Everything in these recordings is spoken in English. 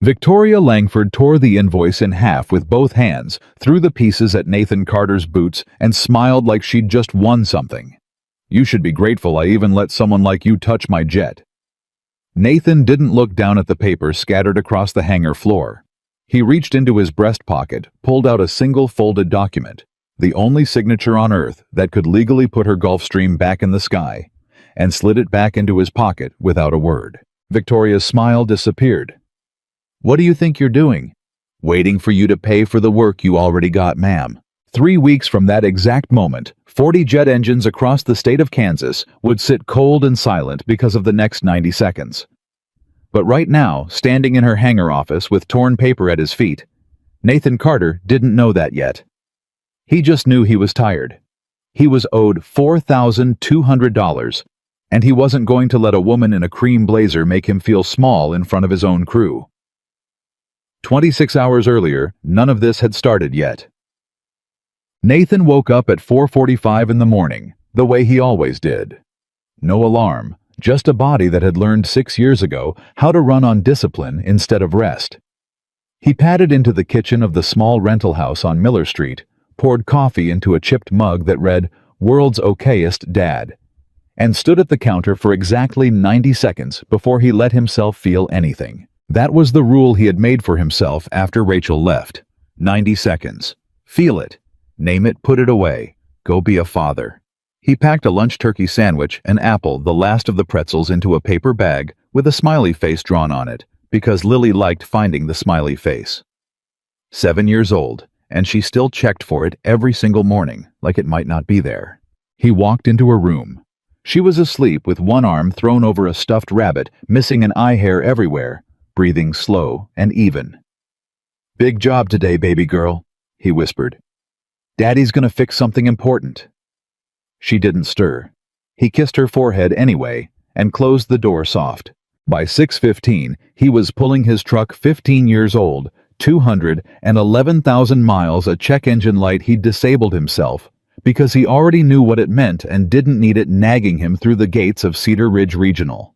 Victoria Langford tore the invoice in half with both hands, threw the pieces at Nathan Carter's boots, and smiled like she'd just won something. "You should be grateful I even let someone like you touch my jet." Nathan didn't look down at the papers scattered across the hangar floor. He reached into his breast pocket, pulled out a single folded document, the only signature on Earth that could legally put her Gulfstream back in the sky, and slid it back into his pocket without a word. Victoria's smile disappeared. "What do you think you're doing?" "Waiting for you to pay for the work you already got, ma'am." 3 weeks from that exact moment, 40 jet engines across the state of Kansas would sit cold and silent because of the next 90 seconds. But right now, standing in her hangar office with torn paper at his feet, Nathan Carter didn't know that yet. He just knew he was tired. He was owed $4,200, and he wasn't going to let a woman in a cream blazer make him feel small in front of his own crew. 26 hours earlier, none of this had started yet. Nathan woke up at 4:45 in the morning, the way he always did. No alarm, just a body that had learned 6 years ago how to run on discipline instead of rest. He padded into the kitchen of the small rental house on Miller Street, poured coffee into a chipped mug that read, "World's Okayest Dad," and stood at the counter for exactly 90 seconds before he let himself feel anything. That was the rule he had made for himself after Rachel left. 90 seconds. Feel it. Name it, put it away. Go be a father. He packed a lunch turkey sandwich, an apple, the last of the pretzels into a paper bag with a smiley face drawn on it, because Lily liked finding the smiley face. 7 years old, and she still checked for it every single morning, like it might not be there. He walked into her room. She was asleep with one arm thrown over a stuffed rabbit, missing an eye hair everywhere, breathing slow and even. "Big job today, baby girl," he whispered. "Daddy's gonna fix something important." She didn't stir. He kissed her forehead anyway and closed the door soft. By 6:15, he was pulling his truck 15 years old, 211,000 miles, a check engine light he'd disabled himself, because he already knew what it meant and didn't need it nagging him through the gates of Cedar Ridge Regional.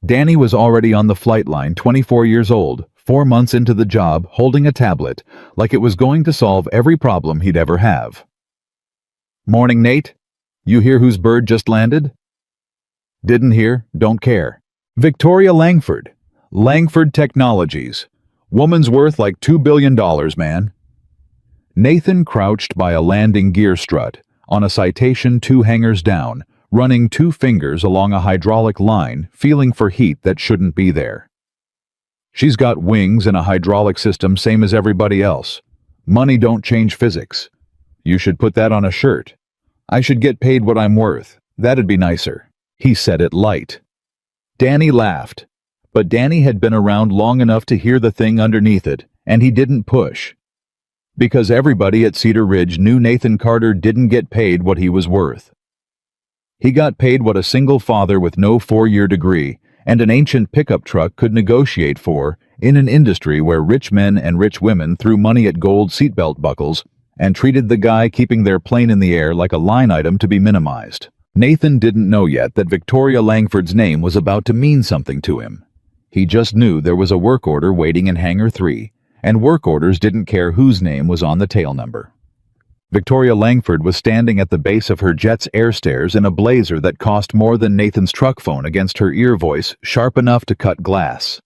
Danny was already on the flight line, 24 years old, 4 months into the job, holding a tablet, like it was going to solve every problem he'd ever have. "Morning, Nate. You hear whose bird just landed?" "Didn't hear, don't care." "Victoria Langford. Langford Technologies. Woman's worth like $2 billion, man." Nathan crouched by a landing gear strut, on a Citation 2 hangars down, running 2 fingers along a hydraulic line, feeling for heat that shouldn't be there. "She's got wings and a hydraulic system same as everybody else. Money don't change physics. You should put that on a shirt. I should get paid what I'm worth. That'd be nicer." He said it light. Danny laughed, but Danny had been around long enough to hear the thing underneath it, and he didn't push. Because everybody at Cedar Ridge knew Nathan Carter didn't get paid what he was worth. He got paid what a single father with no 4-year degree and an ancient pickup truck could negotiate for in an industry where rich men and rich women threw money at gold seatbelt buckles and treated the guy keeping their plane in the air like a line item to be minimized. Nathan didn't know yet that Victoria Langford's name was about to mean something to him. He just knew there was a work order waiting in Hangar 3, and work orders didn't care whose name was on the tail number. Victoria Langford was standing at the base of her jet's air stairs in a blazer that cost more than Nathan's truck phone against her ear voice, sharp enough to cut glass.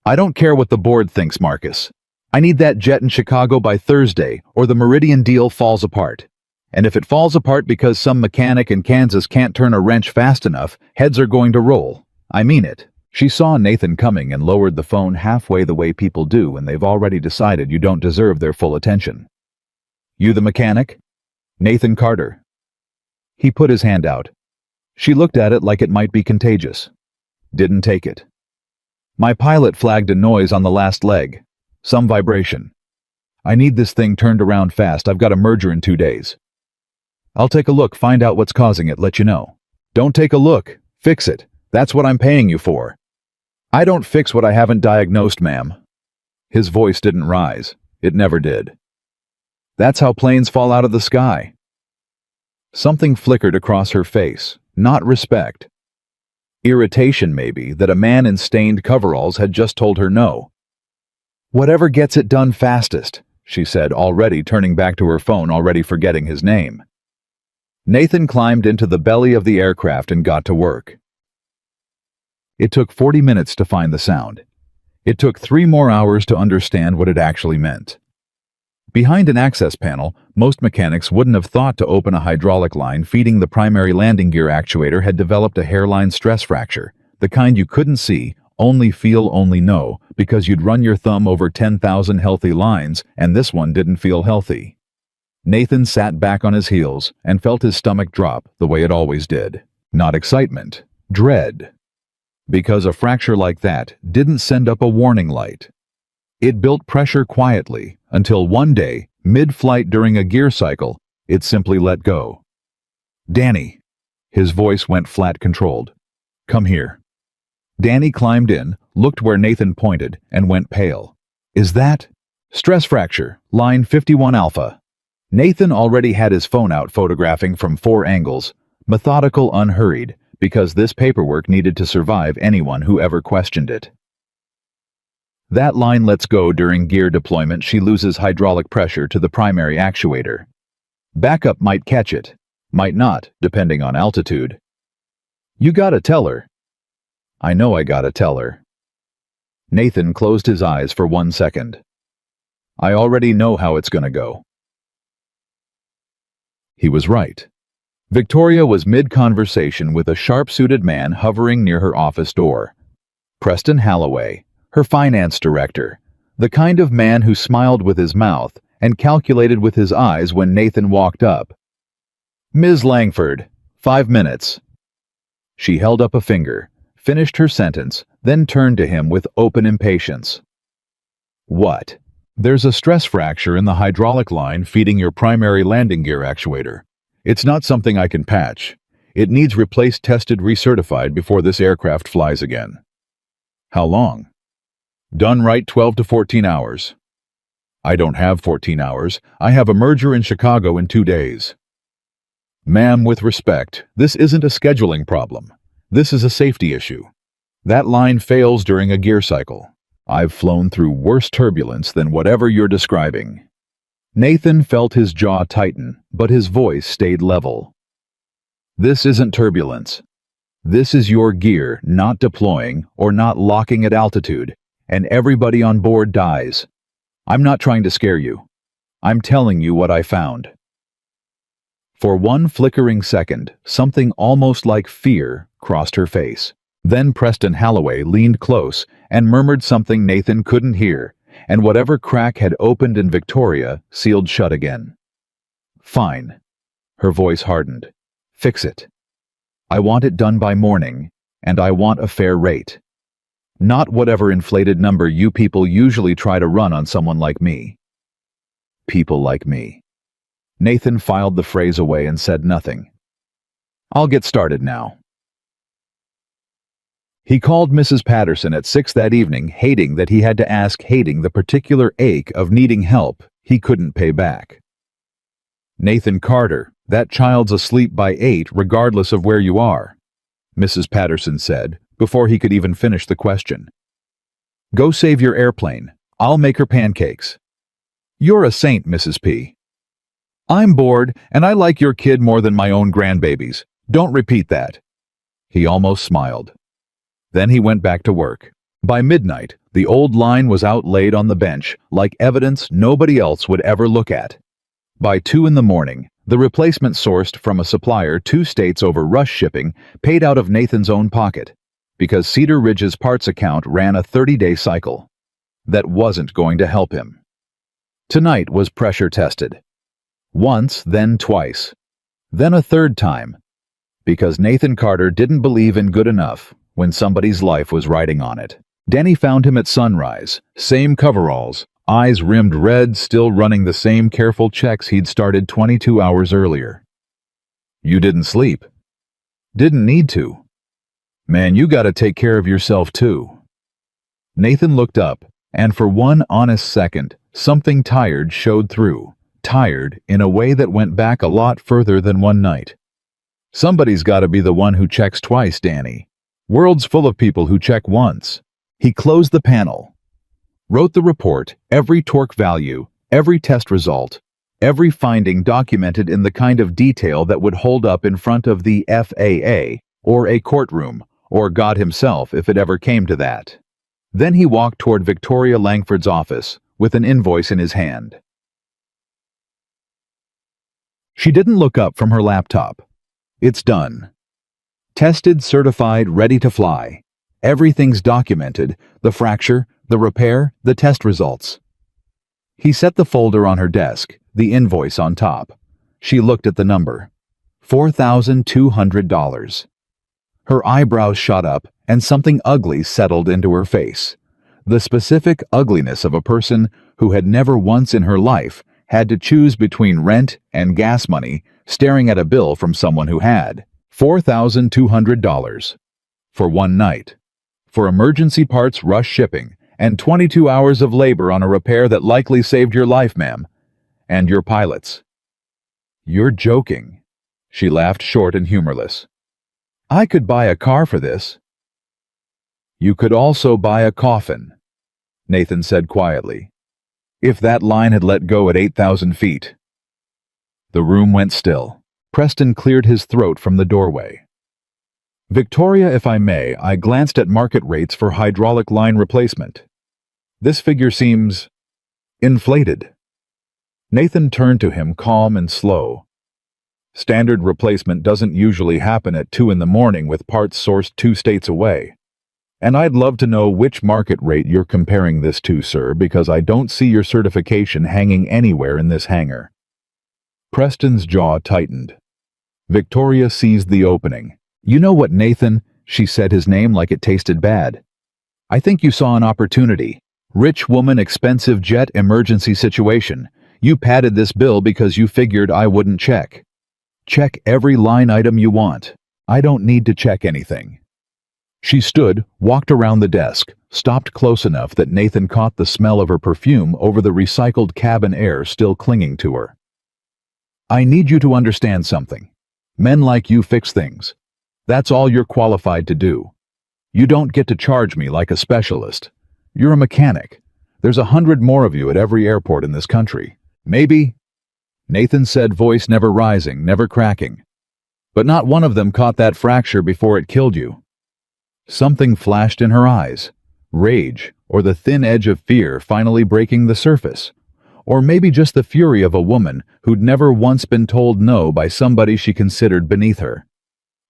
"I don't care what the board thinks, Marcus. I need that jet in Chicago by Thursday, or the Meridian deal falls apart. And if it falls apart because some mechanic in Kansas can't turn a wrench fast enough, heads are going to roll. I mean it." She saw Nathan coming and lowered the phone halfway the way people do when they've already decided you don't deserve their full attention. "You the mechanic?" "Nathan Carter." He put his hand out. She looked at it like it might be contagious. Didn't take it. "My pilot flagged a noise on the last leg. Some vibration. I need this thing turned around fast. I've got a merger in 2 days." "I'll take a look, find out what's causing it, let you know." "Don't take a look. Fix it. That's what I'm paying you for." "I don't fix what I haven't diagnosed, ma'am." His voice didn't rise. It never did. "That's how planes fall out of the sky." Something flickered across her face. Not respect. Irritation, maybe, that a man in stained coveralls had just told her no. Whatever gets it done fastest, she said, already turning back to her phone, already forgetting his name. Nathan climbed into the belly of the aircraft and got to work. It took 40 minutes to find the sound. It took 3 more hours to understand what it actually meant. Behind an access panel, most mechanics wouldn't have thought to open a hydraulic line feeding the primary landing gear actuator had developed a hairline stress fracture, the kind you couldn't see, only feel, only know, because you'd run your thumb over 10,000 healthy lines, and this one didn't feel healthy. Nathan sat back on his heels and felt his stomach drop the way it always did. Not excitement, dread. Because a fracture like that didn't send up a warning light. It built pressure quietly until one day, mid-flight during a gear cycle, it simply let go. "Danny." His voice went flat, controlled. "Come here." Danny climbed in, looked where Nathan pointed, and went pale. "Is that?" "Stress fracture, line 51 alpha." Nathan already had his phone out, photographing from 4 angles, methodical, unhurried, because this paperwork needed to survive anyone who ever questioned it. That line lets go during gear deployment. She loses hydraulic pressure to the primary actuator. Backup might catch it, might not, depending on altitude. "You gotta tell her." "I know I gotta tell her." Nathan closed his eyes for 1 second. "I already know how it's gonna go." He was right. Victoria was mid-conversation with a sharp-suited man hovering near her office door. Preston Halloway, her finance director, the kind of man who smiled with his mouth and calculated with his eyes when Nathan walked up. "Ms. Langford, 5 minutes." She held up a finger, finished her sentence, then turned to him with open impatience. "What?" "There's a stress fracture in the hydraulic line feeding your primary landing gear actuator. It's not something I can patch. It needs replaced, tested, recertified before this aircraft flies again." "How long?" "Done right, 12 to 14 hours. "I don't have 14 hours. I have a merger in Chicago in 2 days. "Ma'am, with respect, this isn't a scheduling problem. This is a safety issue. That line fails during a gear cycle. I've flown through worse turbulence than whatever you're describing." Nathan felt his jaw tighten, but his voice stayed level. "This isn't turbulence. This is your gear not deploying or not locking at altitude, and everybody on board dies. I'm not trying to scare you. I'm telling you what I found." For 1 flickering second, something almost like fear crossed her face. Then Preston Halloway leaned close and murmured something Nathan couldn't hear, and whatever crack had opened in Victoria sealed shut again. "Fine." Her voice hardened. "Fix it. I want it done by morning, and I want a fair rate. Not whatever inflated number you people usually try to run on someone like me." "People like me." Nathan filed the phrase away and said nothing. "I'll get started now." He called Mrs. Patterson at 6 that evening, hating that he had to ask, hating the particular ache of needing help he couldn't pay back. "Nathan Carter, that child's asleep by 8 regardless of where you are," Mrs. Patterson said, before he could even finish the question. "Go save your airplane. I'll make her pancakes." "You're a saint, Mrs. P." "I'm bored, and I like your kid more than my own grandbabies. Don't repeat that." He almost smiled. Then he went back to work. By midnight, the old line was out laid on the bench, like evidence nobody else would ever look at. By 2 in the morning, the replacement, sourced from a supplier 2 states over rush shipping, paid out of Nathan's own pocket, because Cedar Ridge's parts account ran a 30-day cycle. That wasn't going to help him. Tonight was pressure tested. Once, then twice. Then a 3rd time. Because Nathan Carter didn't believe in good enough when somebody's life was riding on it. Danny found him at sunrise, same coveralls, eyes rimmed red, still running the same careful checks he'd started 22 hours earlier. "You didn't sleep." "Didn't need to." "Man, you gotta take care of yourself too." Nathan looked up, and for 1 honest second, something tired showed through. Tired in a way that went back a lot further than one night. "Somebody's gotta be the one who checks twice, Danny. World's full of people who check once." He closed the panel. Wrote the report, every torque value, every test result, every finding documented in the kind of detail that would hold up in front of the FAA, or a courtroom, or God himself if it ever came to that. Then he walked toward Victoria Langford's office, with an invoice in his hand. She didn't look up from her laptop. It's done. Tested, certified, ready to fly. Everything's documented, the fracture, the repair, the test results. He set the folder on her desk, the invoice on top. She looked at the number. $4,200. Her eyebrows shot up, and something ugly settled into her face. The specific ugliness of a person who had never once in her life had to choose between rent and gas money, staring at a bill from someone who had. $4,200. For one night. For emergency parts rush shipping, and 22 hours of labor on a repair that likely saved your life, ma'am. And your pilot's. You're joking. She laughed short and humorless. I could buy a car for this. You could also buy a coffin, Nathan said quietly. If that line had let go at 8,000 feet. The room went still. Preston cleared his throat from the doorway. Victoria, if I may, I glanced at market rates for hydraulic line replacement. This figure seems inflated. Nathan turned to him, calm and slow. Standard replacement doesn't usually happen at 2 in the morning with parts sourced 2 states away. And I'd love to know which market rate you're comparing this to, sir, because I don't see your certification hanging anywhere in this hangar. Preston's jaw tightened. Victoria seized the opening. You know what, Nathan? She said his name like it tasted bad. I think you saw an opportunity. Rich woman, expensive jet, emergency situation. You padded this bill because you figured I wouldn't check. Check every line item you want. I don't need to check anything. She stood, walked around the desk, stopped close enough that Nathan caught the smell of her perfume over the recycled cabin air still clinging to her. I need you to understand something. Men like you fix things. That's all you're qualified to do. You don't get to charge me like a specialist. You're a mechanic. There's 100 more of you at every airport in this country. Maybe, Nathan said, voice never rising, never cracking. But not one of them caught that fracture before it killed you. Something flashed in her eyes. Rage, or the thin edge of fear finally breaking the surface. Or maybe just the fury of a woman who'd never once been told no by somebody she considered beneath her.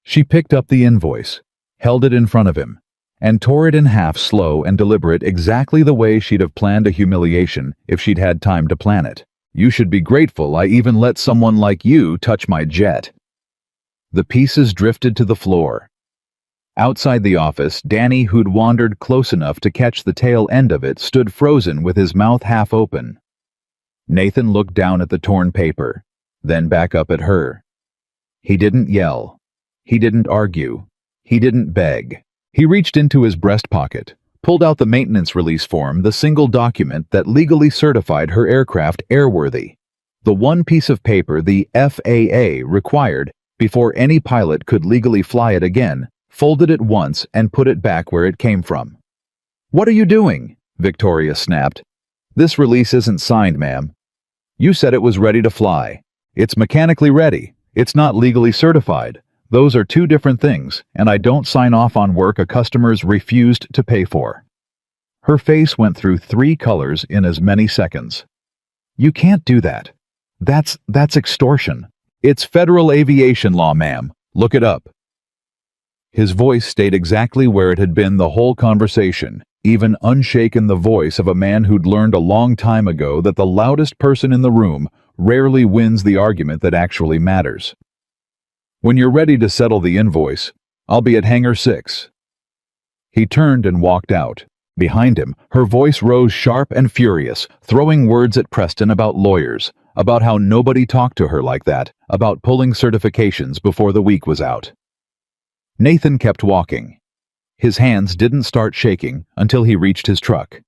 She picked up the invoice, held it in front of him, and tore it in half, slow and deliberate, exactly the way she'd have planned a humiliation if she'd had time to plan it. You should be grateful I even let someone like you touch my jet. The pieces drifted to the floor. Outside the office, Danny, who'd wandered close enough to catch the tail end of it, stood frozen with his mouth half open. Nathan looked down at the torn paper, then back up at her. He didn't yell. He didn't argue. He didn't beg. He reached into his breast pocket, pulled out the maintenance release form, the single document that legally certified her aircraft airworthy. The one piece of paper the FAA required before any pilot could legally fly it again, folded it once and put it back where it came from. What are you doing? Victoria snapped. This release isn't signed, ma'am. You said it was ready to fly. It's mechanically ready. It's not legally certified. Those are 2 different things, and I don't sign off on work a customer's refused to pay for. Her face went through 3 colors in as many seconds. You can't do that. That's extortion. It's federal aviation law, ma'am. Look it up. His voice stayed exactly where it had been the whole conversation, even unshaken, the voice of a man who'd learned a long time ago that the loudest person in the room rarely wins the argument that actually matters. When you're ready to settle the invoice, I'll be at Hangar 6. He turned and walked out. Behind him, her voice rose sharp and furious, throwing words at Preston about lawyers, about how nobody talked to her like that, about pulling certifications before the week was out. Nathan kept walking. His hands didn't start shaking until he reached his truck.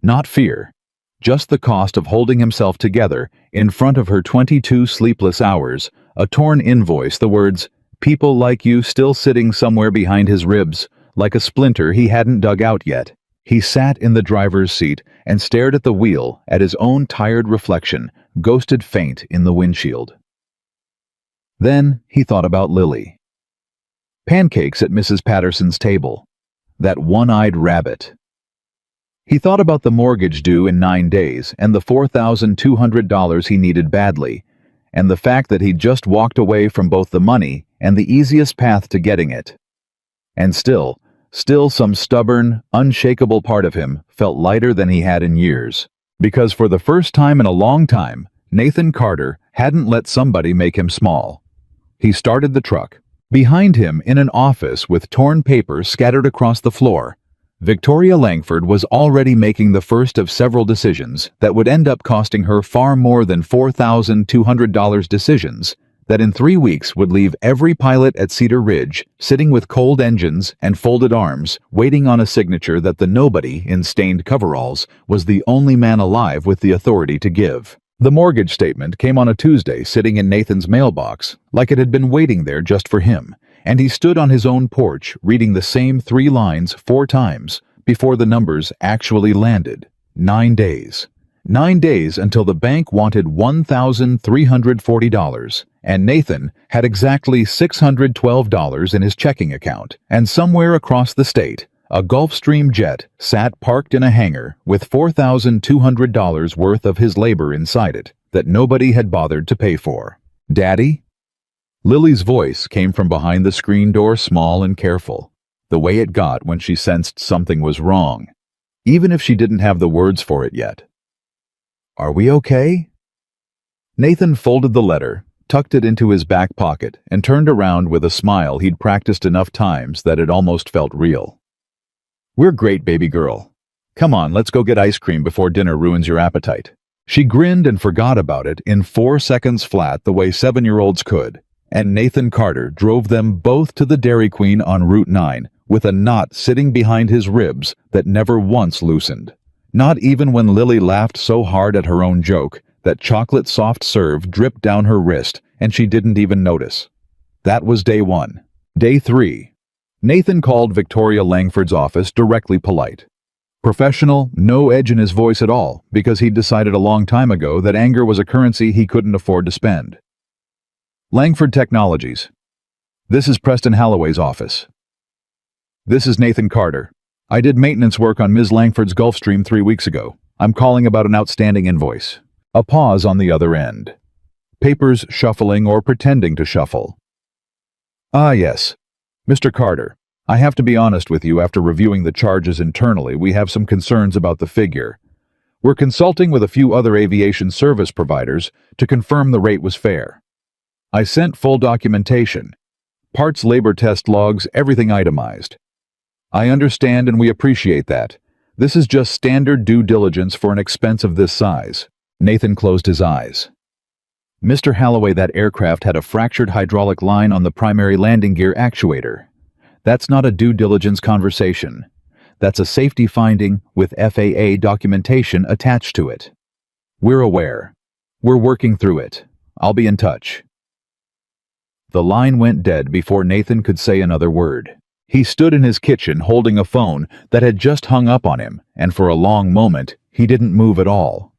Not fear, just the cost of holding himself together in front of her 22 sleepless hours, a torn invoice, the words, "People like you," still sitting somewhere behind his ribs, like a splinter he hadn't dug out yet. He sat in the driver's seat and stared at the wheel at his own tired reflection, ghosted faint in the windshield. Then he thought about Lily. Pancakes at Mrs. Patterson's table. That one-eyed rabbit. He thought about the mortgage due in 9 days and the $4,200 he needed badly, and the fact that he'd just walked away from both the money and the easiest path to getting it. And still some stubborn, unshakable part of him felt lighter than he had in years, because for the first time in a long time, Nathan Carter hadn't let somebody make him small. He started the truck. Behind him, in an office with torn papers scattered across the floor, Victoria Langford was already making the first of several decisions that would end up costing her far more than $4,200, decisions that in 3 weeks would leave every pilot at Cedar Ridge sitting with cold engines and folded arms, waiting on a signature that the nobody in stained coveralls was the only man alive with the authority to give. The mortgage statement came on a Tuesday, sitting in Nathan's mailbox, like it had been waiting there just for him, and he stood on his own porch reading the same 3 lines 4 times before the numbers actually landed. 9 days. 9 days until the bank wanted $1,340, and Nathan had exactly $612 in his checking account, and somewhere across the state, a Gulfstream jet sat parked in a hangar with $4,200 worth of his labor inside it that nobody had bothered to pay for. "Daddy?" Lily's voice came from behind the screen door, small and careful, the way it got when she sensed something was wrong, even if she didn't have the words for it yet. "Are we okay?" Nathan folded the letter, tucked it into his back pocket, and turned around with a smile he'd practiced enough times that it almost felt real. "We're great, baby girl. Come on, let's go get ice cream before dinner ruins your appetite." She grinned and forgot about it in 4 seconds flat, the way 7-year-olds could, and Nathan Carter drove them both to the Dairy Queen on Route 9 with a knot sitting behind his ribs that never once loosened. Not even when Lily laughed so hard at her own joke that chocolate soft serve dripped down her wrist and she didn't even notice. That was day 1. Day 3. Nathan called Victoria Langford's office directly polite. Professional, no edge in his voice at all, because he'd decided a long time ago that anger was a currency he couldn't afford to spend. "Langford Technologies. This is Preston Halloway's office. This is Nathan Carter. I did maintenance work on Ms. Langford's Gulfstream 3 weeks ago. I'm calling about an outstanding invoice." A pause on the other end. Papers shuffling or pretending to shuffle. "Ah, yes. Mr. Carter, I have to be honest with you, after reviewing the charges internally, we have some concerns about the figure. We're consulting with a few other aviation service providers to confirm the rate was fair. I sent full documentation. Parts labor test logs, everything itemized. I understand and we appreciate that. This is just standard due diligence for an expense of this size." Nathan closed his eyes. "Mr. Halloway, that aircraft had a fractured hydraulic line on the primary landing gear actuator. That's not a due diligence conversation. That's a safety finding with FAA documentation attached to it. We're aware. We're working through it. I'll be in touch." The line went dead before Nathan could say another word. He stood in his kitchen holding a phone that had just hung up on him, and for a long moment he didn't move at all.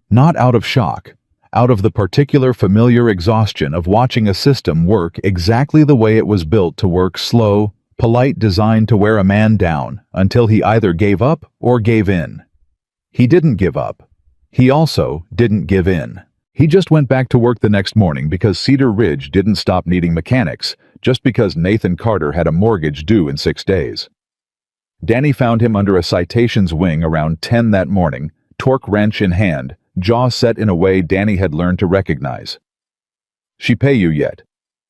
Not out of shock, out of the particular familiar exhaustion of watching a system work exactly the way it was built to work, slow, polite, designed to wear a man down until he either gave up or gave in. He didn't give up. He also didn't give in. He just went back to work the next morning because Cedar Ridge didn't stop needing mechanics just because Nathan Carter had a mortgage due in 6 days. Danny found him under a citations wing around 10 that morning, torque wrench in hand, jaw set in a way Danny had learned to recognize. "She pay you yet?"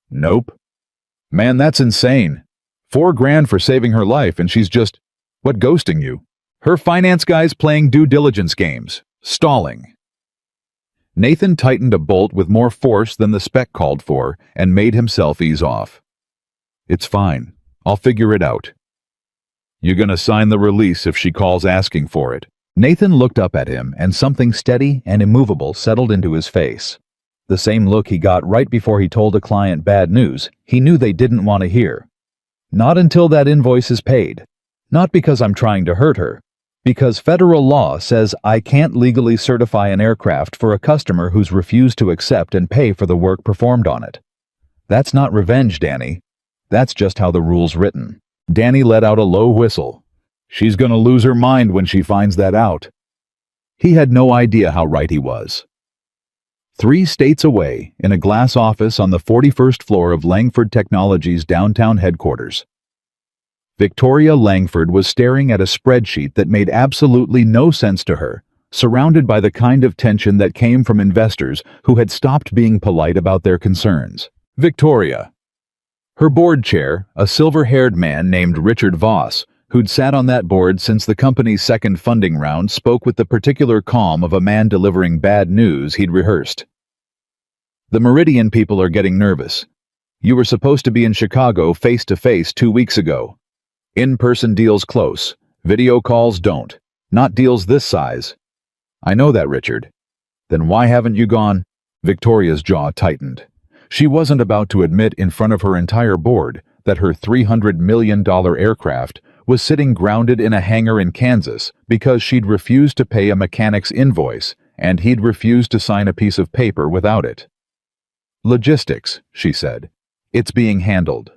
"Nope." "Man, that's insane. $4,000 for saving her life and she's just, what, ghosting you? Her finance guy's playing due diligence games. Stalling." Nathan tightened a bolt with more force than the spec called for and made himself ease off. "It's fine. I'll figure it out." "You gonna sign the release if she calls asking for it?" Nathan looked up at him and something steady and immovable settled into his face. The same look he got right before he told a client bad news he knew they didn't want to hear. "Not until that invoice is paid. Not because I'm trying to hurt her. Because federal law says I can't legally certify an aircraft for a customer who's refused to accept and pay for the work performed on it. That's not revenge, Danny. That's just how the rule's written. Danny let out a low whistle. She's gonna lose her mind when she finds that out. He had no idea how right he was. 3 states away, in a glass office on the 41st floor of Langford Technologies' downtown headquarters, Victoria Langford was staring at a spreadsheet that made absolutely no sense to her, surrounded by the kind of tension that came from investors who had stopped being polite about their concerns. Victoria. Her board chair, a silver-haired man named Richard Voss, who'd sat on that board since the company's second funding round, spoke with the particular calm of a man delivering bad news he'd rehearsed. The Meridian people are getting nervous. You were supposed to be in Chicago face-to-face 2 weeks ago. In-person deals close. Video calls don't. Not deals this size. I know that, Richard. Then why haven't you gone? Victoria's jaw tightened. She wasn't about to admit in front of her entire board that her $300 million aircraft was sitting grounded in a hangar in Kansas because she'd refused to pay a mechanic's invoice and he'd refused to sign a piece of paper without it. Logistics, she said. It's being handled.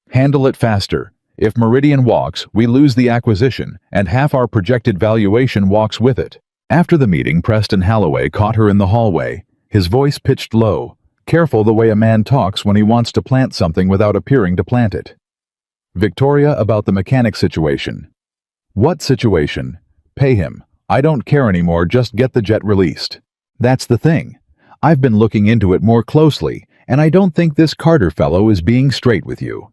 Handle it faster. If Meridian walks, we lose the acquisition, and half our projected valuation walks with it. After the meeting, Preston Holloway caught her in the hallway, his voice pitched low, careful the way a man talks when he wants to plant something without appearing to plant it. Victoria, about the mechanic situation. What situation? Pay him. I don't care anymore, just get the jet released. That's the thing. I've been looking into it more closely, and I don't think this Carter fellow is being straight with you.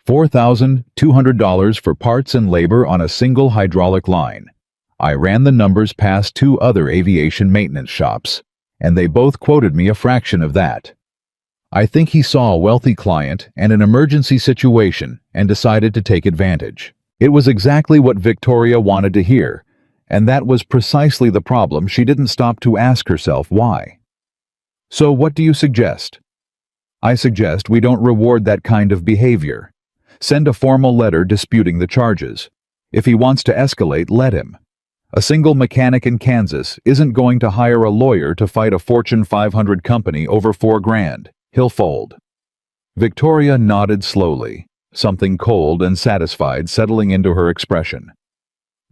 $4,200 for parts and labor on a single hydraulic line. I ran the numbers past 2 other aviation maintenance shops, and they both quoted me a fraction of that. I think he saw a wealthy client and an emergency situation and decided to take advantage. It was exactly what Victoria wanted to hear, and that was precisely the problem. She didn't stop to ask herself why. So what do you suggest? I suggest we don't reward that kind of behavior. Send a formal letter disputing the charges. If he wants to escalate, let him. A single mechanic in Kansas isn't going to hire a lawyer to fight a Fortune 500 company over $4,000. He'll fold. Victoria nodded slowly, something cold and satisfied settling into her expression.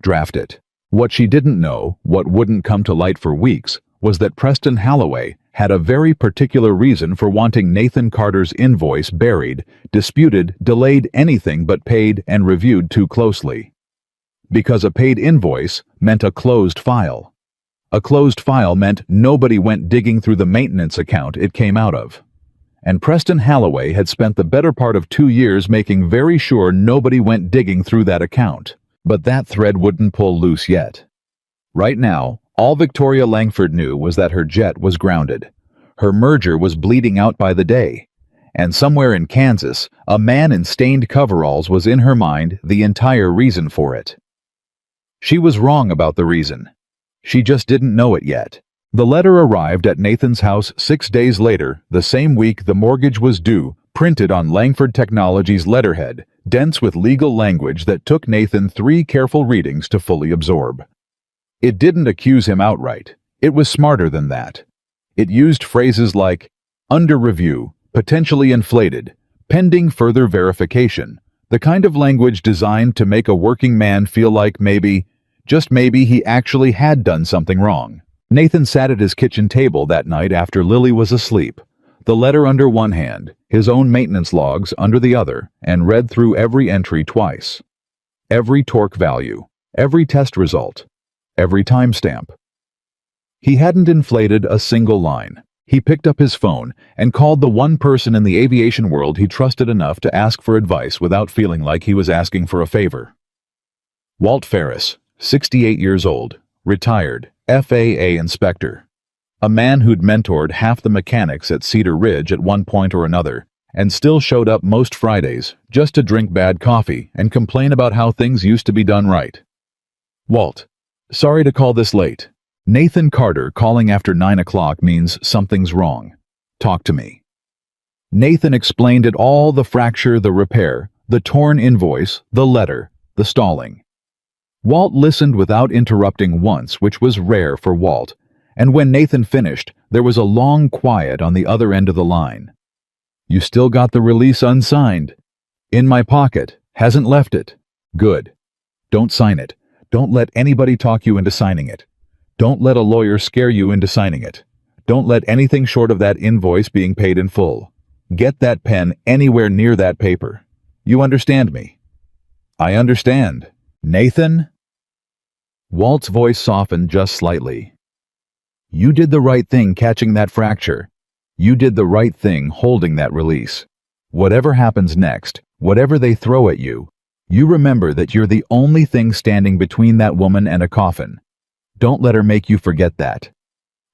Draft it. What she didn't know, what wouldn't come to light for weeks, was that Preston Holloway had a very particular reason for wanting Nathan Carter's invoice buried, disputed, delayed, anything but paid and reviewed too closely. Because a paid invoice meant a closed file. A closed file meant nobody went digging through the maintenance account it came out of. And Preston Holloway had spent the better part of 2 years making very sure nobody went digging through that account. But that thread wouldn't pull loose yet. Right now, all Victoria Langford knew was that her jet was grounded. Her merger was bleeding out by the day. And somewhere in Kansas, a man in stained coveralls was in her mind the entire reason for it. She was wrong about the reason. She just didn't know it yet. The letter arrived at Nathan's house 6 days later, the same week the mortgage was due, printed on Langford Technologies' letterhead, dense with legal language that took Nathan 3 careful readings to fully absorb. It didn't accuse him outright. It was smarter than that. It used phrases like, under review, potentially inflated, pending further verification, the kind of language designed to make a working man feel like maybe, just maybe, he actually had done something wrong. Nathan sat at his kitchen table that night after Lily was asleep, the letter under one hand, his own maintenance logs under the other, and read through every entry twice. Every torque value, every test result, every timestamp. He hadn't inflated a single line. He picked up his phone and called the one person in the aviation world he trusted enough to ask for advice without feeling like he was asking for a favor. Walt Ferris, 68 years old, retired, FAA inspector. A man who'd mentored half the mechanics at Cedar Ridge at one point or another, and still showed up most Fridays just to drink bad coffee and complain about how things used to be done right. Walt, sorry to call this late. Nathan Carter calling after 9 o'clock means something's wrong. Talk to me. Nathan explained it all, the fracture, the repair, the torn invoice, the letter, the stalling. Walt listened without interrupting once, which was rare for Walt, and when Nathan finished, there was a long quiet on the other end of the line. "You still got the release unsigned?" "In my pocket. Hasn't left it." "Good. Don't sign it. Don't let anybody talk you into signing it. Don't let a lawyer scare you into signing it. Don't let anything short of that invoice being paid in full. Get that pen anywhere near that paper. You understand me?" "I understand. Nathan?" Walt's voice softened just slightly. "You did the right thing catching that fracture. You did the right thing holding that release. Whatever happens next, whatever they throw at you, you remember that you're the only thing standing between that woman and a coffin. Don't let her make you forget that."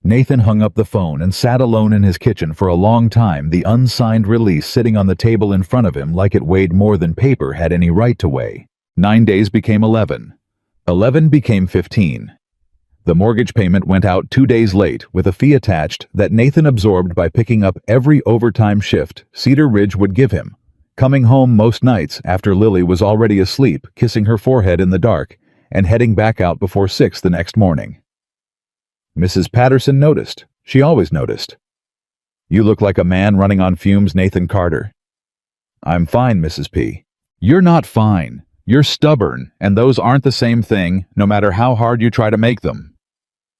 Nathan hung up the phone and sat alone in his kitchen for a long time, the unsigned release sitting on the table in front of him like it weighed more than paper had any right to weigh. 9 days became 11. 11 became 15. The mortgage payment went out 2 days late with a fee attached that Nathan absorbed by picking up every overtime shift Cedar Ridge would give him, coming home most nights after Lily was already asleep, kissing her forehead in the dark, and heading back out before 6 the next morning. Mrs. Patterson noticed. She always noticed. "You look like a man running on fumes, Nathan Carter." "I'm fine, Mrs. P." "You're not fine. You're stubborn, and those aren't the same thing, no matter how hard you try to make them."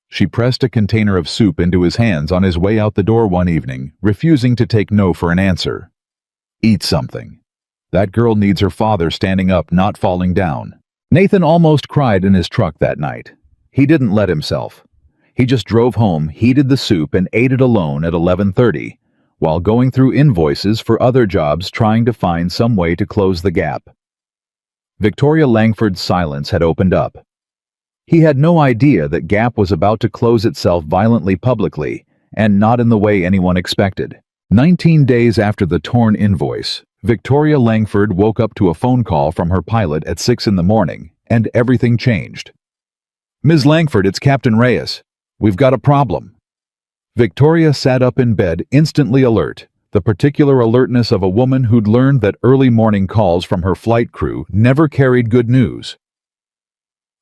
She pressed a container of soup into his hands on his way out the door one evening, refusing to take no for an answer. "Eat something. That girl needs her father standing up, not falling down." Nathan almost cried in his truck that night. He didn't let himself. He just drove home, heated the soup, and ate it alone at 11:30, while going through invoices for other jobs trying to find some way to close the gap. Victoria Langford's silence had opened up. He had no idea that Gap was about to close itself violently publicly, and not in the way anyone expected. 19 days after the torn invoice, Victoria Langford woke up to a phone call from her pilot at 6 in the morning, and everything changed. "Ms. Langford, it's Captain Reyes. We've got a problem." Victoria sat up in bed, instantly alert, the particular alertness of a woman who'd learned that early morning calls from her flight crew never carried good news.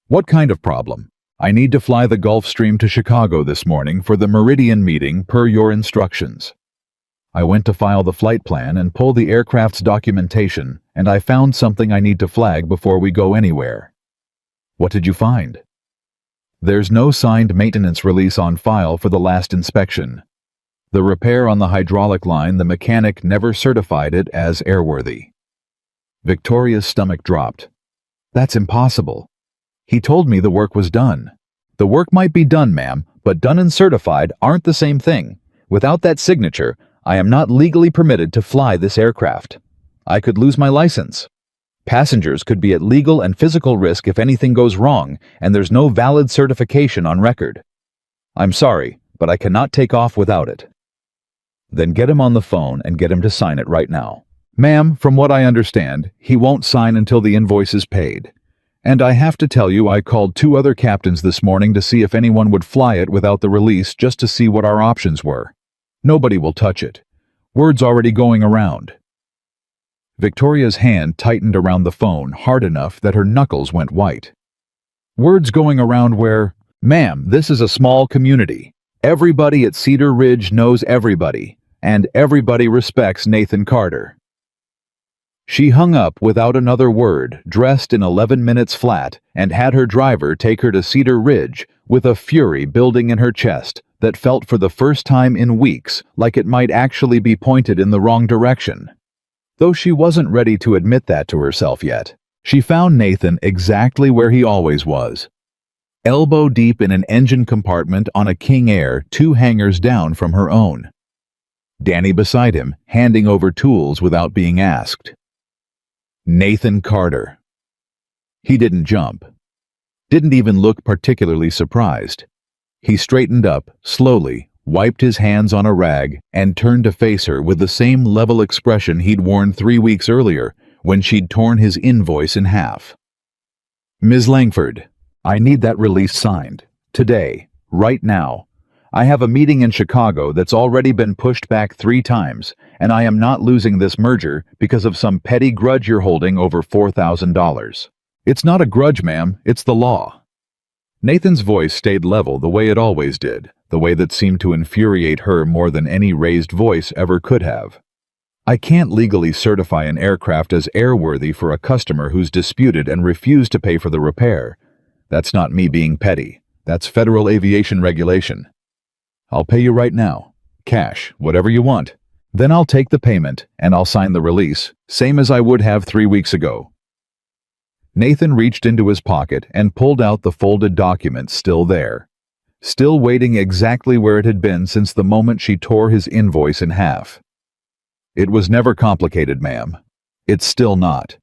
"What kind of problem?" "I need to fly the Gulfstream to Chicago this morning for the Meridian meeting per your instructions. I went to file the flight plan and pull the aircraft's documentation, and I found something I need to flag before we go anywhere." "What did you find?" "There's no signed maintenance release on file for the last inspection. The repair on the hydraulic line, the mechanic never certified it as airworthy." Victoria's stomach dropped. "That's impossible. He told me the work was done." "The work might be done, ma'am, but done and certified aren't the same thing. Without that signature, I am not legally permitted to fly this aircraft. I could lose my license. Passengers could be at legal and physical risk if anything goes wrong, and there's no valid certification on record. I'm sorry, but I cannot take off without it." "Then get him on the phone and get him to sign it right now." "Ma'am, from what I understand, he won't sign until the invoice is paid. And I have to tell you, I called 2 other captains this morning to see if anyone would fly it without the release, just to see what our options were. Nobody will touch it. Word's already going around." Victoria's hand tightened around the phone hard enough that her knuckles went white. "Word's going around where?" "Ma'am, this is a small community. Everybody at Cedar Ridge knows everybody, and everybody respects Nathan Carter." She hung up without another word, dressed in 11 minutes flat, and had her driver take her to Cedar Ridge with a fury building in her chest that felt for the first time in weeks like it might actually be pointed in the wrong direction. Though she wasn't ready to admit that to herself yet, she found Nathan exactly where he always was. Elbow deep in an engine compartment on a King Air 2 hangars down from her own. Danny beside him, handing over tools without being asked. Nathan Carter. He didn't jump. Didn't even look particularly surprised. He straightened up, slowly, wiped his hands on a rag, and turned to face her with the same level expression he'd worn 3 weeks earlier when she'd torn his invoice in half. "Ms. Langford, I need that release signed. Today. Right now. I have a meeting in Chicago that's already been pushed back 3 times, and I am not losing this merger because of some petty grudge you're holding over $4,000. It's not a grudge, ma'am, it's the law. Nathan's voice stayed level the way it always did, the way that seemed to infuriate her more than any raised voice ever could have. I can't legally certify an aircraft as airworthy for a customer who's disputed and refused to pay for the repair. That's not me being petty. That's federal aviation regulation. I'll pay you right now. Cash, whatever you want. Then I'll take the payment and I'll sign the release, same as I would have 3 weeks ago. Nathan reached into his pocket and pulled out the folded document still there, still waiting exactly where it had been since the moment she tore his invoice in half. It was never complicated, ma'am. It's still not.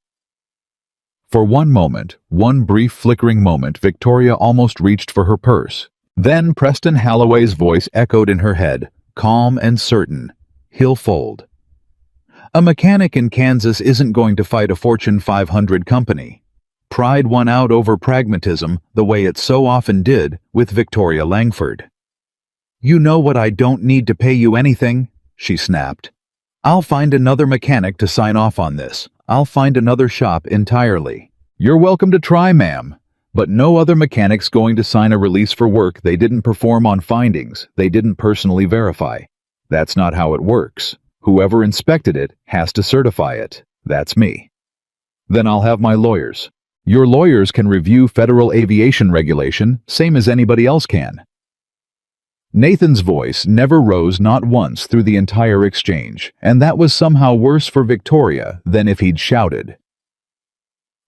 For one moment, one brief flickering moment, Victoria almost reached for her purse. Then Preston Holloway's voice echoed in her head, calm and certain. He'll fold. A mechanic in Kansas isn't going to fight a Fortune 500 company. Pride won out over pragmatism the way it so often did with Victoria Langford. You know what, I don't need to pay you anything, she snapped. I'll find another mechanic to sign off on this. I'll find another shop entirely. You're welcome to try, ma'am. But no other mechanic's going to sign a release for work they didn't perform on findings they didn't personally verify. That's not how it works. Whoever inspected it has to certify it. That's me. Then I'll have my lawyers. Your lawyers can review federal aviation regulation, same as anybody else can. Nathan's voice never rose not once through the entire exchange, and that was somehow worse for Victoria than if he'd shouted.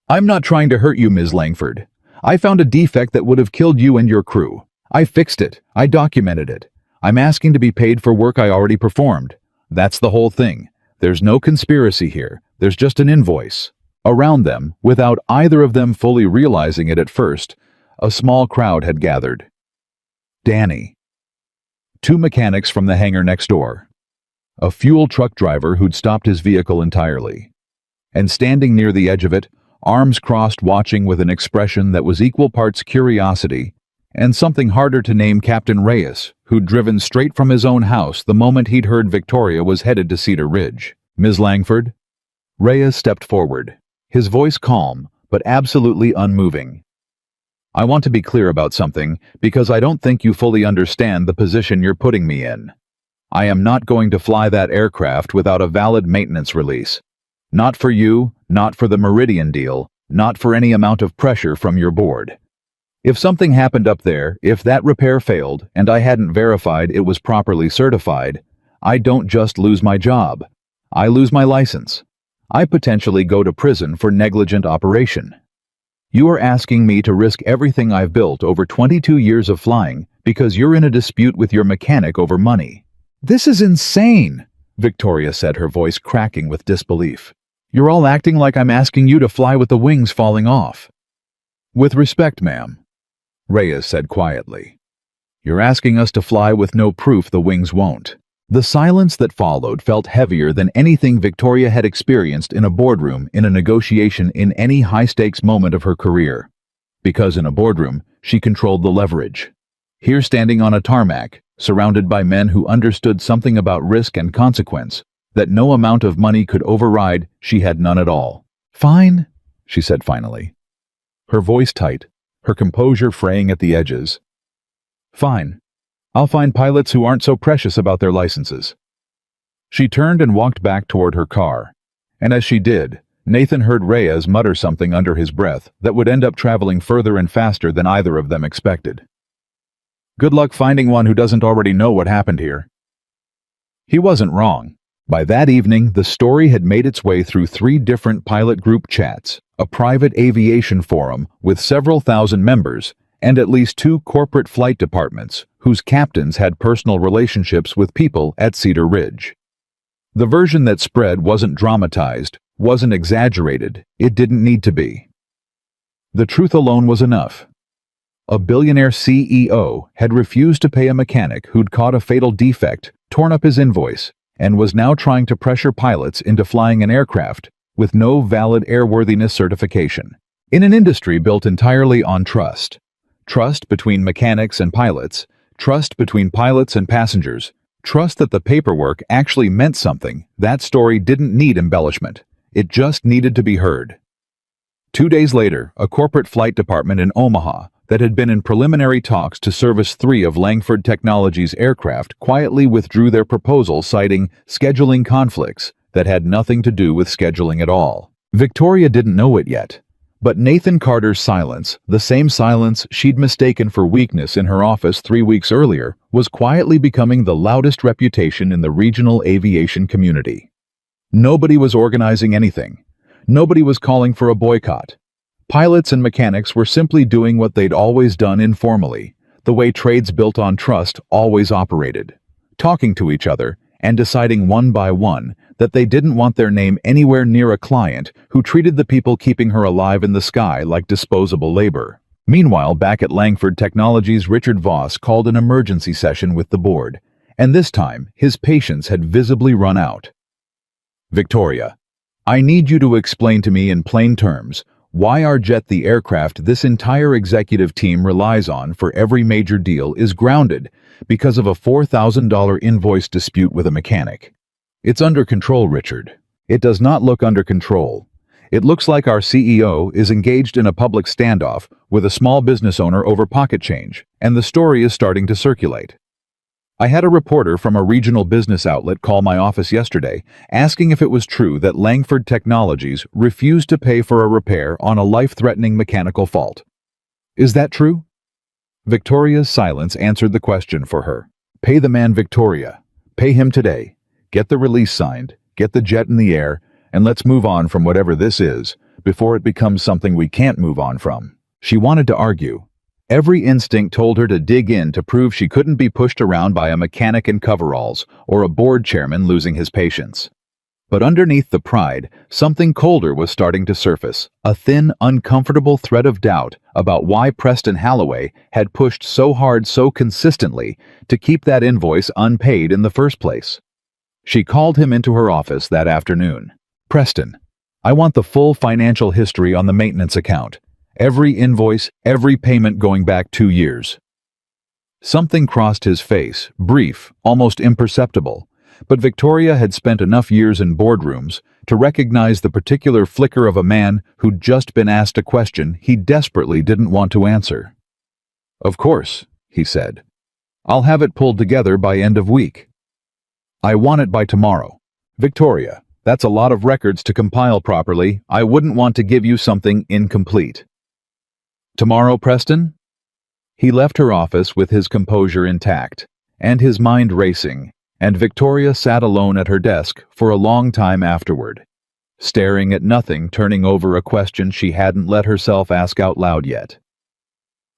I'm not trying to hurt you, Ms. Langford. I found a defect that would have killed you and your crew. I fixed it. I documented it. I'm asking to be paid for work I already performed. That's the whole thing. There's no conspiracy here. There's just an invoice. Around them, without either of them fully realizing it at first, a small crowd had gathered. Danny. 2 mechanics from the hangar next door. A fuel truck driver who'd stopped his vehicle entirely. And standing near the edge of it, arms crossed, watching with an expression that was equal parts curiosity and something harder to name, Captain Reyes, who'd driven straight from his own house the moment he'd heard Victoria was headed to Cedar Ridge. Ms. Langford? Reyes stepped forward, his voice calm, but absolutely unmoving. I want to be clear about something, because I don't think you fully understand the position you're putting me in. I am not going to fly that aircraft without a valid maintenance release. Not for you, not for the Meridian deal, not for any amount of pressure from your board. If something happened up there, if that repair failed, and I hadn't verified it was properly certified, I don't just lose my job. I lose my license. I potentially go to prison for negligent operation. You are asking me to risk everything I've built over 22 years of flying because you're in a dispute with your mechanic over money. This is insane, Victoria said, her voice cracking with disbelief. You're all acting like I'm asking you to fly with the wings falling off. With respect, ma'am, Reyes said quietly. You're asking us to fly with no proof the wings won't. The silence that followed felt heavier than anything Victoria had experienced in a boardroom in a negotiation in any high-stakes moment of her career. Because in a boardroom, she controlled the leverage. Here, standing on a tarmac, surrounded by men who understood something about risk and consequence, that no amount of money could override, she had none at all. Fine, she said finally. Her voice tight, her composure fraying at the edges. Fine. I'll find pilots who aren't so precious about their licenses. She turned and walked back toward her car, and as she did, Nathan heard Reyes mutter something under his breath that would end up traveling further and faster than either of them expected. Good luck finding one who doesn't already know what happened here. He wasn't wrong. By that evening, the story had made its way through 3 different pilot group chats, a private aviation forum with several thousand members, and at least 2 corporate flight departments whose captains had personal relationships with people at Cedar Ridge. The version that spread wasn't dramatized, wasn't exaggerated, it didn't need to be. The truth alone was enough. A billionaire CEO had refused to pay a mechanic who'd caught a fatal defect, torn up his invoice, and was now trying to pressure pilots into flying an aircraft with no valid airworthiness certification. In an industry built entirely on trust. Trust between mechanics and pilots, trust between pilots and passengers, trust that the paperwork actually meant something. That story didn't need embellishment. It just needed to be heard. 2 days later, a corporate flight department in Omaha that had been in preliminary talks to service 3 of Langford Technologies' aircraft quietly withdrew their proposal, citing scheduling conflicts that had nothing to do with scheduling at all. Victoria didn't know it yet, but Nathan Carter's silence, the same silence she'd mistaken for weakness in her office 3 weeks earlier, was quietly becoming the loudest reputation in the regional aviation community. Nobody was organizing anything. Nobody was calling for a boycott. Pilots and mechanics were simply doing what they'd always done informally, the way trades built on trust always operated, talking to each other and deciding one by one that they didn't want their name anywhere near a client who treated the people keeping her alive in the sky like disposable labor. Meanwhile, back at Langford Technologies, Richard Voss called an emergency session with the board, and this time his patience had visibly run out. "Victoria, I need you to explain to me in plain terms why our jet, the aircraft this entire executive team relies on for every major deal, is grounded because of a $4,000 invoice dispute with a mechanic. It's under control, Richard. It does not look under control. It looks like our CEO is engaged in a public standoff with a small business owner over pocket change, and the story is starting to circulate. I had a reporter from a regional business outlet call my office yesterday asking if it was true that Langford Technologies refused to pay for a repair on a life-threatening mechanical fault. Is that true?" Victoria's silence answered the question for her. "Pay the man, Victoria. Pay him today. Get the release signed, get the jet in the air, and let's move on from whatever this is before it becomes something we can't move on from." She wanted to argue. Every instinct told her to dig in to prove she couldn't be pushed around by a mechanic in coveralls or a board chairman losing his patience. But underneath the pride, something colder was starting to surface, a thin, uncomfortable thread of doubt about why Preston Halloway had pushed so hard so consistently to keep that invoice unpaid in the first place. She called him into her office that afternoon. "Preston, I want the full financial history on the maintenance account. Every invoice, every payment going back 2 years. Something crossed his face, brief, almost imperceptible, but Victoria had spent enough years in boardrooms to recognize the particular flicker of a man who'd just been asked a question he desperately didn't want to answer. "Of course," he said. "I'll have it pulled together by end of week." "I want it by tomorrow." "Victoria, that's a lot of records to compile properly. I wouldn't want to give you something incomplete." "Tomorrow, Preston?" He left her office with his composure intact, and his mind racing, and Victoria sat alone at her desk for a long time afterward, staring at nothing, turning over a question she hadn't let herself ask out loud yet.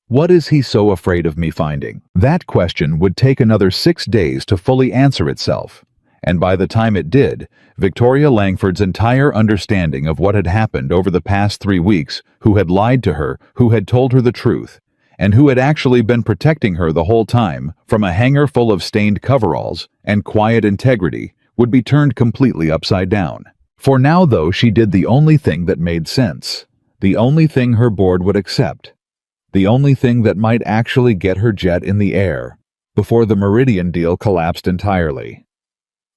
What is he so afraid of me finding? That question would take another 6 days to fully answer itself. And by the time it did, Victoria Langford's entire understanding of what had happened over the past 3 weeks, who had lied to her, who had told her the truth, and who had actually been protecting her the whole time from a hangar full of stained coveralls and quiet integrity, would be turned completely upside down. For now, though, she did the only thing that made sense, the only thing her board would accept, the only thing that might actually get her jet in the air before the Meridian deal collapsed entirely.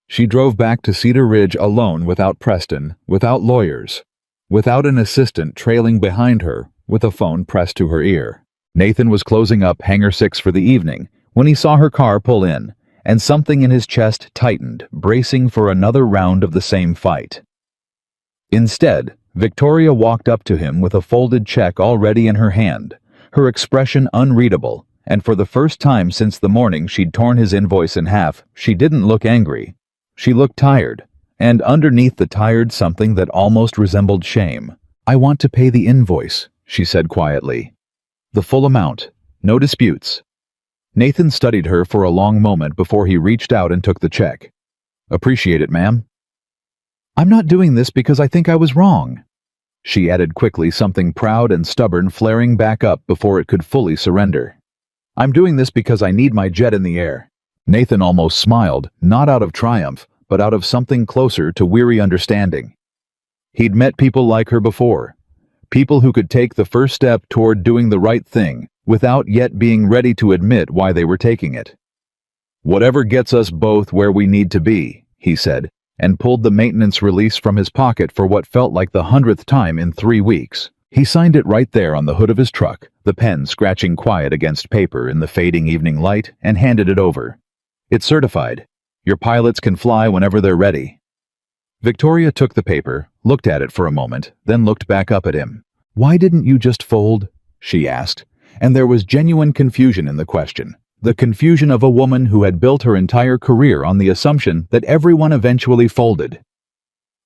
She drove back to Cedar Ridge alone, without Preston, without lawyers, without an assistant trailing behind her with a phone pressed to her ear. Nathan was closing up Hangar 6 for the evening when he saw her car pull in, and something in his chest tightened, bracing for another round of the same fight. Instead, Victoria walked up to him with a folded check already in her hand, her expression unreadable, and for the first time since the morning she'd torn his invoice in half, she didn't look angry. She looked tired, and underneath the tired something that almost resembled shame. "I want to pay the invoice," she said quietly. "The full amount, no disputes." Nathan studied her for a long moment before he reached out and took the check. "Appreciate it, ma'am." "I'm not doing this because I think I was wrong," she added quickly, something proud and stubborn flaring back up before it could fully surrender. "I'm doing this because I need my jet in the air." Nathan almost smiled, not out of triumph, but out of something closer to weary understanding. He'd met people like her before, people who could take the first step toward doing the right thing without yet being ready to admit why they were taking it. "Whatever gets us both where we need to be," he said, and pulled the maintenance release from his pocket for what felt like the 100th time in 3 weeks. He signed it right there on the hood of his truck, the pen scratching quiet against paper in the fading evening light, and handed it over. It's certified. Your pilots can fly whenever they're ready. Victoria took the paper, looked at it for a moment, then looked back up at him. Why didn't you just fold? She asked, and there was genuine confusion in the question. The confusion of a woman who had built her entire career on the assumption that everyone eventually folded.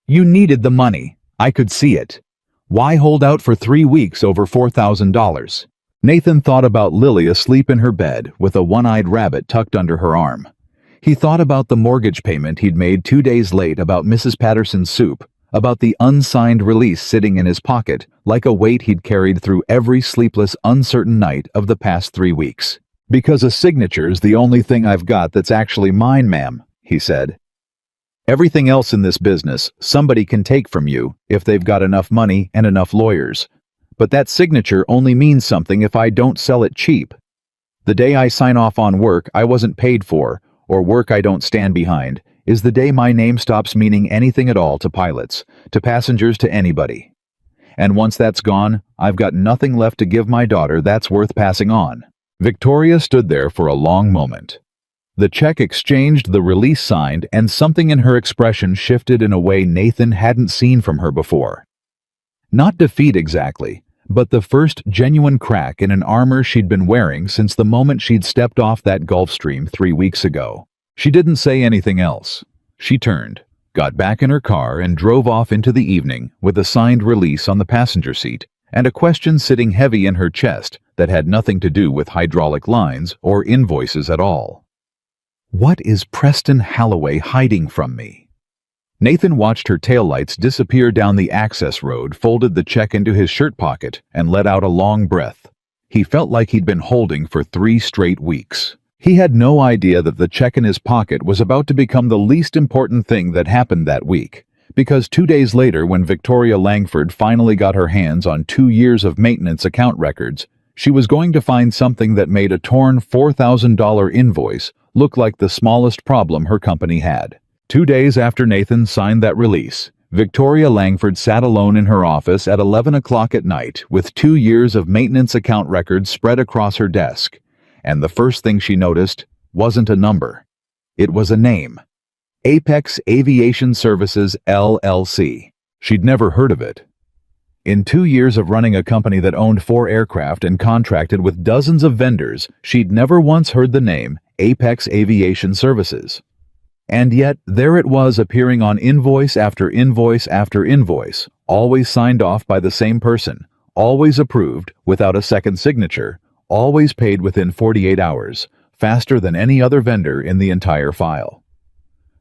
You needed the money. I could see it. Why hold out for 3 weeks over $4,000? Nathan thought about Lily asleep in her bed with a one-eyed rabbit tucked under her arm. He thought about the mortgage payment he'd made 2 days late, about Mrs. Patterson's soup, about the unsigned release sitting in his pocket like a weight he'd carried through every sleepless, uncertain night of the past 3 weeks. Because a signature's the only thing I've got that's actually mine, ma'am, he said. Everything else in this business somebody can take from you if they've got enough money and enough lawyers. But that signature only means something if I don't sell it cheap. The day I sign off on work I wasn't paid for, or work I don't stand behind, is the day my name stops meaning anything at all to pilots, to passengers, to anybody. And once that's gone, I've got nothing left to give my daughter that's worth passing on. Victoria stood there for a long moment. The check exchanged, the release signed, and something in her expression shifted in a way Nathan hadn't seen from her before. Not defeat exactly, but the first genuine crack in an armor she'd been wearing since the moment she'd stepped off that Gulfstream 3 weeks ago. She didn't say anything else. She turned, got back in her car, and drove off into the evening with a signed release on the passenger seat and a question sitting heavy in her chest that had nothing to do with hydraulic lines or invoices at all. What is Preston Holloway hiding from me? Nathan watched her taillights disappear down the access road, folded the check into his shirt pocket, and let out a long breath. He felt like he'd been holding for 3 straight weeks. He had no idea that the check in his pocket was about to become the least important thing that happened that week, because 2 days later, when Victoria Langford finally got her hands on 2 years of maintenance account records, she was going to find something that made a torn $4,000 invoice look like the smallest problem her company had. 2 days after Nathan signed that release, Victoria Langford sat alone in her office at 11 o'clock at night with 2 years of maintenance account records spread across her desk, and the first thing she noticed wasn't a number. It was a name. Apex Aviation Services, LLC. She'd never heard of it. In 2 years of running a company that owned 4 aircraft and contracted with dozens of vendors, she'd never once heard the name Apex Aviation Services. And yet, there it was, appearing on invoice after invoice after invoice, always signed off by the same person, always approved without a second signature, always paid within 48 hours, faster than any other vendor in the entire file.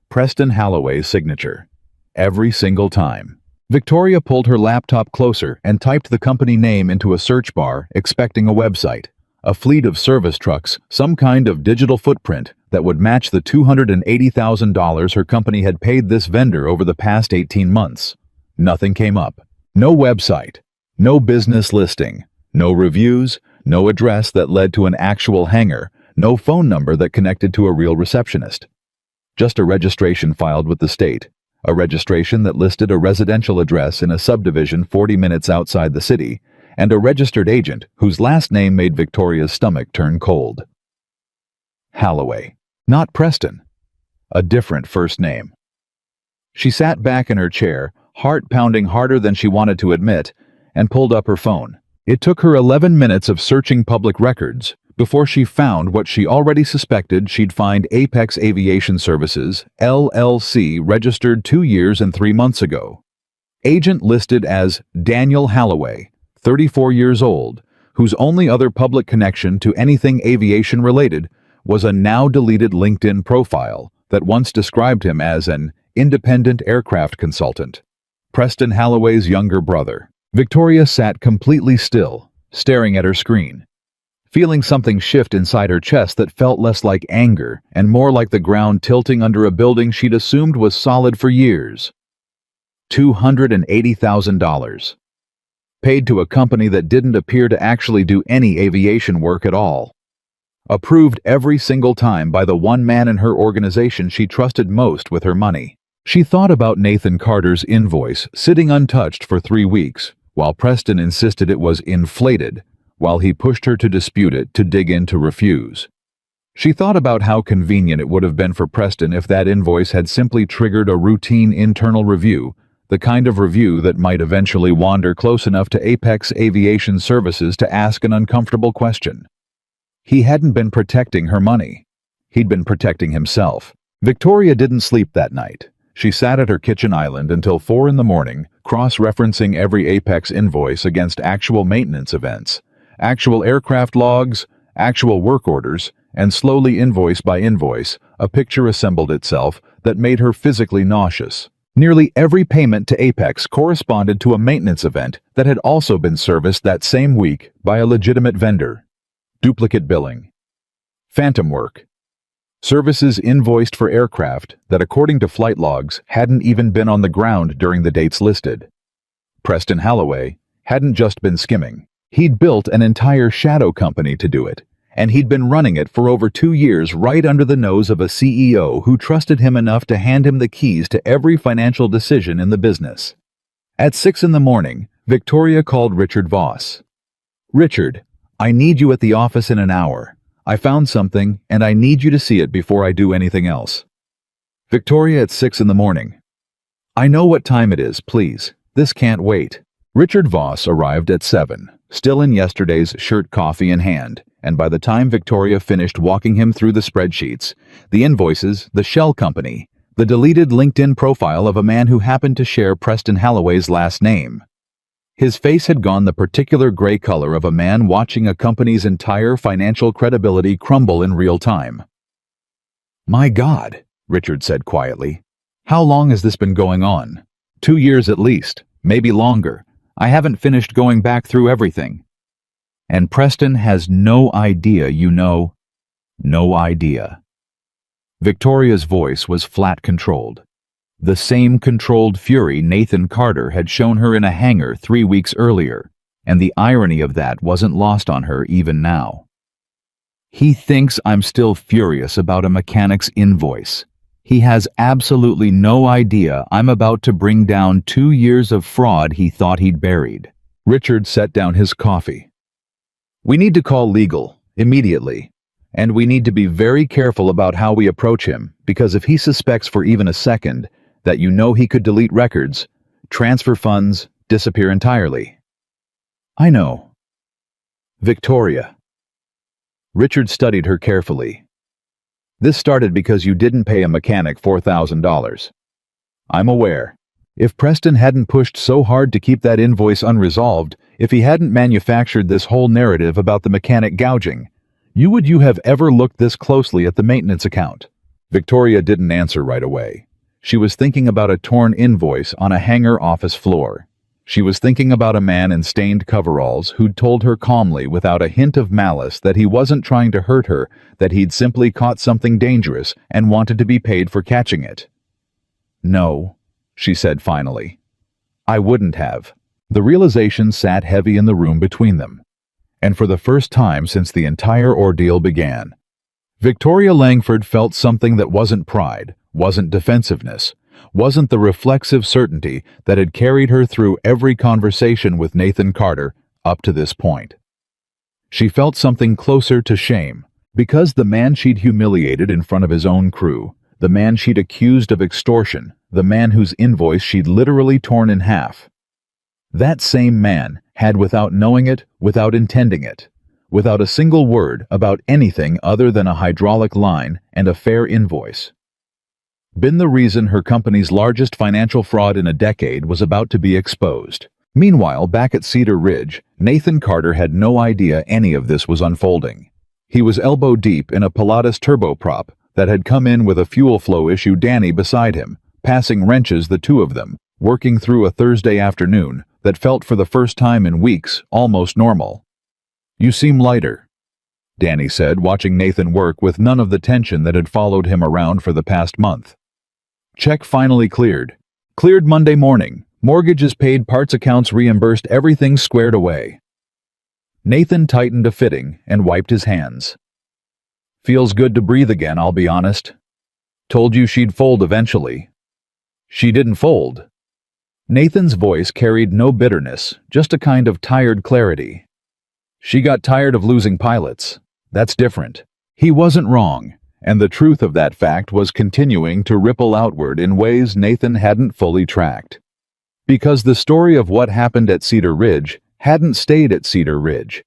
Preston Holloway's signature. Every single time. Victoria pulled her laptop closer and typed the company name into a search bar, expecting a website, a fleet of service trucks, some kind of digital footprint that would match the $280,000 her company had paid this vendor over the past 18 months. Nothing came up. No website, no business listing, no reviews, no address that led to an actual hangar, no phone number that connected to a real receptionist. Just a registration filed with the state. A registration that listed a residential address in a subdivision 40 minutes outside the city, and a registered agent whose last name made Victoria's stomach turn cold. Holloway. Not Preston. A different first name. She sat back in her chair, heart pounding harder than she wanted to admit, and pulled up her phone. It took her 11 minutes of searching public records before she found what she already suspected she'd find: Apex Aviation Services, LLC, registered 2 years and 3 months ago. Agent listed as Daniel Holloway, 34 years old, whose only other public connection to anything aviation related was a now-deleted LinkedIn profile that once described him as an independent aircraft consultant. Preston Holloway's younger brother. Victoria sat completely still, staring at her screen, feeling something shift inside her chest that felt less like anger and more like the ground tilting under a building she'd assumed was solid for years. $280,000. Paid to a company that didn't appear to actually do any aviation work at all. Approved every single time by the one man in her organization she trusted most with her money. She thought about Nathan Carter's invoice sitting untouched for 3 weeks, while Preston insisted it was inflated, while he pushed her to dispute it, to dig in, to refuse. She thought about how convenient it would have been for Preston if that invoice had simply triggered a routine internal review, the kind of review that might eventually wander close enough to Apex Aviation Services to ask an uncomfortable question. He hadn't been protecting her money. He'd been protecting himself. Victoria didn't sleep that night. She sat at her kitchen island until 4 in the morning, cross-referencing every Apex invoice against actual maintenance events, actual aircraft logs, actual work orders, and slowly, invoice by invoice, a picture assembled itself that made her physically nauseous. Nearly every payment to Apex corresponded to a maintenance event that had also been serviced that same week by a legitimate vendor. Duplicate billing. Phantom work. Services invoiced for aircraft that, according to flight logs, hadn't even been on the ground during the dates listed. Preston Holloway hadn't just been skimming. He'd built an entire shadow company to do it, and he'd been running it for over 2 years right under the nose of a CEO who trusted him enough to hand him the keys to every financial decision in the business. At 6 in the morning, Victoria called Richard Voss. "Richard, I need you at the office in an hour. I found something, and I need you to see it before I do anything else." Victoria at 6 in the morning. "I know what time it is, please. This can't wait." Richard Voss arrived at 7, still in yesterday's shirt, coffee in hand, and by the time Victoria finished walking him through the spreadsheets, the invoices, the shell company, the deleted LinkedIn profile of a man who happened to share Preston Holloway's last name, his face had gone the particular gray color of a man watching a company's entire financial credibility crumble in real time. "My God," Richard said quietly. "How long has this been going on?" 2 years at least, maybe longer. I haven't finished going back through everything. And Preston has no idea, you know. No idea. Victoria's voice was flat controlled. The same controlled fury Nathan Carter had shown her in a hangar 3 weeks earlier, and the irony of that wasn't lost on her even now. "He thinks I'm still furious about a mechanic's invoice. He has absolutely no idea I'm about to bring down 2 years of fraud he thought he'd buried." Richard set down his coffee. "We need to call legal, immediately. And we need to be very careful about how we approach him, because if he suspects for even a second that you know he could delete records, transfer funds, disappear entirely." "I know." "Victoria." Richard studied her carefully. "This started because you didn't pay a mechanic $4,000. I'm aware. If Preston hadn't pushed so hard to keep that invoice unresolved, if he hadn't manufactured this whole narrative about the mechanic gouging, would you have ever looked this closely at the maintenance account?" Victoria didn't answer right away. She was thinking about a torn invoice on a hangar office floor. She was thinking about a man in stained coveralls who'd told her calmly, without a hint of malice, that he wasn't trying to hurt her, that he'd simply caught something dangerous and wanted to be paid for catching it. "No," she said finally. "I wouldn't have." The realization sat heavy in the room between them. And for the first time since the entire ordeal began, Victoria Langford felt something that wasn't pride, wasn't defensiveness, wasn't the reflexive certainty that had carried her through every conversation with Nathan Carter up to this point. She felt something closer to shame, because the man she'd humiliated in front of his own crew, the man she'd accused of extortion, the man whose invoice she'd literally torn in half, that same man had, without knowing it, without intending it, without a single word about anything other than a hydraulic line and a fair invoice, been the reason her company's largest financial fraud in a decade was about to be exposed. Meanwhile, back at Cedar Ridge, Nathan Carter had no idea any of this was unfolding. He was elbow deep in a Pilatus turboprop that had come in with a fuel flow issue, Danny beside him, passing wrenches, the two of them, working through a Thursday afternoon that felt for the first time in weeks almost normal. "You seem lighter," Danny said, watching Nathan work with none of the tension that had followed him around for the past month. "Check finally cleared. Cleared Monday morning. Mortgages paid, parts accounts reimbursed, everything squared away." Nathan tightened a fitting and wiped his hands. "Feels good to breathe again, I'll be honest. Told you she'd fold eventually." "She didn't fold." Nathan's voice carried no bitterness, just a kind of tired clarity. She got tired of losing pilots. That's different. He wasn't wrong, and the truth of that fact was continuing to ripple outward in ways Nathan hadn't fully tracked. Because the story of what happened at Cedar Ridge hadn't stayed at Cedar Ridge.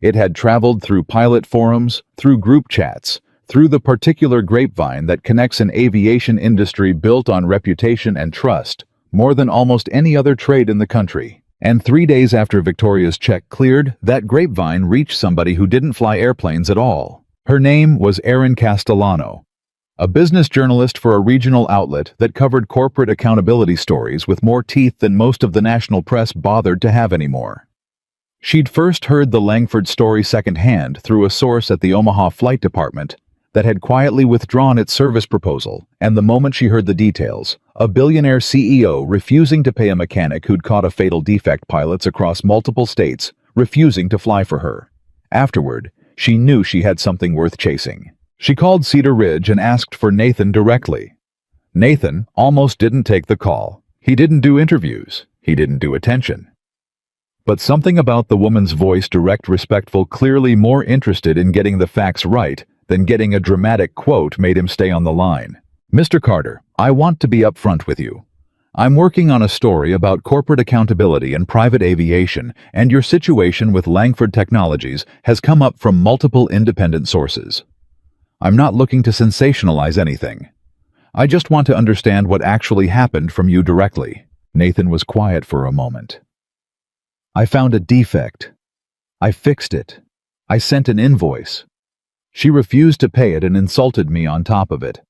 It had traveled through pilot forums, through group chats, through the particular grapevine that connects an aviation industry built on reputation and trust, more than almost any other trade in the country. And 3 days after Victoria's check cleared, that grapevine reached somebody who didn't fly airplanes at all. Her name was Erin Castellano, a business journalist for a regional outlet that covered corporate accountability stories with more teeth than most of the national press bothered to have anymore. She'd first heard the Langford story secondhand through a source at the Omaha Flight Department that had quietly withdrawn its service proposal, and the moment she heard the details, a billionaire CEO refusing to pay a mechanic who'd caught a fatal defect pilots across multiple states, refusing to fly for her. Afterward, she knew she had something worth chasing. She called Cedar Ridge and asked for Nathan directly. Nathan almost didn't take the call. He didn't do interviews. He didn't do attention. But something about the woman's voice, direct, respectful, clearly more interested in getting the facts right than getting a dramatic quote, made him stay on the line. Mr. Carter, I want to be upfront with you. I'm working on a story about corporate accountability in private aviation, and your situation with Langford Technologies has come up from multiple independent sources. I'm not looking to sensationalize anything. I just want to understand what actually happened from you directly. Nathan was quiet for a moment. I found a defect. I fixed it. I sent an invoice. She refused to pay it and insulted me on top of it.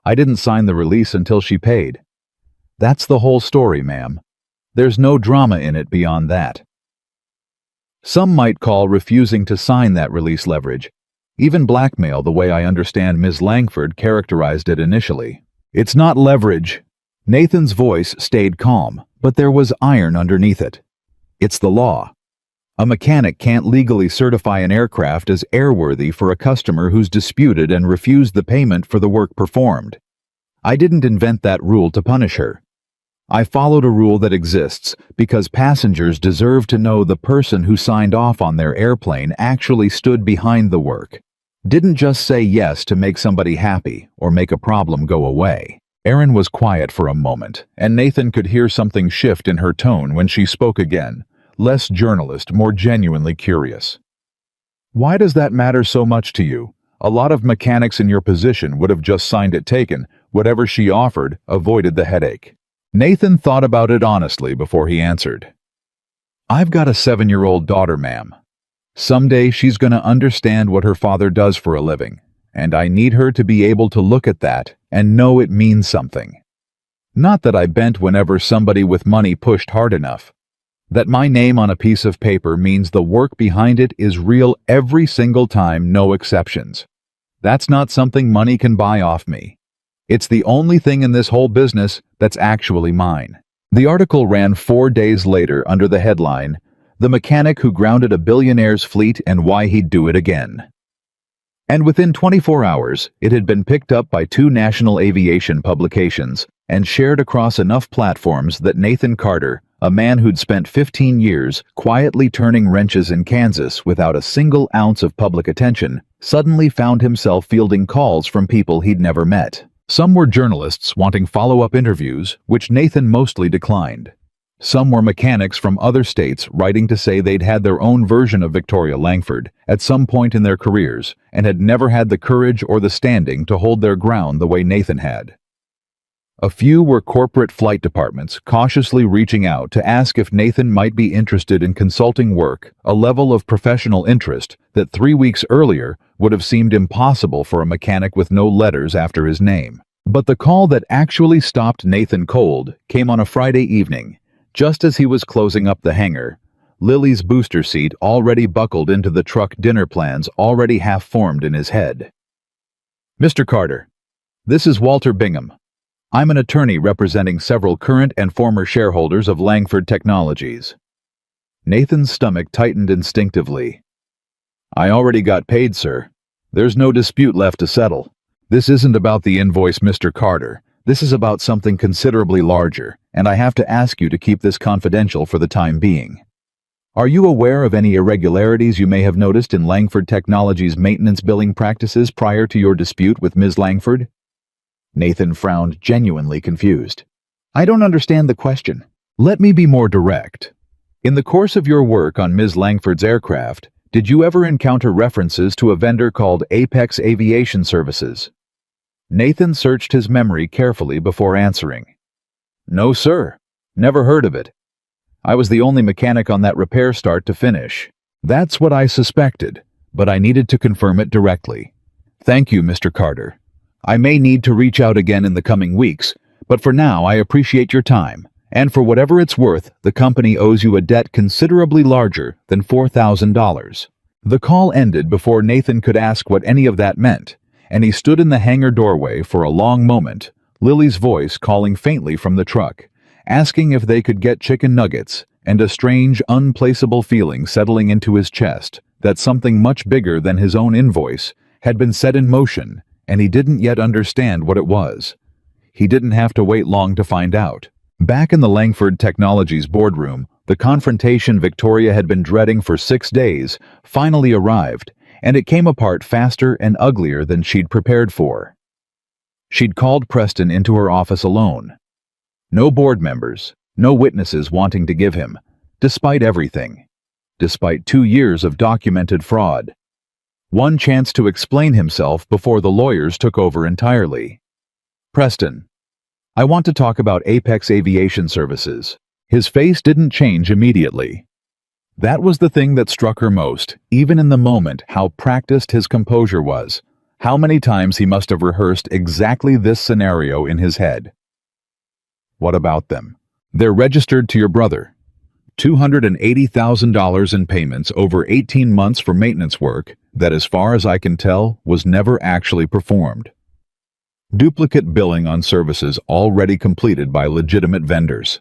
I didn't sign the release until she paid. That's the whole story, ma'am. There's no drama in it beyond that. Some might call refusing to sign that release leverage, even blackmail, the way I understand Ms. Langford characterized it initially. It's not leverage. Nathan's voice stayed calm, but there was iron underneath it. It's the law. A mechanic can't legally certify an aircraft as airworthy for a customer who's disputed and refused the payment for the work performed. I didn't invent that rule to punish her. I followed a rule that exists because passengers deserve to know the person who signed off on their airplane actually stood behind the work. Didn't just say yes to make somebody happy or make a problem go away. Erin was quiet for a moment, and Nathan could hear something shift in her tone when she spoke again. Less journalist, more genuinely curious. Why does that matter so much to you? A lot of mechanics in your position would have just signed it taken. Whatever she offered avoided the headache. Nathan thought about it honestly before he answered. I've got a 7-year-old daughter, ma'am. Someday she's going to understand what her father does for a living, and I need her to be able to look at that and know it means something. Not that I bent whenever somebody with money pushed hard enough. That my name on a piece of paper means the work behind it is real every single time, no exceptions. That's not something money can buy off me. It's the only thing in this whole business that's actually mine. The article ran 4 days later under the headline, "The Mechanic Who Grounded a Billionaire's Fleet and Why He'd Do It Again." And within 24 hours, it had been picked up by 2 national aviation publications and shared across enough platforms that Nathan Carter, a man who'd spent 15 years quietly turning wrenches in Kansas without a single ounce of public attention, suddenly found himself fielding calls from people he'd never met. Some were journalists wanting follow-up interviews, which Nathan mostly declined. Some were mechanics from other states writing to say they'd had their own version of Victoria Langford at some point in their careers and had never had the courage or the standing to hold their ground the way Nathan had. A few were corporate flight departments cautiously reaching out to ask if Nathan might be interested in consulting work, a level of professional interest that 3 weeks earlier would have seemed impossible for a mechanic with no letters after his name. But the call that actually stopped Nathan cold came on a Friday evening, just as he was closing up the hangar, Lily's booster seat already buckled into the truck, dinner plans already half formed in his head. "Mr. Carter, this is Walter Bingham. I'm an attorney representing several current and former shareholders of Langford Technologies." Nathan's stomach tightened instinctively. "I already got paid, sir. There's no dispute left to settle. This isn't about the invoice, Mr. Carter. This is about something considerably larger, and I have to ask you to keep this confidential for the time being. Are you aware of any irregularities you may have noticed in Langford Technologies' maintenance billing practices prior to your dispute with Ms. Langford? Nathan frowned, genuinely confused. I don't understand the question. Let me be more direct. In the course of your work on Ms. Langford's aircraft, did you ever encounter references to a vendor called Apex Aviation Services? Nathan searched his memory carefully before answering. No, sir. Never heard of it. I was the only mechanic on that repair start to finish. That's what I suspected, but I needed to confirm it directly. Thank you, Mr. Carter. I may need to reach out again in the coming weeks, but for now I appreciate your time, and for whatever it's worth, the company owes you a debt considerably larger than $4,000. The call ended before Nathan could ask what any of that meant, and he stood in the hangar doorway for a long moment, Lily's voice calling faintly from the truck, asking if they could get chicken nuggets, and a strange, unplaceable feeling settling into his chest that something much bigger than his own invoice had been set in motion, and he didn't yet understand what it was. He didn't have to wait long to find out. Back in the Langford Technologies boardroom, the confrontation Victoria had been dreading for 6 days finally arrived, and it came apart faster and uglier than she'd prepared for. She'd called Preston into her office alone. No board members, no witnesses wanting to give him, despite everything, despite 2 years of documented fraud. One chance to explain himself before the lawyers took over entirely. Preston, I want to talk about Apex Aviation Services. His face didn't change immediately. That was the thing that struck her most, even in the moment, how practiced his composure was, how many times he must have rehearsed exactly this scenario in his head. What about them? They're registered to your brother. $280,000 in payments over 18 months for maintenance work that, as far as I can tell, was never actually performed. Duplicate billing on services already completed by legitimate vendors.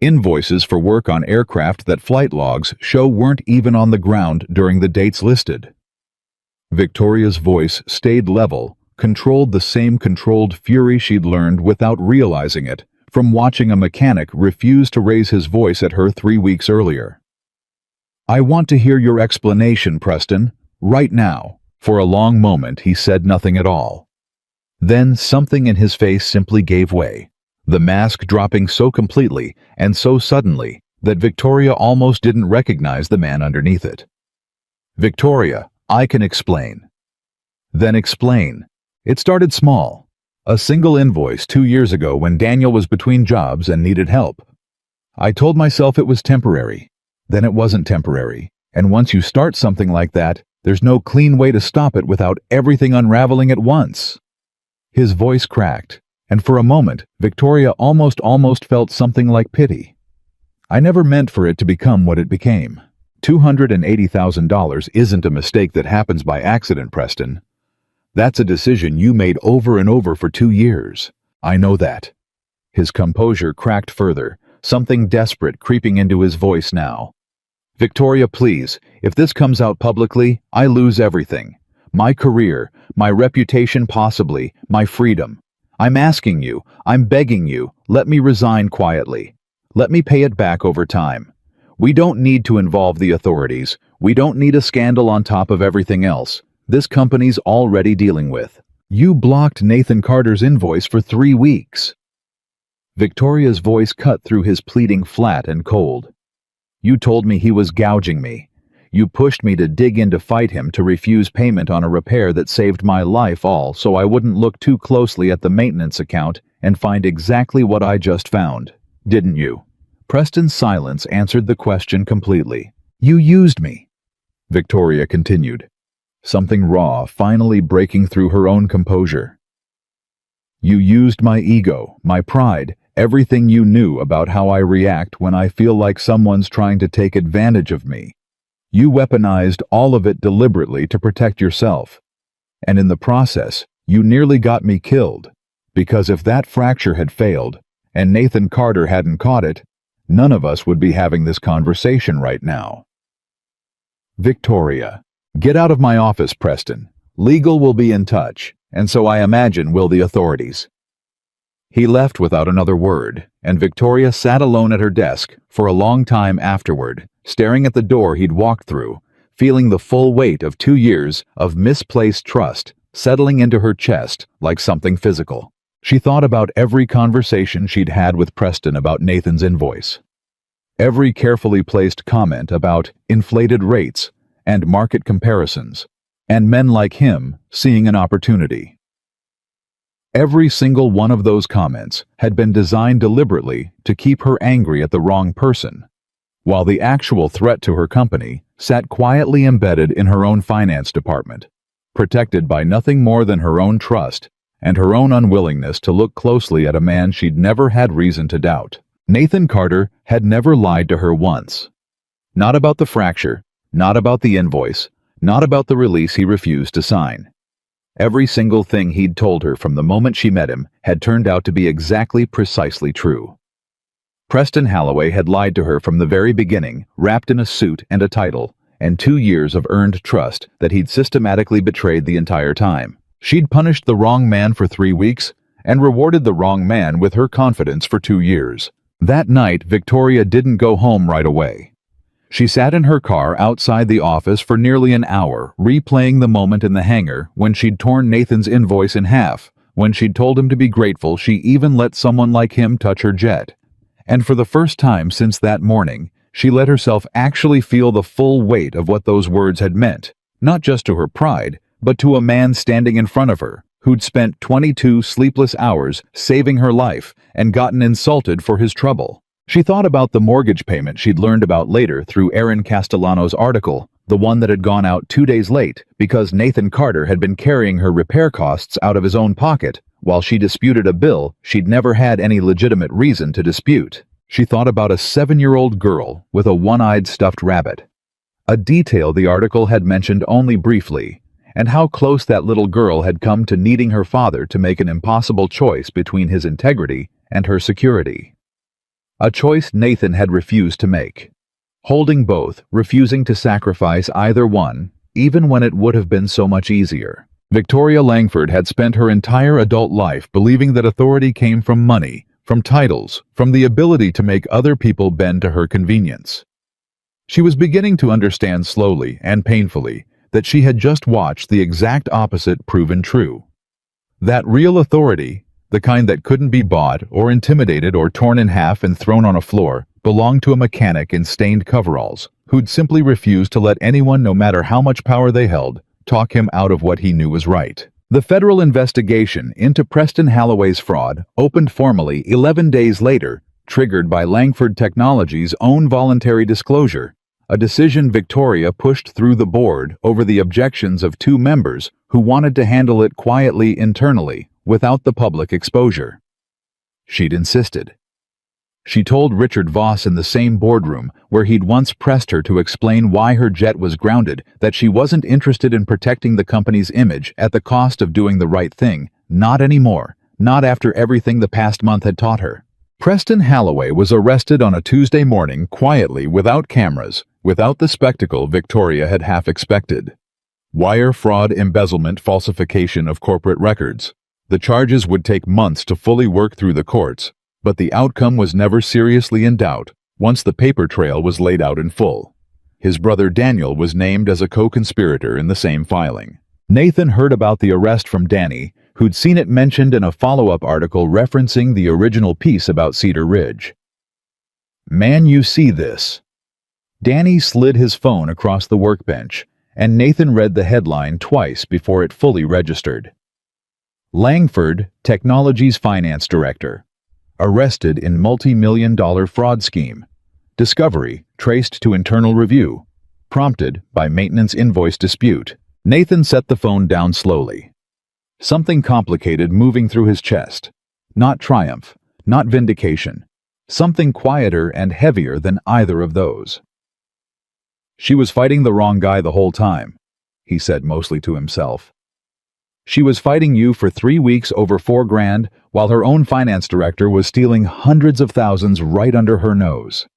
Invoices for work on aircraft that flight logs show weren't even on the ground during the dates listed. Victoria's voice stayed level, controlled the same controlled fury she'd learned without realizing it from watching a mechanic refuse to raise his voice at her 3 weeks earlier. I want to hear your explanation, Preston, right now. For a long moment he said nothing at all. Then something in his face simply gave way, the mask dropping so completely and so suddenly that Victoria almost didn't recognize the man underneath it. Victoria, I can explain. Then explain. It started small. A single invoice 2 years ago when Daniel was between jobs and needed help. I told myself it was temporary. Then it wasn't temporary. And once you start something like that, there's no clean way to stop it without everything unraveling at once. His voice cracked, and for a moment, Victoria almost felt something like pity. I never meant for it to become what it became. $280,000 isn't a mistake that happens by accident, Preston. That's a decision you made over and over for 2 years. I know that. His composure cracked further, something desperate creeping into his voice now. Victoria, please, if this comes out publicly, I lose everything. My career, my reputation possibly, my freedom. I'm asking you, I'm begging you, let me resign quietly. Let me pay it back over time. We don't need to involve the authorities. We don't need a scandal on top of everything else. This company's already dealing with. You blocked Nathan Carter's invoice for 3 weeks. Victoria's voice cut through his pleading flat and cold. You told me he was gouging me. You pushed me to dig in to fight him to refuse payment on a repair that saved my life all so I wouldn't look too closely at the maintenance account and find exactly what I just found, didn't you? Preston's silence answered the question completely. You used me, Victoria continued, something raw finally breaking through her own composure. You used my ego, my pride, everything you knew about how I react when I feel like someone's trying to take advantage of me. You weaponized all of it deliberately to protect yourself. And in the process, you nearly got me killed. Because if that fracture had failed, and Nathan Carter hadn't caught it, none of us would be having this conversation right now. Victoria. Get out of my office, Preston. Legal will be in touch, and so I imagine will the authorities. He left without another word, and Victoria sat alone at her desk for a long time afterward, staring at the door he'd walked through, feeling the full weight of 2 years of misplaced trust settling into her chest like something physical. She thought about every conversation she'd had with Preston about Nathan's invoice. Every carefully placed comment about inflated rates and market comparisons, and men like him seeing an opportunity. Every single one of those comments had been designed deliberately to keep her angry at the wrong person, while the actual threat to her company sat quietly embedded in her own finance department, protected by nothing more than her own trust and her own unwillingness to look closely at a man she'd never had reason to doubt. Nathan Carter had never lied to her once. Not about the fracture, not about the invoice, not about the release he refused to sign. Every single thing he'd told her from the moment she met him had turned out to be precisely true. Preston Holloway had lied to her from the very beginning, wrapped in a suit and a title, and 2 years of earned trust that he'd systematically betrayed the entire time. She'd punished the wrong man for 3 weeks and rewarded the wrong man with her confidence for 2 years. That night, Victoria didn't go home right away. She sat in her car outside the office for nearly an hour, replaying the moment in the hangar when she'd torn Nathan's invoice in half, when she'd told him to be grateful she even let someone like him touch her jet. And for the first time since that morning, she let herself actually feel the full weight of what those words had meant, not just to her pride, but to a man standing in front of her, who'd spent 22 sleepless hours saving her life and gotten insulted for his trouble. She thought about the mortgage payment she'd learned about later through Aaron Castellano's article, the one that had gone out 2 days late because Nathan Carter had been carrying her repair costs out of his own pocket, while she disputed a bill she'd never had any legitimate reason to dispute. She thought about a 7-year-old girl with a one-eyed stuffed rabbit, a detail the article had mentioned only briefly, and how close that little girl had come to needing her father to make an impossible choice between his integrity and her security. A choice Nathan had refused to make, holding both, refusing to sacrifice either one, even when it would have been so much easier. Victoria Langford had spent her entire adult life believing that authority came from money, from titles, from the ability to make other people bend to her convenience. She was beginning to understand slowly and painfully that she had just watched the exact opposite proven true. That real authority, the kind that couldn't be bought or intimidated or torn in half and thrown on a floor, belonged to a mechanic in stained coveralls who'd simply refused to let anyone, no matter how much power they held, talk him out of what he knew was right. The federal investigation into Preston Holloway's fraud opened formally 11 days later, triggered by Langford Technologies' own voluntary disclosure, a decision Victoria pushed through the board over the objections of 2 members who wanted to handle it quietly internally, without the public exposure. She'd insisted. She told Richard Voss in the same boardroom where he'd once pressed her to explain why her jet was grounded that she wasn't interested in protecting the company's image at the cost of doing the right thing, not anymore, not after everything the past month had taught her. Preston Holloway was arrested on a Tuesday morning quietly without cameras, without the spectacle Victoria had half expected. Wire fraud, embezzlement, falsification of corporate records. The charges would take months to fully work through the courts, but the outcome was never seriously in doubt once the paper trail was laid out in full. His brother Daniel was named as a co-conspirator in the same filing. Nathan heard about the arrest from Danny, who'd seen it mentioned in a follow-up article referencing the original piece about Cedar Ridge. "Man, you see this." Danny slid his phone across the workbench, and Nathan read the headline twice before it fully registered. Langford, Technologies Finance Director, arrested in multi-million-dollar fraud scheme. Discovery traced to internal review. Prompted by maintenance invoice dispute. Nathan set the phone down slowly. Something complicated moving through his chest. Not triumph, not vindication. Something quieter and heavier than either of those. "She was fighting the wrong guy the whole time," he said mostly to himself. "She was fighting you for 3 weeks over $4,000, while her own finance director was stealing hundreds of thousands right under her nose."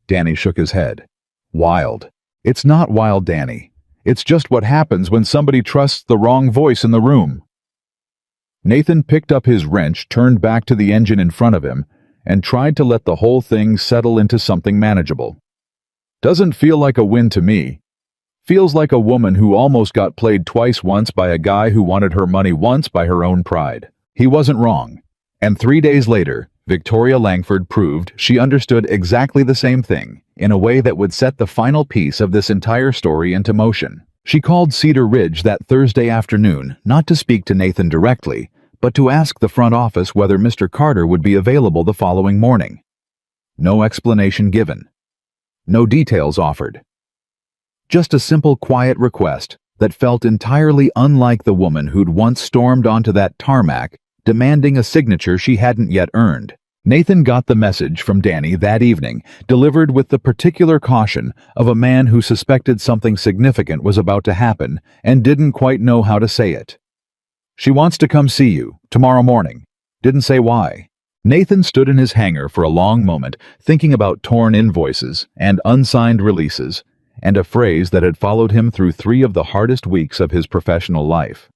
Danny shook his head. "Wild. It's not wild, Danny. It's just what happens when somebody trusts the wrong voice in the room." Nathan picked up his wrench, turned back to the engine in front of him, and tried to let the whole thing settle into something manageable. Doesn't feel like a win to me. Feels like a woman who almost got played twice, once by a guy who wanted her money, once by her own pride. He wasn't wrong. And 3 days later, Victoria Langford proved she understood exactly the same thing, in a way that would set the final piece of this entire story into motion. She called Cedar Ridge that Thursday afternoon, not to speak to Nathan directly, but to ask the front office whether Mr. Carter would be available the following morning. No explanation given. No details offered. Just a simple, quiet request that felt entirely unlike the woman who'd once stormed onto that tarmac, demanding a signature she hadn't yet earned. Nathan got the message from Danny that evening, delivered with the particular caution of a man who suspected something significant was about to happen and didn't quite know how to say it. She wants to come see you, tomorrow morning. Didn't say why. Nathan stood in his hangar for a long moment, thinking about torn invoices and unsigned releases, and a phrase that had followed him through 3 of the hardest weeks of his professional life.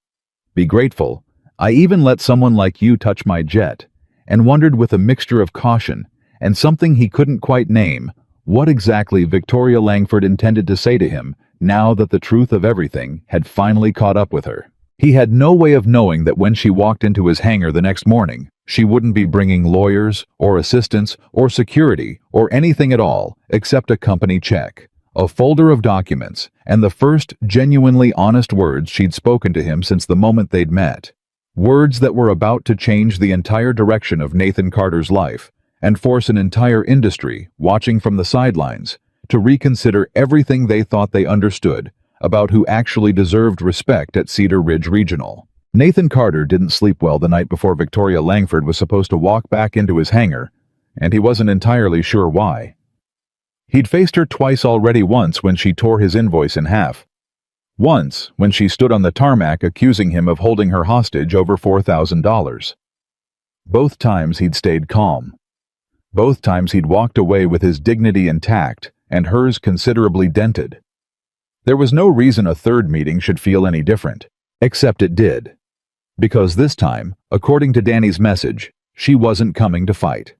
Be grateful. I even let someone like you touch my jet, and wondered with a mixture of caution and something he couldn't quite name what exactly Victoria Langford intended to say to him now that the truth of everything had finally caught up with her. He had no way of knowing that when she walked into his hangar the next morning, she wouldn't be bringing lawyers or assistants or security or anything at all except a company check, a folder of documents, and the first genuinely honest words she'd spoken to him since the moment they'd met. Words that were about to change the entire direction of Nathan Carter's life and force an entire industry, watching from the sidelines, to reconsider everything they thought they understood about who actually deserved respect at Cedar Ridge Regional. Nathan Carter didn't sleep well the night before Victoria Langford was supposed to walk back into his hangar, and he wasn't entirely sure why. He'd faced her twice already, once when she tore his invoice in half. Once, when she stood on the tarmac accusing him of holding her hostage over $4,000. Both times he'd stayed calm. Both times he'd walked away with his dignity intact and hers considerably dented. There was no reason a third meeting should feel any different, except it did. Because this time, according to Danny's message, she wasn't coming to fight.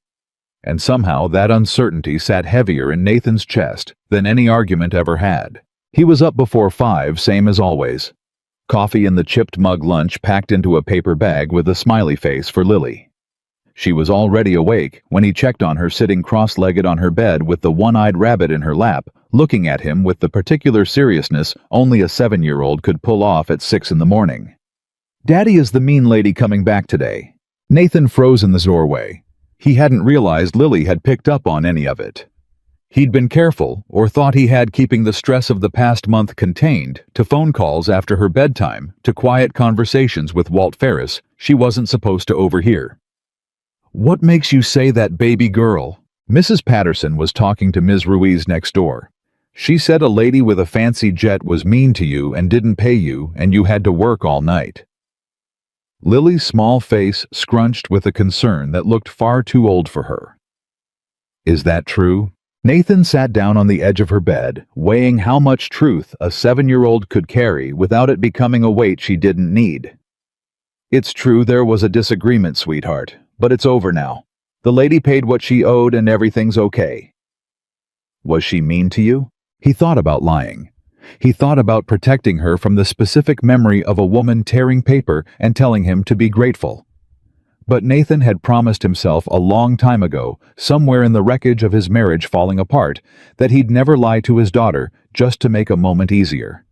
And somehow that uncertainty sat heavier in Nathan's chest than any argument ever had. He was up before 5, same as always. Coffee in the chipped mug, lunch packed into a paper bag with a smiley face for Lily. She was already awake when he checked on her, sitting cross-legged on her bed with the one-eyed rabbit in her lap, looking at him with the particular seriousness only a 7-year-old could pull off at 6 in the morning. "Daddy, is the mean lady coming back today?" Nathan froze in the doorway. He hadn't realized Lily had picked up on any of it. He'd been careful, or thought he had, keeping the stress of the past month contained to phone calls after her bedtime, to quiet conversations with Walt Ferris she wasn't supposed to overhear. "What makes you say that, baby girl?" Mrs. Patterson was talking to Ms. Ruiz next door. "She said a lady with a fancy jet was mean to you and didn't pay you, and you had to work all night." Lily's small face scrunched with a concern that looked far too old for her. "Is that true?" Nathan sat down on the edge of her bed, weighing how much truth a 7-year-old could carry without it becoming a weight she didn't need. "It's true there was a disagreement, sweetheart, but it's over now. The lady paid what she owed and everything's okay." "Was she mean to you?" He thought about lying. He thought about protecting her from the specific memory of a woman tearing paper and telling him to be grateful. But Nathan had promised himself a long time ago, somewhere in the wreckage of his marriage falling apart, that he'd never lie to his daughter just to make a moment easier.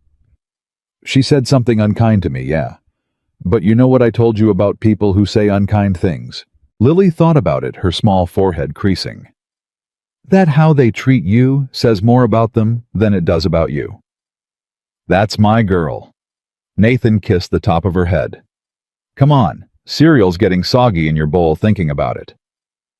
"She said something unkind to me, yeah. But you know what I told you about people who say unkind things?" Lily thought about it, her small forehead creasing. "That how they treat you says more about them than it does about you." "That's my girl." Nathan kissed the top of her head. "Come on. Cereal's getting soggy in your bowl thinking about it."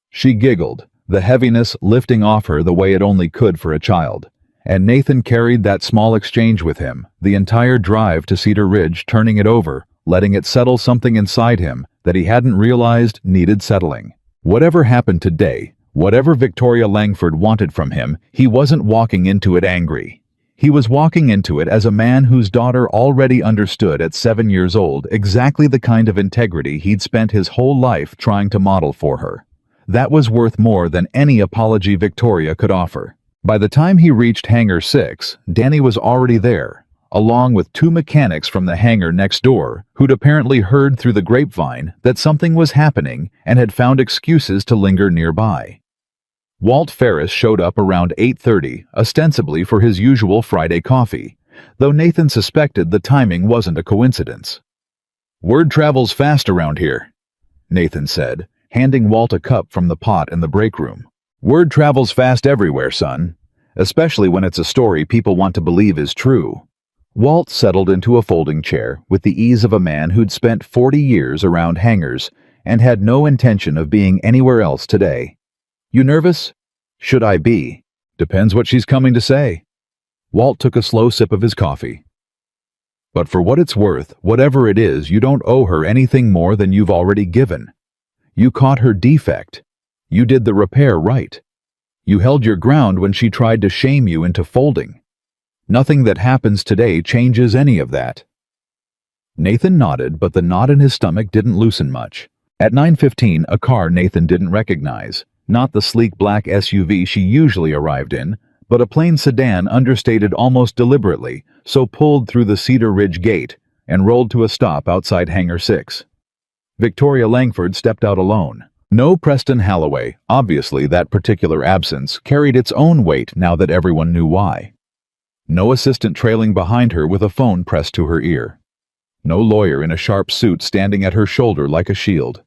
She giggled, the heaviness lifting off her the way it only could for a child, and Nathan carried that small exchange with him, the entire drive to Cedar Ridge, turning it over, letting it settle something inside him that he hadn't realized needed settling. Whatever happened today, whatever Victoria Langford wanted from him, he wasn't walking into it angry. He was walking into it as a man whose daughter already understood at 7 years old exactly the kind of integrity he'd spent his whole life trying to model for her. That was worth more than any apology Victoria could offer. By the time he reached Hangar 6, Danny was already there, along with 2 mechanics from the hangar next door who'd apparently heard through the grapevine that something was happening and had found excuses to linger nearby. Walt Ferris showed up around 8:30, ostensibly for his usual Friday coffee, though Nathan suspected the timing wasn't a coincidence. "Word travels fast around here," Nathan said, handing Walt a cup from the pot in the break room. "Word travels fast everywhere, son, especially when it's a story people want to believe is true." Walt settled into a folding chair with the ease of a man who'd spent 40 years around hangars and had no intention of being anywhere else today. "You nervous?" "Should I be? Depends what she's coming to say." Walt took a slow sip of his coffee. "But for what it's worth, whatever it is, you don't owe her anything more than you've already given. You caught her defect. You did the repair right. You held your ground when she tried to shame you into folding. Nothing that happens today changes any of that." Nathan nodded, but the knot in his stomach didn't loosen much. At 9:15, a car Nathan didn't recognize, not the sleek black SUV she usually arrived in, but a plain sedan understated almost deliberately, so pulled through the Cedar Ridge gate and rolled to a stop outside Hangar 6. Victoria Langford stepped out alone. No Preston Halloway. Obviously, that particular absence carried its own weight now that everyone knew why. No assistant trailing behind her with a phone pressed to her ear. No lawyer in a sharp suit standing at her shoulder like a shield.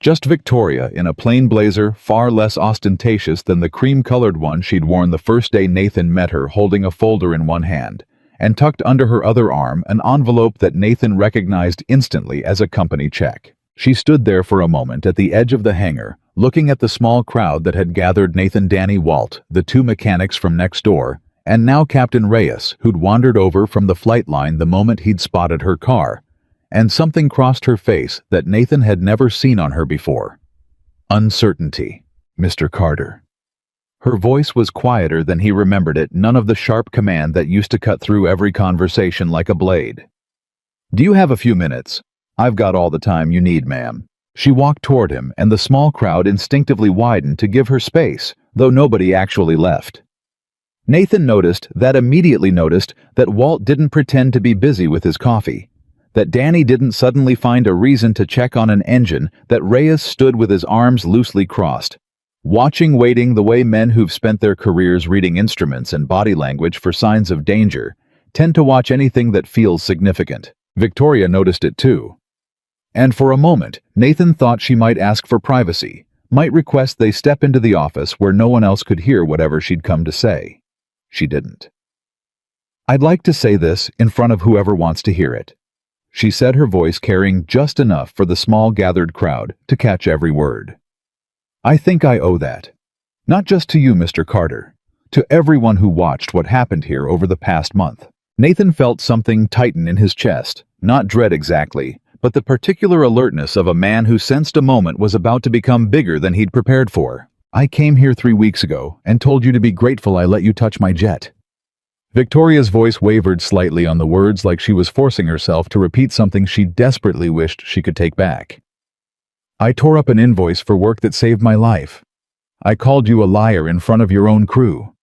Just Victoria in a plain blazer far less ostentatious than the cream-colored one she'd worn the first day Nathan met her, holding a folder in one hand, and tucked under her other arm an envelope that Nathan recognized instantly as a company check. She stood there for a moment at the edge of the hangar, looking at the small crowd that had gathered Nathan, Danny, Walt, the 2 mechanics from next door, and now Captain Reyes, who'd wandered over from the flight line the moment he'd spotted her car, and something crossed her face that Nathan had never seen on her before. Uncertainty. "Mr. Carter." Her voice was quieter than he remembered it, none of the sharp command that used to cut through every conversation like a blade. "Do you have a few minutes?" "I've got all the time you need, ma'am." She walked toward him, and the small crowd instinctively widened to give her space, though nobody actually left. Nathan immediately noticed that Walt didn't pretend to be busy with his coffee, that Danny didn't suddenly find a reason to check on an engine, that Reyes stood with his arms loosely crossed, waiting the way men who've spent their careers reading instruments and body language for signs of danger tend to watch anything that feels significant. Victoria noticed it too. And for a moment, Nathan thought she might ask for privacy, might request they step into the office where no one else could hear whatever she'd come to say. She didn't. "I'd like to say this in front of whoever wants to hear it," she said, her voice carrying just enough for the small gathered crowd to catch every word. "I think I owe that. Not just to you, Mr. Carter, to everyone who watched what happened here over the past month." Nathan felt something tighten in his chest, not dread exactly, but the particular alertness of a man who sensed a moment was about to become bigger than he'd prepared for. "I came here 3 weeks ago and told you to be grateful I let you touch my jet." Victoria's voice wavered slightly on the words, like she was forcing herself to repeat something she desperately wished she could take back. "I tore up an invoice for work that saved my life. I called you a liar in front of your own crew.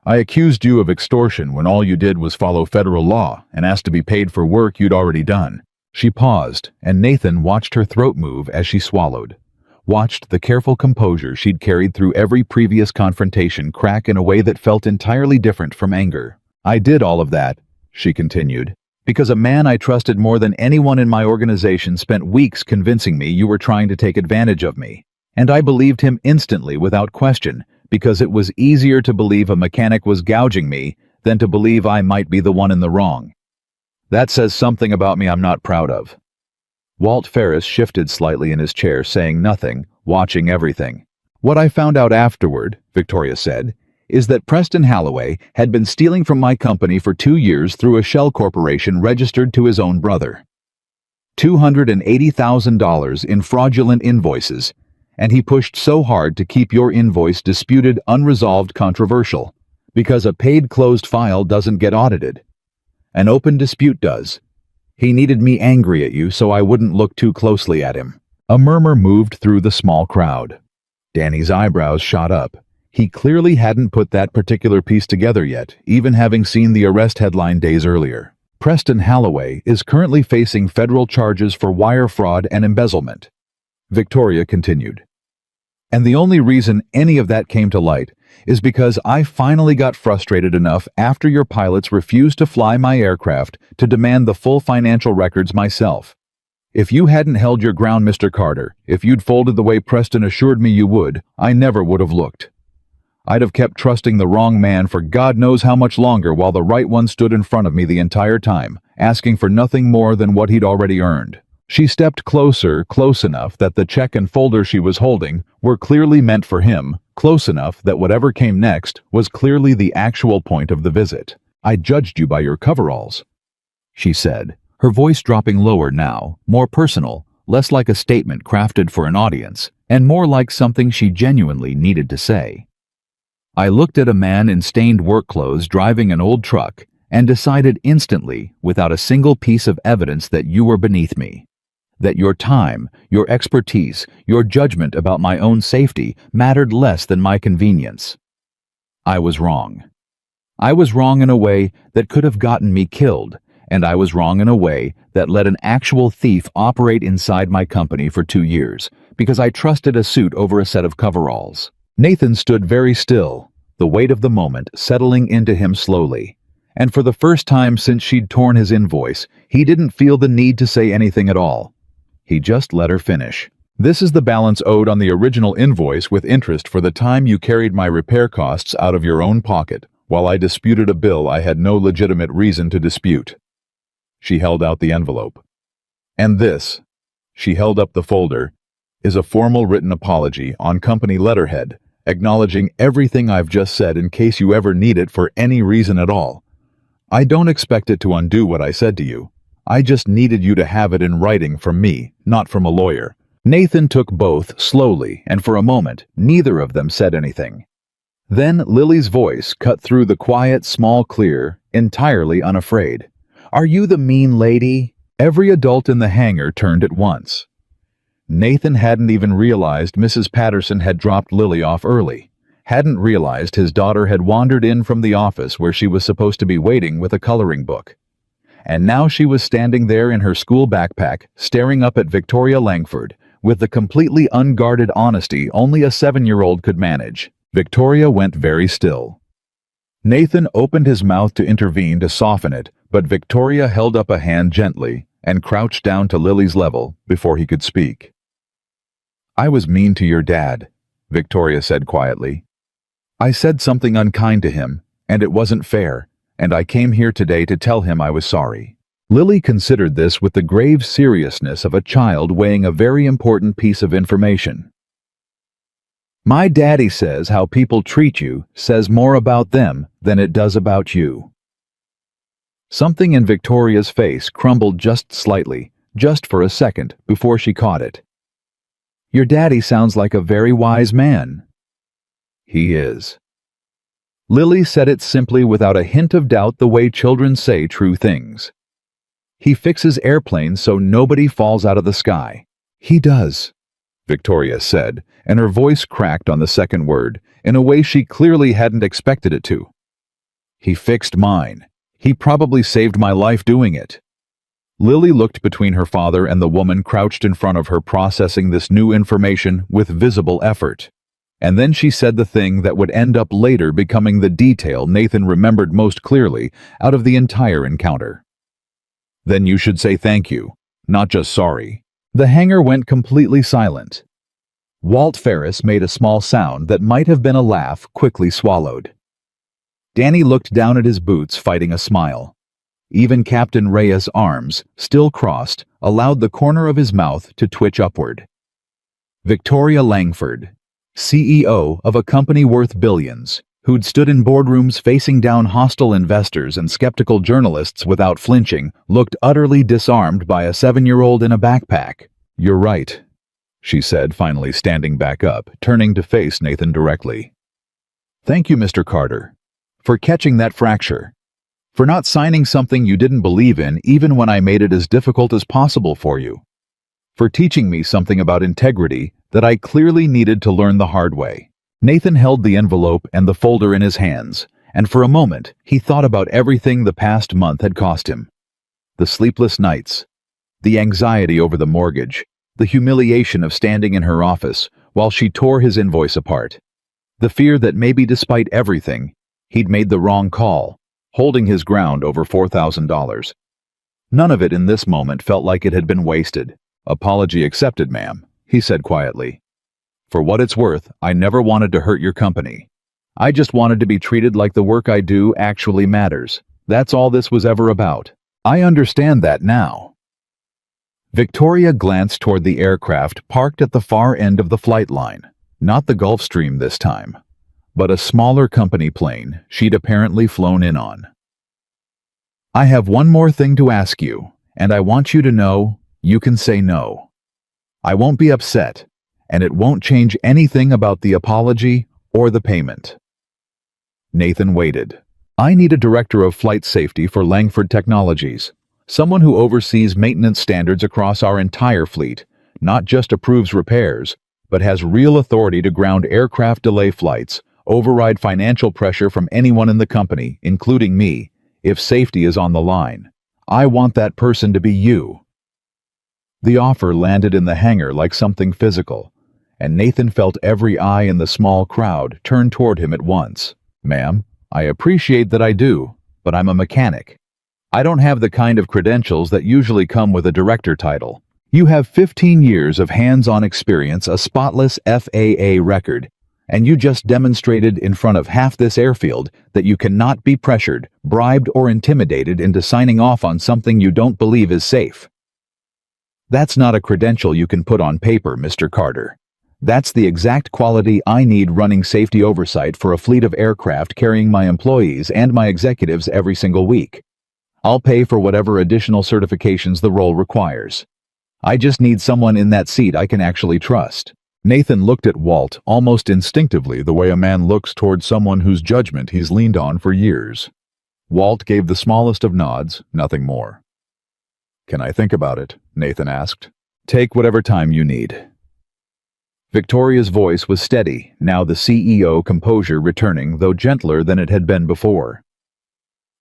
I accused you of extortion when all you did was follow federal law and asked to be paid for work you'd already done." She paused, and Nathan watched her throat move as she swallowed, watched the careful composure she'd carried through every previous confrontation crack in a way that felt entirely different from anger. "I did all of that," she continued, "because a man I trusted more than anyone in my organization spent weeks convincing me you were trying to take advantage of me. And I believed him instantly without question, because it was easier to believe a mechanic was gouging me than to believe I might be the one in the wrong. That says something about me I'm not proud of." Walt Ferris shifted slightly in his chair, saying nothing, watching everything. "What I found out afterward," Victoria said, "is that Preston Halloway had been stealing from my company for 2 years through a shell corporation registered to his own brother. $280,000 in fraudulent invoices, and he pushed so hard to keep your invoice disputed, unresolved, controversial, Because a paid closed file doesn't get audited. An open dispute does. He needed me angry at you so I wouldn't look too closely at him." A murmur moved through the small crowd. Danny's eyebrows shot up. He clearly hadn't put that particular piece together yet, even having seen the arrest headline days earlier. Preston Holloway is currently facing federal charges for wire fraud and embezzlement. Victoria continued. And the only reason any of that came to light is because I finally got frustrated enough after your pilots refused to fly my aircraft to demand the full financial records myself. If you hadn't held your ground, Mr. Carter, if you'd folded the way Preston assured me you would, I never would have looked. I'd have kept trusting the wrong man for God knows how much longer while the right one stood in front of me the entire time, asking for nothing more than what he'd already earned. She stepped closer, close enough that the check and folder she was holding were clearly meant for him, close enough that whatever came next was clearly the actual point of the visit. "I judged you by your coveralls," she said, her voice dropping lower now, more personal, less like a statement crafted for an audience, and more like something she genuinely needed to say. "I looked at a man in stained work clothes driving an old truck and decided instantly, without a single piece of evidence, that you were beneath me. That your time, your expertise, your judgment about my own safety mattered less than my convenience. I was wrong. I was wrong in a way that could have gotten me killed, and I was wrong in a way that let an actual thief operate inside my company for 2 years, because I trusted a suit over a set of coveralls." Nathan stood very still, the weight of the moment settling into him slowly. And for the first time since she'd torn his invoice, he didn't feel the need to say anything at all. He just let her finish. "This is the balance owed on the original invoice with interest for the time you carried my repair costs out of your own pocket, while I disputed a bill I had no legitimate reason to dispute." She held out the envelope. "And this," she held up the folder, "is a formal written apology on company letterhead, acknowledging everything I've just said in case you ever need it for any reason at all. I don't expect it to undo what I said to you. I just needed you to have it in writing from me, not from a lawyer." Nathan took both slowly, and for a moment, neither of them said anything. Then Lily's voice cut through the quiet, small clear, entirely unafraid. "Are you the mean lady?" Every adult in the hangar turned at once. Nathan hadn't even realized Mrs. Patterson had dropped Lily off early, hadn't realized his daughter had wandered in from the office where she was supposed to be waiting with a coloring book. And now she was standing there in her school backpack, staring up at Victoria Langford, with the completely unguarded honesty only a 7-year-old could manage. Victoria went very still. Nathan opened his mouth to intervene to soften it, but Victoria held up a hand gently and crouched down to Lily's level before he could speak. "I was mean to your dad," Victoria said quietly. "I said something unkind to him, and it wasn't fair, and I came here today to tell him I was sorry." Lily considered this with the grave seriousness of a child weighing a very important piece of information. "My daddy says how people treat you says more about them than it does about you." Something in Victoria's face crumbled just slightly, just for a second, before she caught it. "Your daddy sounds like a very wise man." "He is." Lily said it simply without a hint of doubt, the way children say true things. "He fixes airplanes so nobody falls out of the sky." "He does," Victoria said, and her voice cracked on the second word, in a way she clearly hadn't expected it to. "He fixed mine. He probably saved my life doing it." Lily looked between her father and the woman crouched in front of her, processing this new information with visible effort. And then she said the thing that would end up later becoming the detail Nathan remembered most clearly out of the entire encounter. "Then you should say thank you, not just sorry." The hangar went completely silent. Walt Ferris made a small sound that might have been a laugh, quickly swallowed. Danny looked down at his boots, fighting a smile. Even Captain Reyes' arms, still crossed, allowed the corner of his mouth to twitch upward. Victoria Langford, CEO of a company worth billions, who'd stood in boardrooms facing down hostile investors and skeptical journalists without flinching, looked utterly disarmed by a 7-year-old in a backpack. "You're right," she said, finally standing back up, turning to face Nathan directly. "Thank you, Mr. Carter. For catching that fracture. For not signing something you didn't believe in even when I made it as difficult as possible for you. For teaching me something about integrity that I clearly needed to learn the hard way. Nathan held the envelope and the folder in his hands, and for a moment he thought about everything the past month had cost him. The sleepless nights, the anxiety over the mortgage, the humiliation of standing in her office while she tore his invoice apart. The fear that maybe despite everything, he'd made the wrong call, holding his ground over $4,000. None of it in this moment felt like it had been wasted. "Apology accepted, ma'am," he said quietly. "For what it's worth, I never wanted to hurt your company. I just wanted to be treated like the work I do actually matters. That's all this was ever about. I understand that now." Victoria glanced toward the aircraft parked at the far end of the flight line. Not the Gulfstream this time, but a smaller company plane she'd apparently flown in on. "I have one more thing to ask you, and I want you to know you can say no. I won't be upset, and it won't change anything about the apology or the payment." Nathan waited. "I need a director of flight safety for Langford Technologies, someone who oversees maintenance standards across our entire fleet, not just approves repairs, but has real authority to ground aircraft, delay flights, override financial pressure from anyone in the company, including me, if safety is on the line. I want that person to be you." The offer landed in the hangar like something physical, and Nathan felt every eye in the small crowd turn toward him at once. "Ma'am, I appreciate that I do, but I'm a mechanic. I don't have the kind of credentials that usually come with a director title. You have 15 years of hands-on experience, a spotless FAA record, and you just demonstrated in front of half this airfield that you cannot be pressured, bribed, or intimidated into signing off on something you don't believe is safe. That's not a credential you can put on paper, Mr. Carter. That's the exact quality I need running safety oversight for a fleet of aircraft carrying my employees and my executives every single week. I'll pay for whatever additional certifications the role requires. I just need someone in that seat I can actually trust." Nathan looked at Walt almost instinctively, the way a man looks toward someone whose judgment he's leaned on for years. Walt gave the smallest of nods, nothing more. "Can I think about it?" Nathan asked. "Take whatever time you need." Victoria's voice was steady, now the CEO composure returning, though gentler than it had been before.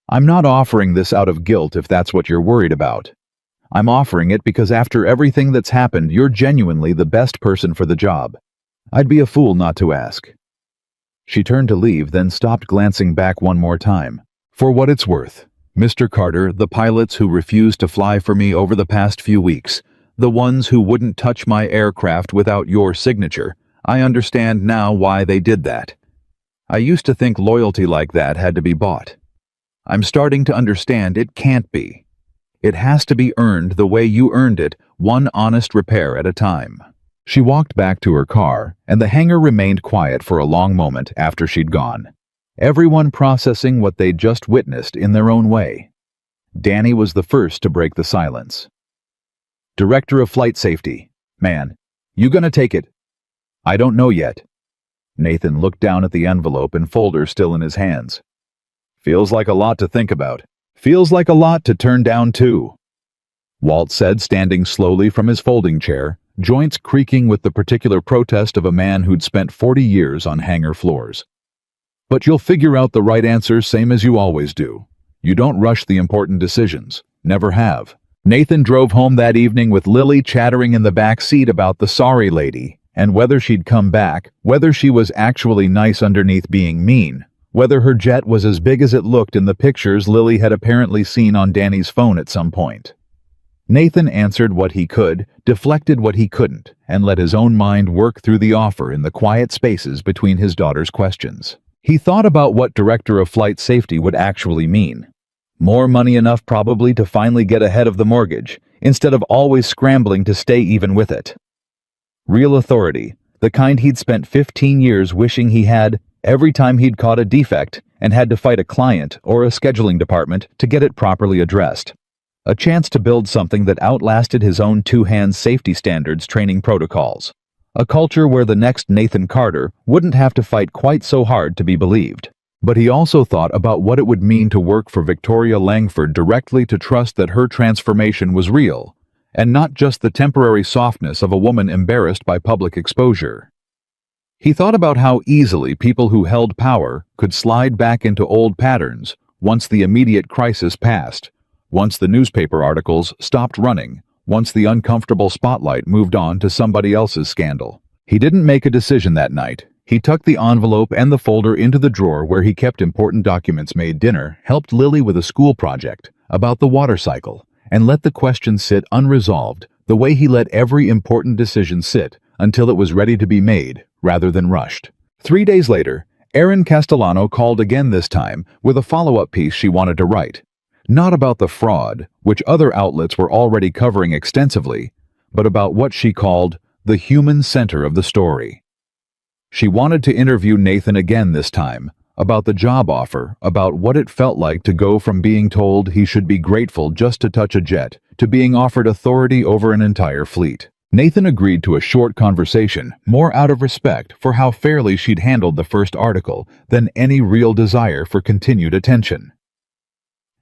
"I'm not offering this out of guilt if that's what you're worried about. I'm offering it because after everything that's happened, you're genuinely the best person for the job. I'd be a fool not to ask." She turned to leave, then stopped, glancing back one more time. "For what it's worth, Mr. Carter, the pilots who refused to fly for me over the past few weeks, the ones who wouldn't touch my aircraft without your signature, I understand now why they did that. I used to think loyalty like that had to be bought. I'm starting to understand it can't be. It has to be earned the way you earned it, one honest repair at a time." She walked back to her car, and the hangar remained quiet for a long moment after she'd gone, everyone processing what they'd just witnessed in their own way. Danny was the first to break the silence. "Director of Flight Safety. Man, you gonna take it?" "I don't know yet." Nathan looked down at the envelope and folder still in his hands. "Feels like a lot to think about. Feels like a lot to turn down, too," Walt said, standing slowly from his folding chair, joints creaking with the particular protest of a man who'd spent 40 years on hangar floors. "But you'll figure out the right answer same as you always do. You don't rush the important decisions. Never have." Nathan drove home that evening with Lily chattering in the back seat about the sorry lady, and whether she'd come back, whether she was actually nice underneath being mean, whether her jet was as big as it looked in the pictures Lily had apparently seen on Danny's phone at some point. Nathan answered what he could, deflected what he couldn't, and let his own mind work through the offer in the quiet spaces between his daughter's questions. He thought about what Director of Flight Safety would actually mean. More money enough probably to finally get ahead of the mortgage, instead of always scrambling to stay even with it. Real authority, the kind he'd spent 15 years wishing he had, every time he'd caught a defect and had to fight a client or a scheduling department to get it properly addressed. A chance to build something that outlasted his own two-hand safety standards training protocols. A culture where the next Nathan Carter wouldn't have to fight quite so hard to be believed. But he also thought about what it would mean to work for Victoria Langford directly, to trust that her transformation was real, and not just the temporary softness of a woman embarrassed by public exposure. He thought about how easily people who held power could slide back into old patterns once the immediate crisis passed, once the newspaper articles stopped running, once the uncomfortable spotlight moved on to somebody else's scandal. He didn't make a decision that night. He tucked the envelope and the folder into the drawer where he kept important documents, made dinner, helped Lily with a school project about the water cycle, and let the question sit unresolved, the way he let every important decision sit until it was ready to be made, rather than rushed. 3 days later, Erin Castellano called again, this time with a follow-up piece she wanted to write. Not about the fraud, which other outlets were already covering extensively, but about what she called the human center of the story. She wanted to interview Nathan again this time, about the job offer, about what it felt like to go from being told he should be grateful just to touch a jet, to being offered authority over an entire fleet. Nathan agreed to a short conversation, more out of respect for how fairly she'd handled the first article than any real desire for continued attention.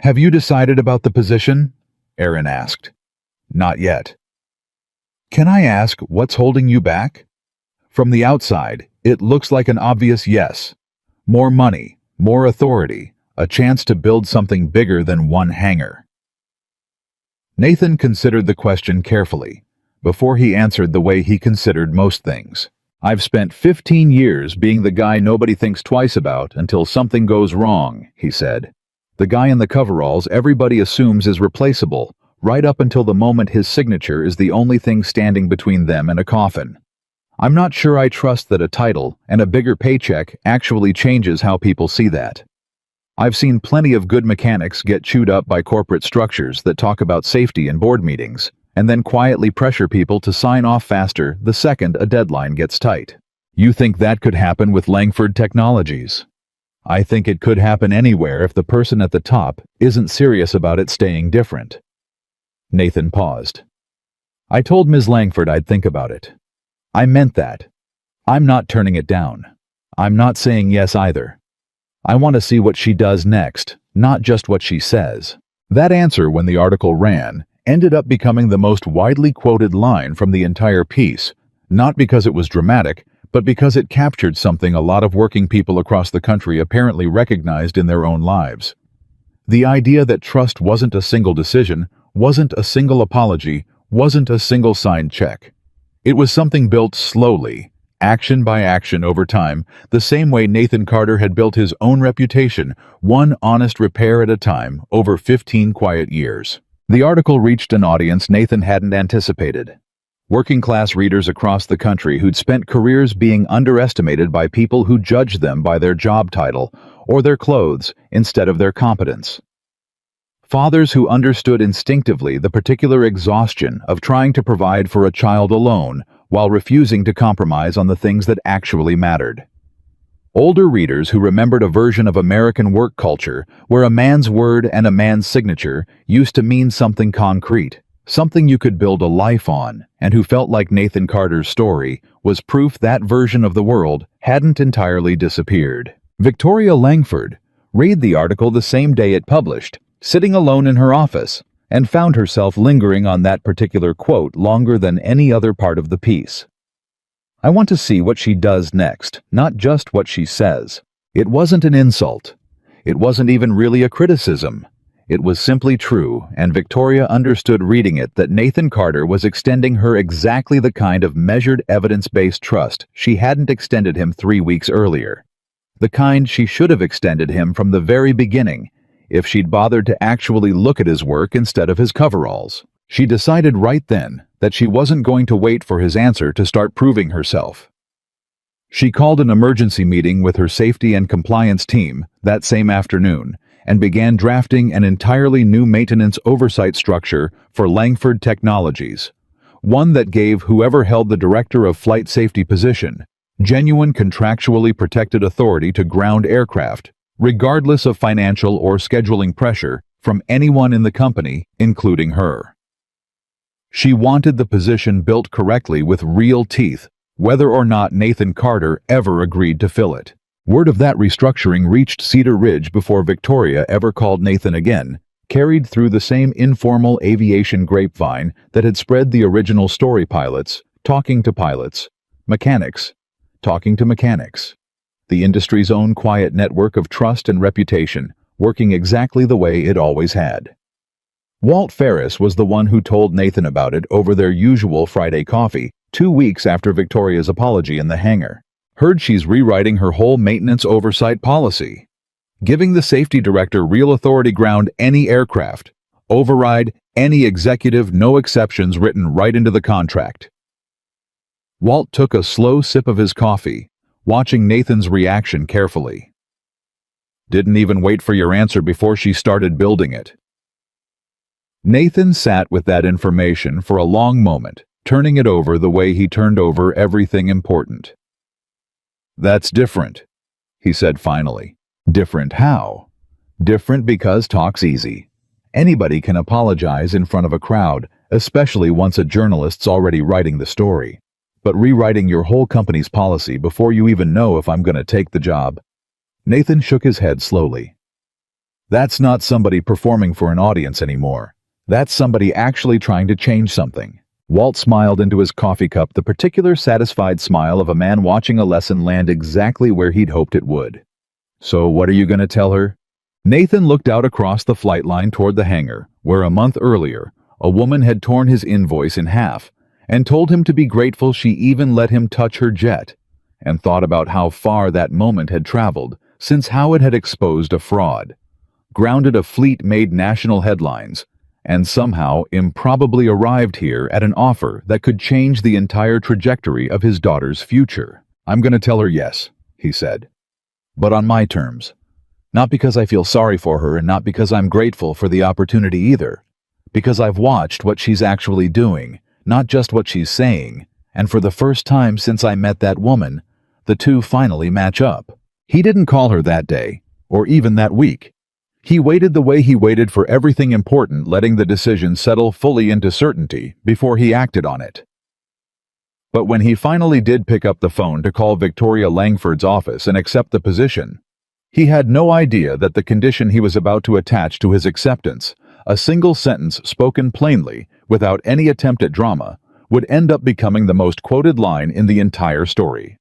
"Have you decided about the position?" Erin asked. "Not yet." "Can I ask what's holding you back?" "From the outside, it looks like an obvious yes. More money, more authority, a chance to build something bigger than one hangar." Nathan considered the question carefully, before he answered the way he considered most things. "I've spent 15 years being the guy nobody thinks twice about until something goes wrong," he said. "The guy in the coveralls everybody assumes is replaceable, right up until the moment his signature is the only thing standing between them and a coffin. I'm not sure I trust that a title and a bigger paycheck actually changes how people see that. I've seen plenty of good mechanics get chewed up by corporate structures that talk about safety in board meetings, and then quietly pressure people to sign off faster the second a deadline gets tight. You think that could happen with Langford Technologies? I think it could happen anywhere if the person at the top isn't serious about it staying different." Nathan paused. "I told Ms. Langford I'd think about it. I meant that. I'm not turning it down. I'm not saying yes either. I want to see what she does next, not just what she says." That answer, when the article ran, ended up becoming the most widely quoted line from the entire piece, not because it was dramatic, but because it captured something a lot of working people across the country apparently recognized in their own lives. The idea that trust wasn't a single decision, wasn't a single apology, wasn't a single signed check. It was something built slowly, action by action over time, the same way Nathan Carter had built his own reputation, one honest repair at a time, over 15 quiet years. The article reached an audience Nathan hadn't anticipated. Working-class readers across the country who'd spent careers being underestimated by people who judged them by their job title or their clothes instead of their competence. Fathers who understood instinctively the particular exhaustion of trying to provide for a child alone while refusing to compromise on the things that actually mattered. Older readers who remembered a version of American work culture where a man's word and a man's signature used to mean something concrete, something you could build a life on, and who felt like Nathan Carter's story was proof that version of the world hadn't entirely disappeared. Victoria Langford read the article the same day it published, sitting alone in her office, and found herself lingering on that particular quote longer than any other part of the piece. "I want to see what she does next, not just what she says." It wasn't an insult. It wasn't even really a criticism. It was simply true, and Victoria understood reading it that Nathan Carter was extending her exactly the kind of measured evidence-based trust she hadn't extended him 3 weeks earlier. The kind she should have extended him from the very beginning, if she'd bothered to actually look at his work instead of his coveralls. She decided right then that she wasn't going to wait for his answer to start proving herself. She called an emergency meeting with her safety and compliance team that same afternoon and began drafting an entirely new maintenance oversight structure for Langford Technologies, one that gave whoever held the director of flight safety position genuine contractually protected authority to ground aircraft, regardless of financial or scheduling pressure from anyone in the company, including her. She wanted the position built correctly with real teeth, whether or not Nathan Carter ever agreed to fill it. Word of that restructuring reached Cedar Ridge before Victoria ever called Nathan again, carried through the same informal aviation grapevine that had spread the original story: pilots, talking to pilots, mechanics, talking to mechanics. The industry's own quiet network of trust and reputation, working exactly the way it always had. Walt Ferris was the one who told Nathan about it over their usual Friday coffee, 2 weeks after Victoria's apology in the hangar. Heard she's rewriting her whole maintenance oversight policy, giving the safety director real authority ground any aircraft, override any executive no exceptions written right into the contract. Walt took a slow sip of his coffee, watching Nathan's reaction carefully. Didn't even wait for your answer before she started building it. Nathan sat with that information for a long moment, turning it over the way he turned over everything important. That's different, he said finally. Different how? Different because talk's easy. Anybody can apologize in front of a crowd, especially once a journalist's already writing the story. But rewriting your whole company's policy before you even know if I'm going to take the job. Nathan shook his head slowly. That's not somebody performing for an audience anymore. That's somebody actually trying to change something. Walt smiled into his coffee cup, the particular satisfied smile of a man watching a lesson land exactly where he'd hoped it would. So what are you going to tell her? Nathan looked out across the flight line toward the hangar, where a month earlier, a woman had torn his invoice in half and told him to be grateful she even let him touch her jet, and thought about how far that moment had traveled since how it had exposed a fraud, grounded a fleet, made national headlines, and somehow improbably arrived here at an offer that could change the entire trajectory of his daughter's future. I'm going to tell her yes, he said. But on my terms. Not because I feel sorry for her and not because I'm grateful for the opportunity either. Because I've watched what she's actually doing, not just what she's saying, and for the first time since I met that woman, the two finally match up. He didn't call her that day, or even that week. He waited the way he waited for everything important, letting the decision settle fully into certainty before he acted on it. But when he finally did pick up the phone to call Victoria Langford's office and accept the position, he had no idea that the condition he was about to attach to his acceptance, a single sentence spoken plainly, without any attempt at drama, would end up becoming the most quoted line in the entire story.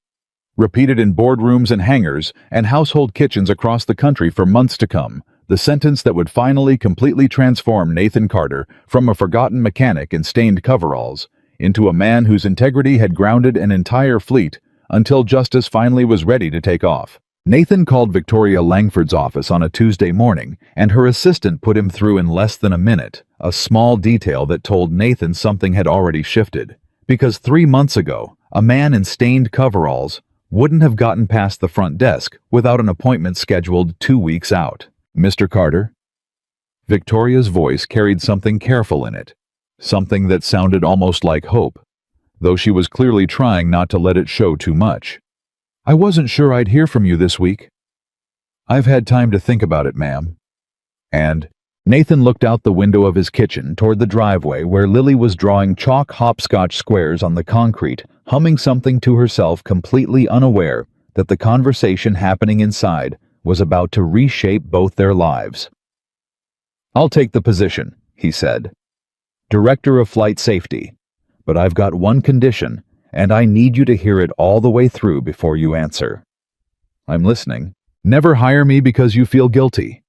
Repeated in boardrooms and hangars and household kitchens across the country for months to come, the sentence that would finally completely transform Nathan Carter from a forgotten mechanic in stained coveralls into a man whose integrity had grounded an entire fleet until justice finally was ready to take off. Nathan called Victoria Langford's office on a Tuesday morning, and her assistant put him through in less than a minute, a small detail that told Nathan something had already shifted. Because 3 months ago, a man in stained coveralls wouldn't have gotten past the front desk without an appointment scheduled 2 weeks out. Mr. Carter? Victoria's voice carried something careful in it, something that sounded almost like hope, though she was clearly trying not to let it show too much. I wasn't sure I'd hear from you this week. I've had time to think about it, ma'am. And Nathan looked out the window of his kitchen toward the driveway where Lily was drawing chalk hopscotch squares on the concrete, humming something to herself, completely unaware that the conversation happening inside was about to reshape both their lives. I'll take the position, he said. Director of Flight Safety. But I've got one condition, and I need you to hear it all the way through before you answer. I'm listening. Never hire me because you feel guilty.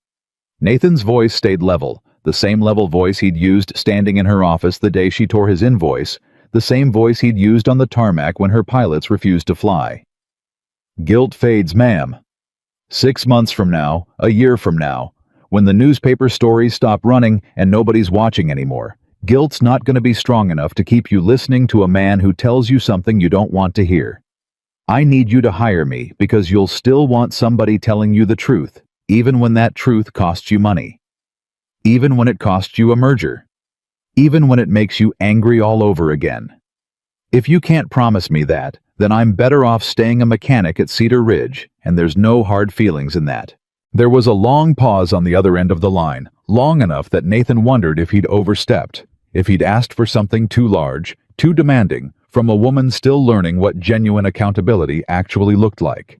Nathan's voice stayed level, the same level voice he'd used standing in her office the day she tore his invoice, the same voice he'd used on the tarmac when her pilots refused to fly. Guilt fades, ma'am. 6 months from now, a year from now, when the newspaper stories stop running and nobody's watching anymore, guilt's not going to be strong enough to keep you listening to a man who tells you something you don't want to hear. I need you to hire me because you'll still want somebody telling you the truth, even when that truth costs you money. Even when it costs you a merger. Even when it makes you angry all over again. If you can't promise me that, then I'm better off staying a mechanic at Cedar Ridge, and there's no hard feelings in that. There was a long pause on the other end of the line, long enough that Nathan wondered if he'd overstepped, if he'd asked for something too large, too demanding, from a woman still learning what genuine accountability actually looked like.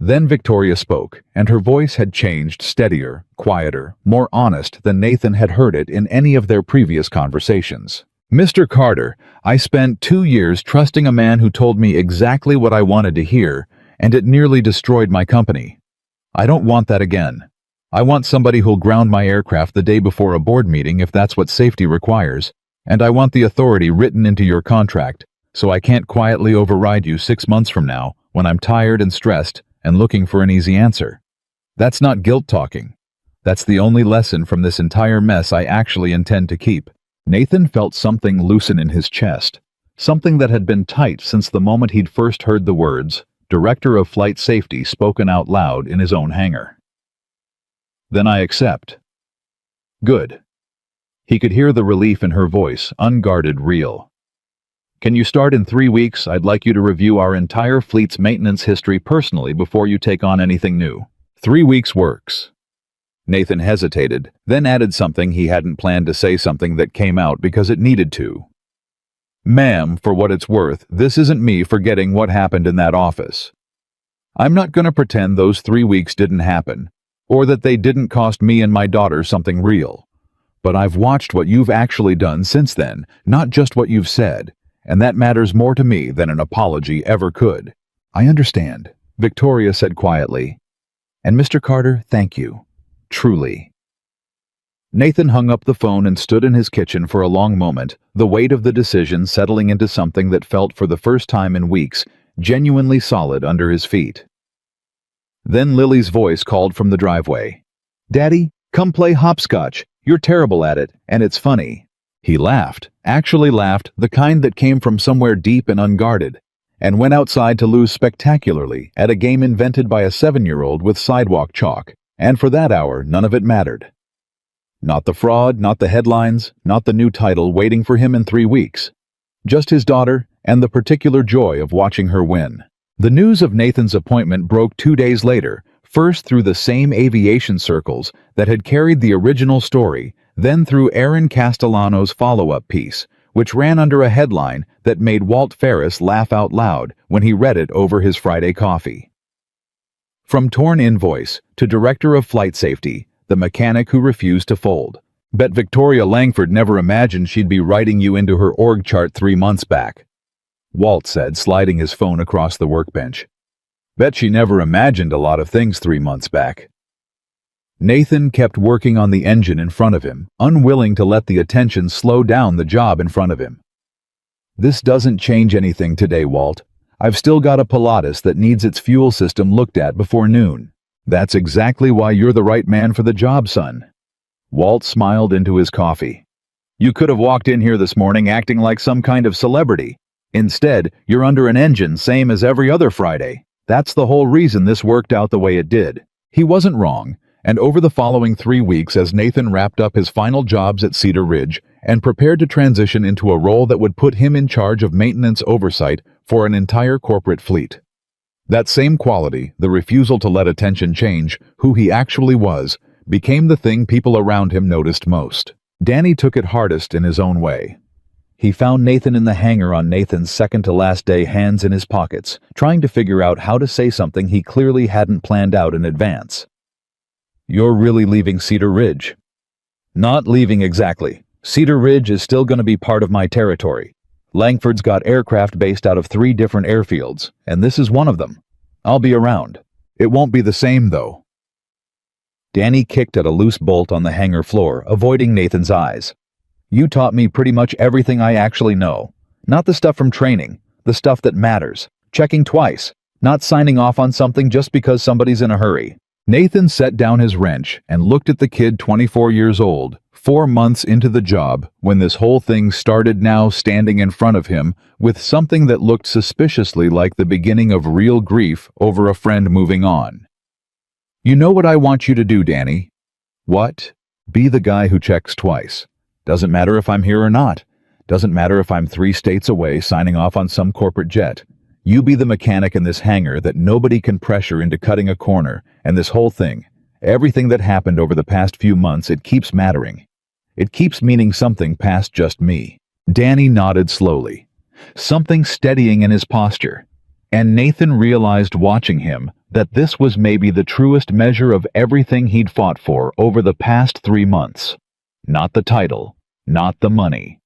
Then Victoria spoke, and her voice had changed, steadier, quieter, more honest than Nathan had heard it in any of their previous conversations. "Mr. Carter, I spent 2 years trusting a man who told me exactly what I wanted to hear, and it nearly destroyed my company. I don't want that again. I want somebody who'll ground my aircraft the day before a board meeting if that's what safety requires, and I want the authority written into your contract, so I can't quietly override you 6 months from now when I'm tired and stressed and looking for an easy answer. That's not guilt talking. That's the only lesson from this entire mess I actually intend to keep." Nathan felt something loosen in his chest, something that had been tight since the moment he'd first heard the words, Director of Flight Safety, spoken out loud in his own hangar. "Then I accept." "Good." He could hear the relief in her voice, unguarded, real. "Can you start in 3 weeks? I'd like you to review our entire fleet's maintenance history personally before you take on anything new." 3 weeks works." Nathan hesitated, then added something he hadn't planned to say, something that came out because it needed to. "Ma'am, for what it's worth, this isn't me forgetting what happened in that office. I'm not going to pretend those 3 weeks didn't happen, or that they didn't cost me and my daughter something real. But I've watched what you've actually done since then, not just what you've said, and that matters more to me than an apology ever could." "I understand," Victoria said quietly. "And Mr. Carter, thank you. Truly." Nathan hung up the phone and stood in his kitchen for a long moment, the weight of the decision settling into something that felt, for the first time in weeks, genuinely solid under his feet. Then Lily's voice called from the driveway. "Daddy, come play hopscotch. You're terrible at it, and it's funny." He laughed, actually laughed, the kind that came from somewhere deep and unguarded, and went outside to lose spectacularly at a game invented by a 7-year-old with sidewalk chalk. And for that hour, none of it mattered. Not the fraud, not the headlines, not the new title waiting for him in 3 weeks. Just his daughter and the particular joy of watching her win. The news of Nathan's appointment broke 2 days later, first through the same aviation circles that had carried the original story, then through Aaron Castellano's follow-up piece, which ran under a headline that made Walt Ferris laugh out loud when he read it over his Friday coffee. From torn invoice to Director of Flight Safety, the mechanic who refused to fold. Bet Victoria Langford never imagined she'd be writing you into her org chart 3 months back, Walt said, sliding his phone across the workbench. Bet she never imagined a lot of things 3 months back. Nathan kept working on the engine in front of him, unwilling to let the attention slow down the job in front of him. "This doesn't change anything today, Walt. I've still got a Pilatus that needs its fuel system looked at before noon. That's exactly why you're the right man for the job, son." Walt smiled into his coffee. "You could have walked in here this morning acting like some kind of celebrity. Instead, you're under an engine, same as every other Friday. That's the whole reason this worked out the way it did." He wasn't wrong, and over the following 3 weeks, as Nathan wrapped up his final jobs at Cedar Ridge and prepared to transition into a role that would put him in charge of maintenance oversight for an entire corporate fleet. That same quality, the refusal to let attention change who he actually was, became the thing people around him noticed most. Danny took it hardest in his own way. He found Nathan in the hangar on Nathan's second-to-last day, hands in his pockets, trying to figure out how to say something he clearly hadn't planned out in advance. "You're really leaving Cedar Ridge?" "Not leaving exactly. Cedar Ridge is still going to be part of my territory. Langford's got aircraft based out of 3 different airfields, and this is one of them. I'll be around. It won't be the same, though." Danny kicked at a loose bolt on the hangar floor, avoiding Nathan's eyes. "You taught me pretty much everything I actually know. Not the stuff from training, the stuff that matters. Checking twice, not signing off on something just because somebody's in a hurry." Nathan set down his wrench and looked at the kid, 24 years old, 4 months into the job, when this whole thing started, now standing in front of him with something that looked suspiciously like the beginning of real grief over a friend moving on. "You know what I want you to do, Danny?" "What?" "Be the guy who checks twice. Doesn't matter if I'm here or not. Doesn't matter if I'm 3 states away signing off on some corporate jet. You be the mechanic in this hangar that nobody can pressure into cutting a corner, and this whole thing, everything that happened over the past few months, it keeps mattering. It keeps meaning something past just me." Danny nodded slowly, something steadying in his posture. And Nathan realized watching him that this was maybe the truest measure of everything he'd fought for over the past 3 months. Not the title, not the money.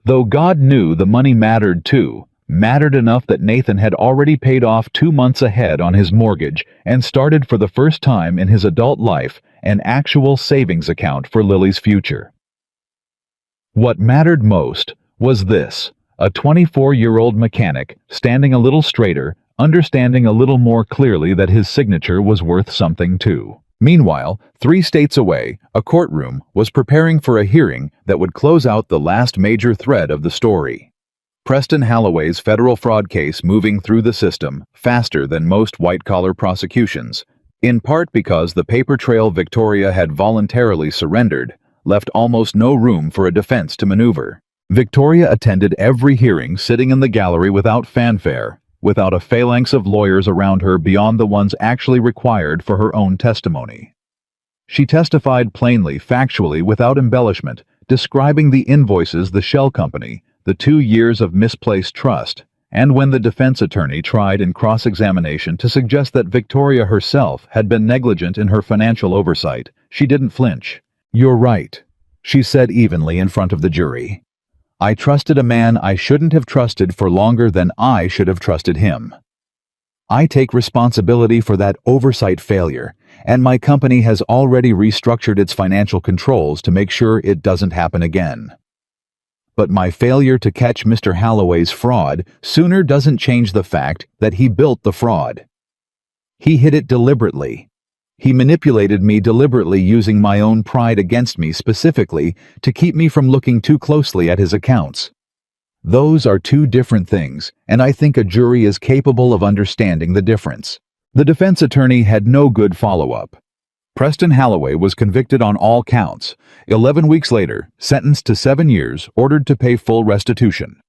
Though God knew the money mattered too, mattered enough that Nathan had already paid off 2 months ahead on his mortgage and started for the first time in his adult life an actual savings account for Lily's future. What mattered most was this: a 24-year-old mechanic standing a little straighter, understanding a little more clearly that his signature was worth something too. Meanwhile, 3 states away, a courtroom was preparing for a hearing that would close out the last major thread of the story. Preston Holloway's federal fraud case moving through the system faster than most white-collar prosecutions, in part because the paper trail Victoria had voluntarily surrendered left almost no room for a defense to maneuver. Victoria attended every hearing sitting in the gallery without fanfare, without a phalanx of lawyers around her beyond the ones actually required for her own testimony. She testified plainly, factually, without embellishment, describing the invoices, the shell company, the 2 years of misplaced trust, and when the defense attorney tried in cross-examination to suggest that Victoria herself had been negligent in her financial oversight, she didn't flinch. "You're right," she said evenly in front of the jury. "I trusted a man I shouldn't have trusted for longer than I should have trusted him. I take responsibility for that oversight failure, and my company has already restructured its financial controls to make sure it doesn't happen again. But my failure to catch Mr. Holloway's fraud sooner doesn't change the fact that he built the fraud. He hid it deliberately. He manipulated me deliberately, using my own pride against me specifically to keep me from looking too closely at his accounts. Those are 2 different things, and I think a jury is capable of understanding the difference." The defense attorney had no good follow-up. Preston Holloway was convicted on all counts. 11 weeks later, sentenced to 7 years, ordered to pay full restitution.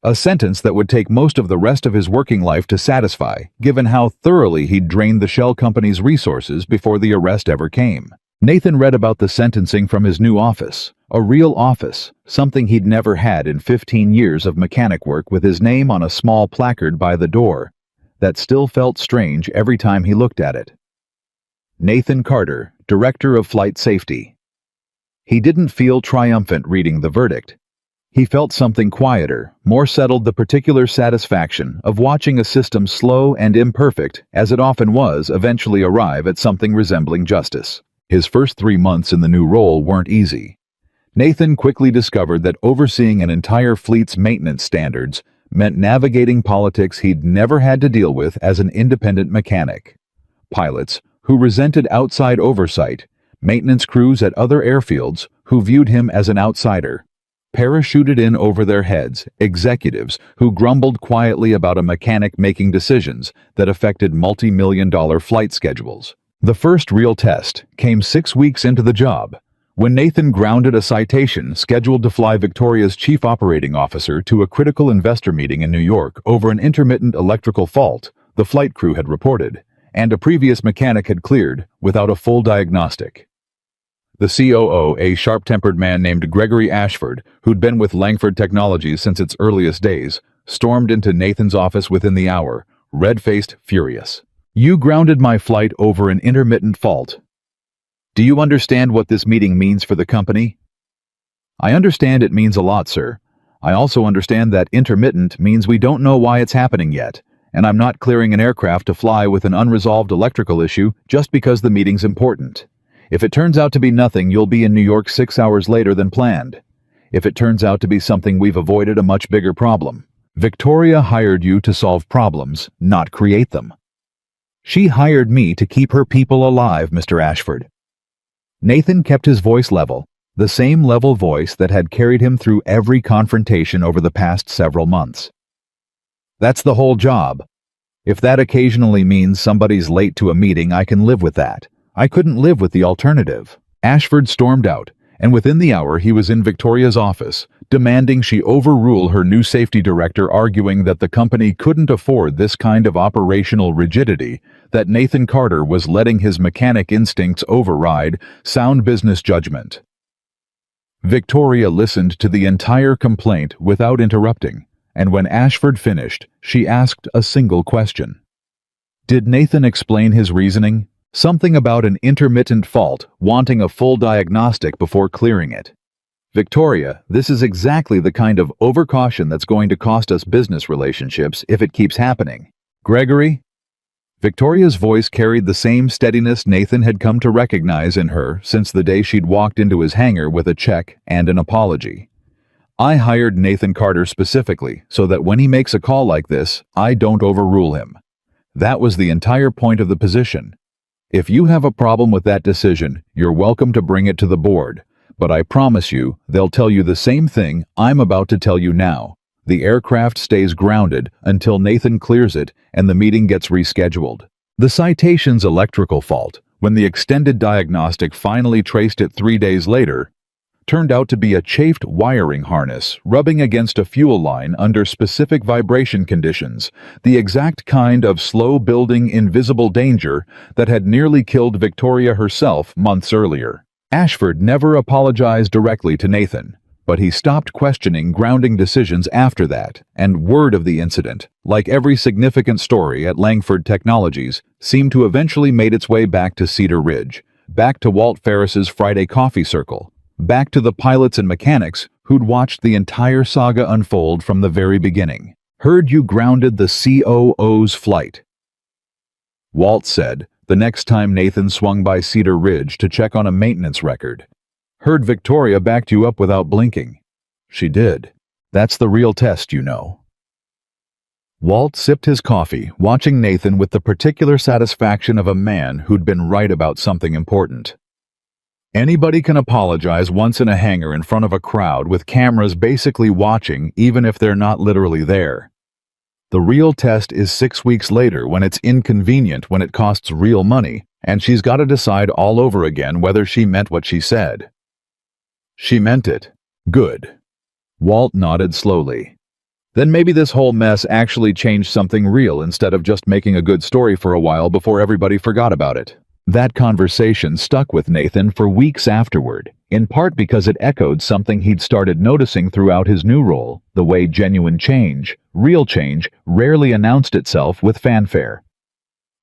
A sentence that would take most of the rest of his working life to satisfy, given how thoroughly he'd drained the shell company's resources before the arrest ever came. Nathan read about the sentencing from his new office, a real office, something he'd never had in 15 years of mechanic work, with his name on a small placard by the door that still felt strange every time he looked at it. Nathan Carter, Director of Flight Safety. He didn't feel triumphant reading the verdict. He felt something quieter, more settled: the particular satisfaction of watching a system slow and imperfect, as it often was, eventually arrive at something resembling justice. His first 3 months in the new role weren't easy. Nathan quickly discovered that overseeing an entire fleet's maintenance standards meant navigating politics he'd never had to deal with as an independent mechanic. Pilots who resented outside oversight, maintenance crews at other airfields who viewed him as an outsider, parachuted in over their heads, executives who grumbled quietly about a mechanic making decisions that affected multi-million-dollar flight schedules. The first real test came 6 weeks into the job, when Nathan grounded a citation scheduled to fly Victoria's chief operating officer to a critical investor meeting in New York over an intermittent electrical fault the flight crew had reported, and a previous mechanic had cleared without a full diagnostic. The COO, a sharp-tempered man named Gregory Ashford, who'd been with Langford Technologies since its earliest days, stormed into Nathan's office within the hour, red-faced, furious. "You grounded my flight over an intermittent fault. Do you understand what this meeting means for the company?" "I understand it means a lot, sir. I also understand that intermittent means we don't know why it's happening yet, and I'm not clearing an aircraft to fly with an unresolved electrical issue just because the meeting's important. If it turns out to be nothing, you'll be in New York 6 hours later than planned. If it turns out to be something, we've avoided a much bigger problem. Victoria hired you to solve problems, not create them. She hired me to keep her people alive, Mr. Ashford." Nathan kept his voice level, the same level voice that had carried him through every confrontation over the past several months. "That's the whole job. If that occasionally means somebody's late to a meeting, I can live with that. I couldn't live with the alternative." Ashford stormed out, and within the hour he was in Victoria's office, demanding she overrule her new safety director, arguing that the company couldn't afford this kind of operational rigidity, that Nathan Carter was letting his mechanic instincts override sound business judgment. Victoria listened to the entire complaint without interrupting, and when Ashford finished, she asked a single question. Did Nathan explain his reasoning? Something about an intermittent fault, wanting a full diagnostic before clearing it. Victoria, this is exactly the kind of overcaution that's going to cost us business relationships if it keeps happening. Gregory? Victoria's voice carried the same steadiness Nathan had come to recognize in her since the day she'd walked into his hangar with a check and an apology. I hired Nathan Carter specifically so that when he makes a call like this, I don't overrule him. That was the entire point of the position. If you have a problem with that decision, you're welcome to bring it to the board, but I promise you, they'll tell you the same thing I'm about to tell you now. The aircraft stays grounded until Nathan clears it and the meeting gets rescheduled. The citation's electrical fault, when the extended diagnostic finally traced it 3 days later, turned out to be a chafed wiring harness rubbing against a fuel line under specific vibration conditions, the exact kind of slow-building invisible danger that had nearly killed Victoria herself months earlier. Ashford never apologized directly to Nathan, but he stopped questioning grounding decisions after that, and word of the incident, like every significant story at Langford Technologies, seemed to eventually made its way back to Cedar Ridge, back to Walt Ferris's Friday coffee circle, back to the pilots and mechanics who'd watched the entire saga unfold from the very beginning. Heard you grounded the COO's flight, Walt said, the next time Nathan swung by Cedar Ridge to check on a maintenance record. Heard Victoria backed you up without blinking. She did. That's the real test, you know. Walt sipped his coffee, watching Nathan with the particular satisfaction of a man who'd been right about something important. Anybody can apologize once in a hangar in front of a crowd with cameras basically watching even if they're not literally there. The real test is 6 weeks later when it's inconvenient, when it costs real money, and she's got to decide all over again whether she meant what she said. She meant it. Good. Walt nodded slowly. Then maybe this whole mess actually changed something real instead of just making a good story for a while before everybody forgot about it. That conversation stuck with Nathan for weeks afterward, in part because it echoed something he'd started noticing throughout his new role, the way genuine change, real change, rarely announced itself with fanfare.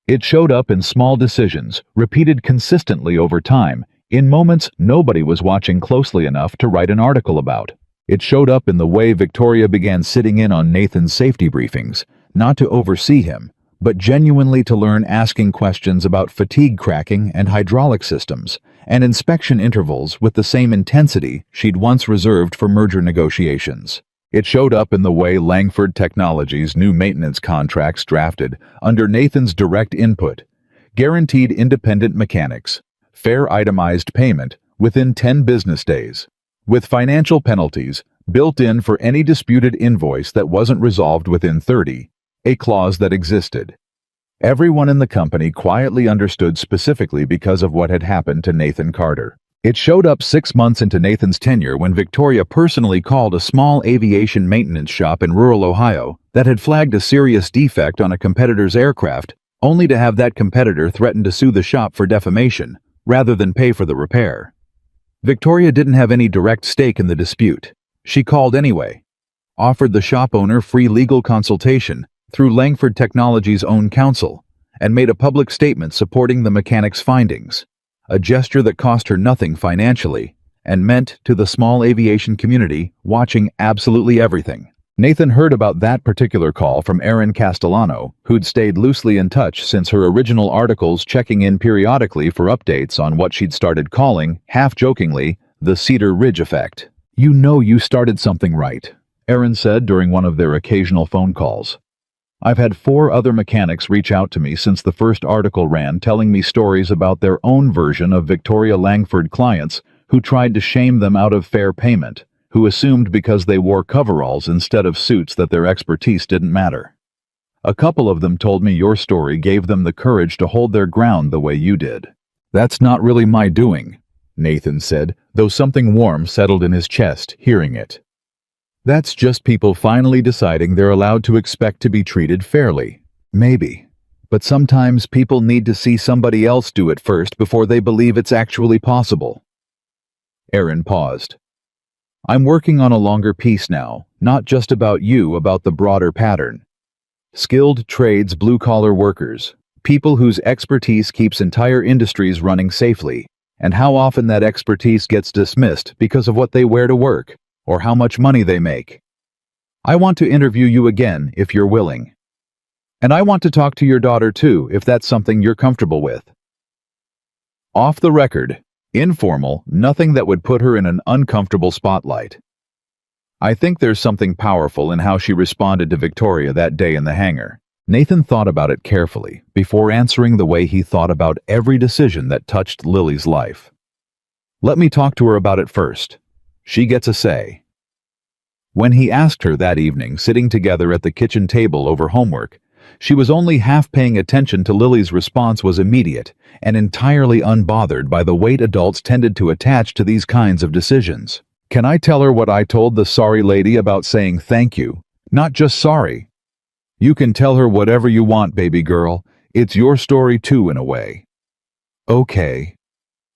It showed up in small decisions, repeated consistently over time, in moments nobody was watching closely enough to write an article about. It showed up in the way Victoria began sitting in on Nathan's safety briefings, not to oversee him, but genuinely to learn, asking questions about fatigue cracking and hydraulic systems, and inspection intervals with the same intensity she'd once reserved for merger negotiations. It showed up in the way Langford Technologies' new maintenance contracts drafted, under Nathan's direct input, guaranteed independent mechanics, fair itemized payment within 10 business days, with financial penalties built in for any disputed invoice that wasn't resolved within 30, a clause that existed. Everyone in the company quietly understood specifically because of what had happened to Nathan Carter. It showed up 6 months into Nathan's tenure when Victoria personally called a small aviation maintenance shop in rural Ohio that had flagged a serious defect on a competitor's aircraft, only to have that competitor threaten to sue the shop for defamation, rather than pay for the repair. Victoria didn't have any direct stake in the dispute. She called anyway, offered the shop owner free legal consultation through Langford Technologies' own counsel, and made a public statement supporting the mechanic's findings, a gesture that cost her nothing financially and meant to the small aviation community watching absolutely everything. Nathan heard about that particular call from Erin Castellano, who'd stayed loosely in touch since her original articles, checking in periodically for updates on what she'd started calling, half-jokingly, the Cedar Ridge effect. "You know you started something right," Erin said during one of their occasional phone calls. "I've had 4 other mechanics reach out to me since the first article ran, telling me stories about their own version of Victoria Langford clients who tried to shame them out of fair payment, who assumed because they wore coveralls instead of suits that their expertise didn't matter. A couple of them told me your story gave them the courage to hold their ground the way you did." "That's not really my doing," Nathan said, though something warm settled in his chest hearing it. "That's just people finally deciding they're allowed to expect to be treated fairly. Maybe. But sometimes people need to see somebody else do it first before they believe it's actually possible." Erin paused. I'm working on a longer piece now, not just about you, about the broader pattern. Skilled trades, blue-collar workers, people whose expertise keeps entire industries running safely, and how often that expertise gets dismissed because of what they wear to work, or how much money they make. I want to interview you again if you're willing. And I want to talk to your daughter too, if that's something you're comfortable with. Off the record, informal, nothing that would put her in an uncomfortable spotlight. I think there's something powerful in how she responded to Victoria that day in the hangar. Nathan thought about it carefully before answering the way he thought about every decision that touched Lily's life. Let me talk to her about it first. She gets a say. When he asked her that evening, sitting together at the kitchen table over homework, she was only half paying attention to Lily's response was immediate and entirely unbothered by the weight adults tended to attach to these kinds of decisions. Can I tell her what I told the sorry lady about saying thank you? Not just sorry. You can tell her whatever you want, baby girl. It's your story too, in a way. Okay.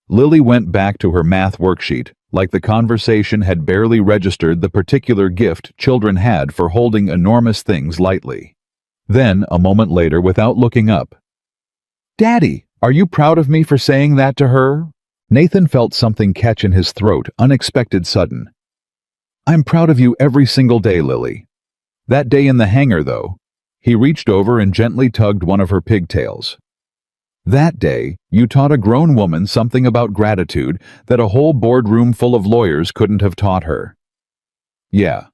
Lily went back to her math worksheet, like the conversation had barely registered the particular gift children had for holding enormous things lightly. Then, a moment later, without looking up, "Daddy, are you proud of me for saying that to her?" Nathan felt something catch in his throat, unexpected, sudden. "I'm proud of you every single day, Lily." That day in the hangar, though, he reached over and gently tugged one of her pigtails. "That day, you taught a grown woman something about gratitude that a whole boardroom full of lawyers couldn't have taught her." "Yeah,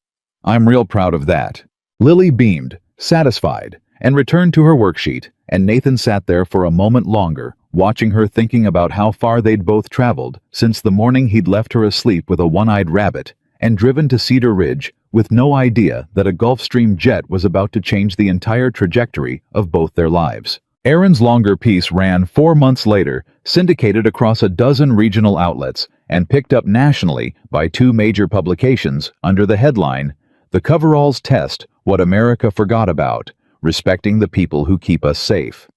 I'm real proud of that." Lily beamed, satisfied, and returned to her worksheet, and Nathan sat there for a moment longer, watching her, thinking about how far they'd both traveled since the morning he'd left her asleep with a one-eyed rabbit and driven to Cedar Ridge with no idea that a Gulfstream jet was about to change the entire trajectory of both their lives. Aaron's longer piece ran 4 months later, syndicated across a dozen regional outlets, and picked up nationally by 2 major publications under the headline, "The Coveralls Test: What America Forgot About, Respecting the People Who Keep Us Safe."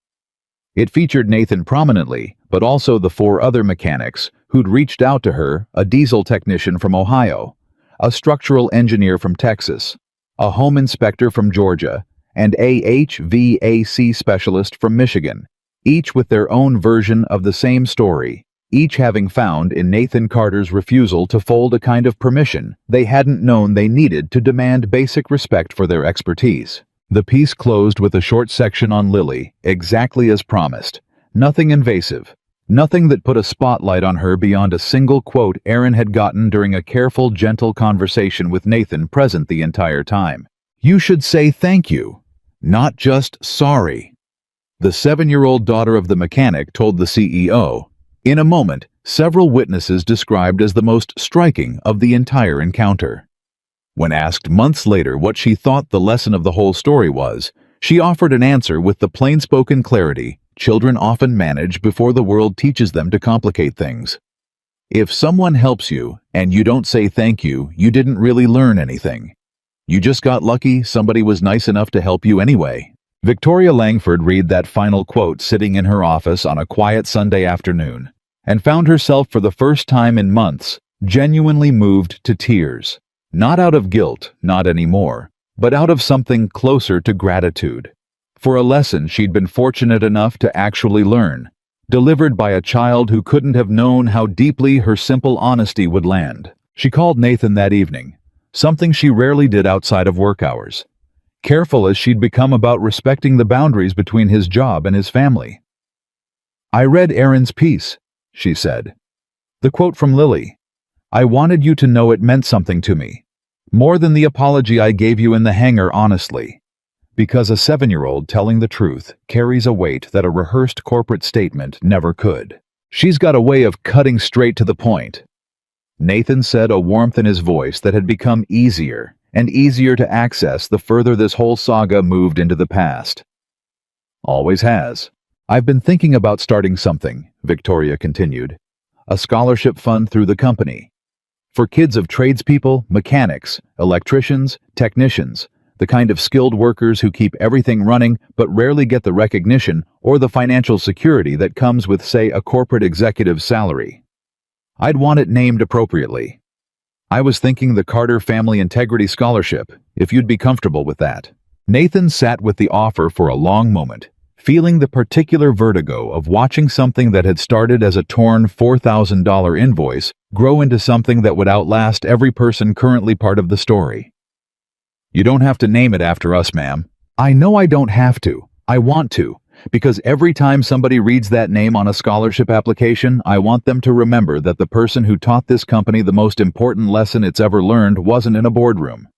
It featured Nathan prominently, but also the 4 other mechanics who'd reached out to her, a diesel technician from Ohio, a structural engineer from Texas, a home inspector from Georgia, and a HVAC specialist from Michigan, each with their own version of the same story, each having found in Nathan Carter's refusal to fold a kind of permission they hadn't known they needed to demand basic respect for their expertise. The piece closed with a short section on Lily, exactly as promised. Nothing invasive. Nothing that put a spotlight on her beyond a single quote Aaron had gotten during a careful, gentle conversation with Nathan present the entire time. "You should say thank you, not just sorry," the 7-year-old daughter of the mechanic told the CEO. In a moment, several witnesses described as the most striking of the entire encounter. When asked months later what she thought the lesson of the whole story was, she offered an answer with the plain-spoken clarity children often manage before the world teaches them to complicate things. If someone helps you and you don't say thank you, you didn't really learn anything. You just got lucky somebody was nice enough to help you anyway. Victoria Langford read that final quote sitting in her office on a quiet Sunday afternoon, and found herself for the first time in months genuinely moved to tears. Not out of guilt, not anymore, but out of something closer to gratitude. For a lesson she'd been fortunate enough to actually learn, delivered by a child who couldn't have known how deeply her simple honesty would land. She called Nathan that evening, something she rarely did outside of work hours, careful as she'd become about respecting the boundaries between his job and his family. "I read Aaron's piece," she said. "The quote from Lily. I wanted you to know it meant something to me. More than the apology I gave you in the hangar, honestly. Because a 7-year-old telling the truth carries a weight that a rehearsed corporate statement never could. She's got a way of cutting straight to the point." Nathan said, a warmth in his voice that had become easier and easier to access the further this whole saga moved into the past. "Always has. I've been thinking about starting something," Victoria continued. "A scholarship fund through the company. For kids of tradespeople, mechanics, electricians, technicians, the kind of skilled workers who keep everything running but rarely get the recognition or the financial security that comes with, say, a corporate executive's salary. I'd want it named appropriately. I was thinking the Carter Family Integrity Scholarship, if you'd be comfortable with that. Nathan sat with the offer for a long moment, feeling the particular vertigo of watching something that had started as a torn $4,000 invoice grow into something that would outlast every person currently part of the story. You don't have to name it after us, ma'am. I know I don't have to. I want to. Because every time somebody reads that name on a scholarship application, I want them to remember that the person who taught this company the most important lesson it's ever learned wasn't in a boardroom.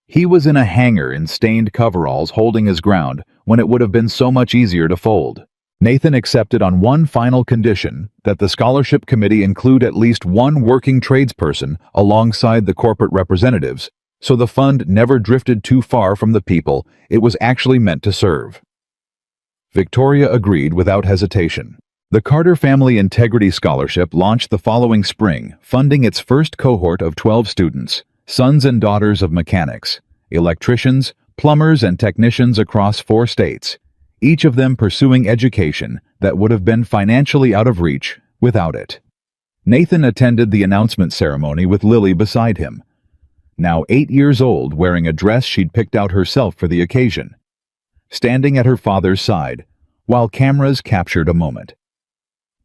He was in a hangar in stained coveralls holding his ground when it would have been so much easier to fold. Nathan accepted on one final condition, that the scholarship committee include at least one working tradesperson alongside the corporate representatives, so the fund never drifted too far from the people it was actually meant to serve. Victoria agreed without hesitation. The Carter Family Integrity Scholarship launched the following spring, funding its first cohort of 12 students, sons and daughters of mechanics, electricians, plumbers, and technicians across 4 states, each of them pursuing education that would have been financially out of reach without it. Nathan attended the announcement ceremony with Lily beside him, now 8 years old, wearing a dress she'd picked out herself for the occasion, standing at her father's side, while cameras captured a moment.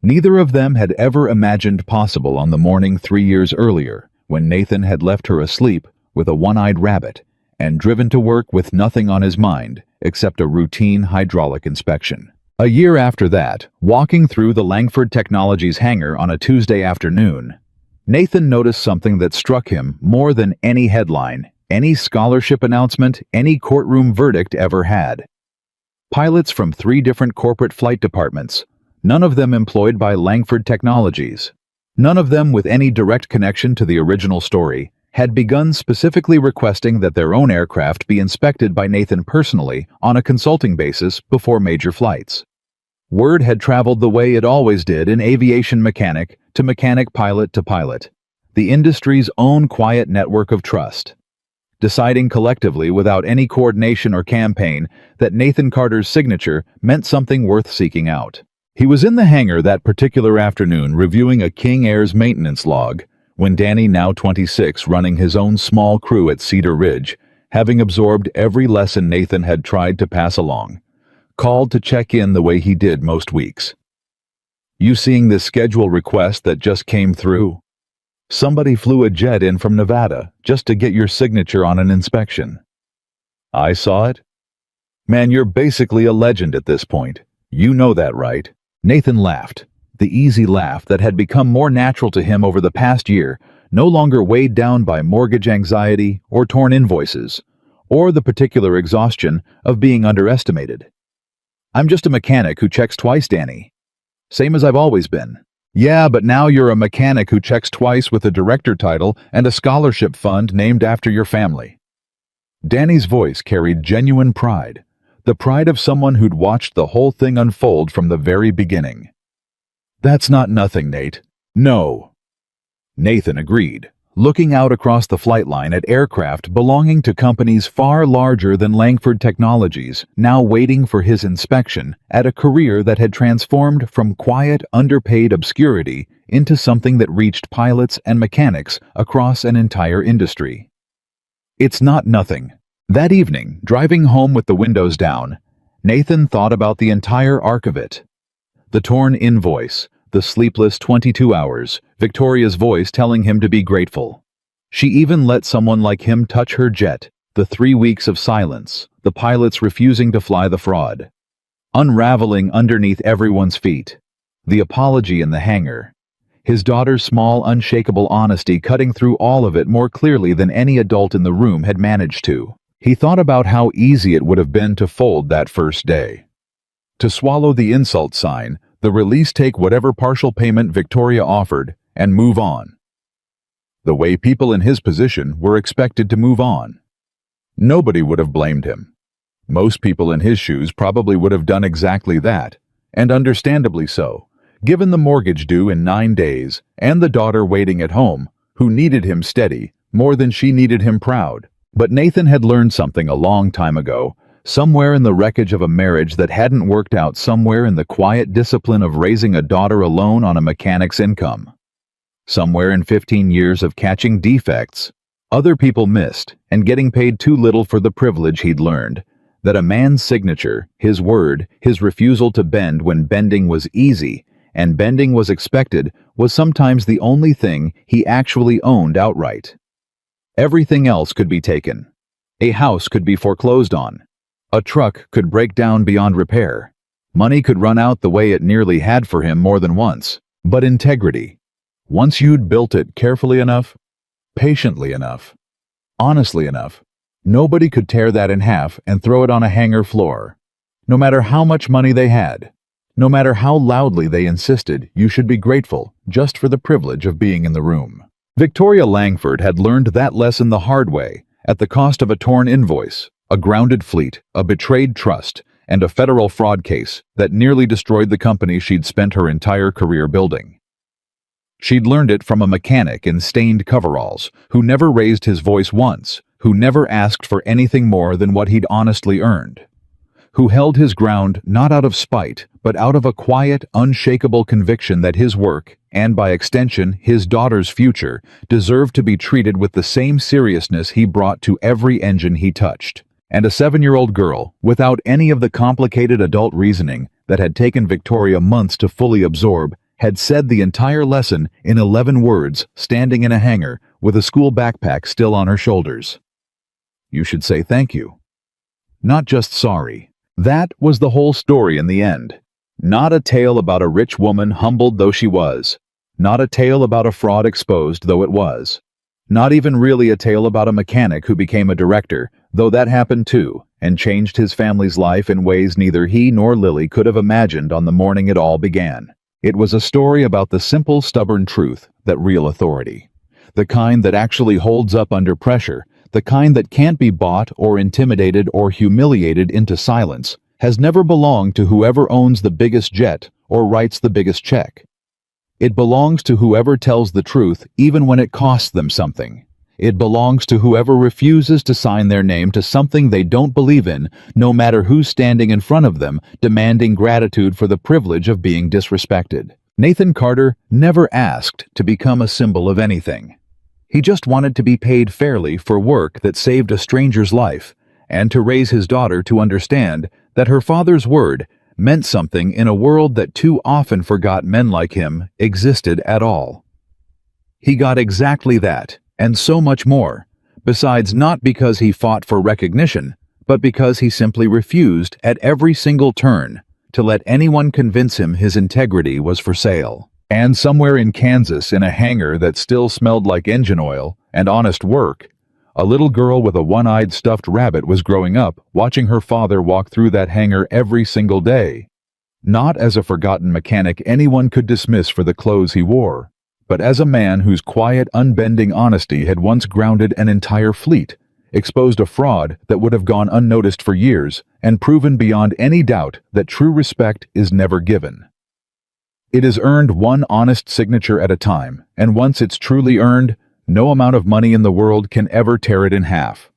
Neither of them had ever imagined possible on the morning 3 years earlier, when Nathan had left her asleep with a one-eyed rabbit and driven to work with nothing on his mind except a routine hydraulic inspection. A year after that, walking through the Langford Technologies hangar on a Tuesday afternoon, Nathan noticed something that struck him more than any headline, any scholarship announcement, any courtroom verdict ever had. Pilots from 3 different corporate flight departments, none of them employed by Langford Technologies, none of them with any direct connection to the original story, had begun specifically requesting that their own aircraft be inspected by Nathan personally on a consulting basis before major flights. Word had traveled the way it always did in aviation mechanic to mechanic, pilot to pilot, the industry's own quiet network of trust, deciding collectively without any coordination or campaign that Nathan Carter's signature meant something worth seeking out. He was in the hangar that particular afternoon reviewing a King Air's maintenance log when Danny, now 26, running his own small crew at Cedar Ridge, having absorbed every lesson Nathan had tried to pass along, called to check in the way he did most weeks. You seeing this schedule request that just came through? Somebody flew a jet in from Nevada just to get your signature on an inspection. I saw it. Man, you're basically a legend at this point. You know that, right? Nathan laughed, the easy laugh that had become more natural to him over the past year, no longer weighed down by mortgage anxiety or torn invoices, or the particular exhaustion of being underestimated. I'm just a mechanic who checks twice, Danny. Same as I've always been. Yeah, but now you're a mechanic who checks twice with a director title and a scholarship fund named after your family. Danny's voice carried genuine pride, the pride of someone who'd watched the whole thing unfold from the very beginning. That's not nothing, Nate. No. Nathan agreed, looking out across the flight line at aircraft belonging to companies far larger than Langford Technologies, now waiting for his inspection at a career that had transformed from quiet, underpaid obscurity into something that reached pilots and mechanics across an entire industry. It's not nothing. That evening, driving home with the windows down, Nathan thought about the entire arc of it. The torn invoice, the sleepless 22 hours, Victoria's voice telling him to be grateful. She even let someone like him touch her jet, the 3 weeks of silence, the pilots refusing to fly the fraud. Unraveling underneath everyone's feet. The apology in the hangar. His daughter's small, unshakable honesty cutting through all of it more clearly than any adult in the room had managed to. He thought about how easy it would have been to fold that first day. To swallow the insult sign, the release, take whatever partial payment Victoria offered, and move on. The way people in his position were expected to move on. Nobody would have blamed him. Most people in his shoes probably would have done exactly that, and understandably so, given the mortgage due in 9 days and the daughter waiting at home, who needed him steady more than she needed him proud. But Nathan had learned something a long time ago, somewhere in the wreckage of a marriage that hadn't worked out, somewhere in the quiet discipline of raising a daughter alone on a mechanic's income. somewhere in 15 years of catching defects other people missed and getting paid too little for the privilege he'd learned, that a man's signature, his word, his refusal to bend when bending was easy and bending was expected, was sometimes the only thing he actually owned outright. Everything else could be taken. A house could be foreclosed on. A truck could break down beyond repair. Money could run out the way it nearly had for him more than once. But integrity, once you'd built it carefully enough, patiently enough, honestly enough, nobody could tear that in half and throw it on a hangar floor. No matter how much money they had, no matter how loudly they insisted you should be grateful just for the privilege of being in the room. Victoria Langford had learned that lesson the hard way, at the cost of a torn invoice, a grounded fleet, a betrayed trust, and a federal fraud case that nearly destroyed the company she'd spent her entire career building. She'd learned it from a mechanic in stained coveralls, who never raised his voice once, who never asked for anything more than what he'd honestly earned, who held his ground not out of spite, but out of a quiet, unshakable conviction that his work, and by extension his daughter's future, deserved to be treated with the same seriousness he brought to every engine he touched. And a 7-year-old girl, without any of the complicated adult reasoning that had taken Victoria months to fully absorb, had said the entire lesson in 11 words, standing in a hangar with a school backpack still on her shoulders. You should say thank you. Not just sorry. That was the whole story in the end. Not a tale about a rich woman humbled though she was. Not a tale about a fraud exposed though it was. Not even really a tale about a mechanic who became a director, though that happened too, and changed his family's life in ways neither he nor Lily could have imagined on the morning it all began. It was a story about the simple, stubborn truth that real authority, the kind that actually holds up under pressure, the kind that can't be bought or intimidated or humiliated into silence, has never belonged to whoever owns the biggest jet or writes the biggest check. It belongs to whoever tells the truth even when it costs them something. It belongs to whoever refuses to sign their name to something they don't believe in, no matter who's standing in front of them, demanding gratitude for the privilege of being disrespected. Nathan Carter never asked to become a symbol of anything. He just wanted to be paid fairly for work that saved a stranger's life, and to raise his daughter to understand that her father's word meant something in a world that too often forgot men like him existed at all. He got exactly that, and so much more, besides, not because he fought for recognition, but because he simply refused at every single turn to let anyone convince him his integrity was for sale. And somewhere in Kansas, in a hangar that still smelled like engine oil and honest work, a little girl with a one-eyed stuffed rabbit was growing up, watching her father walk through that hangar every single day. Not as a forgotten mechanic anyone could dismiss for the clothes he wore, but as a man whose quiet, unbending honesty had once grounded an entire fleet, exposed a fraud that would have gone unnoticed for years, and proven beyond any doubt that true respect is never given. It is earned one honest signature at a time, and once it's truly earned, no amount of money in the world can ever tear it in half.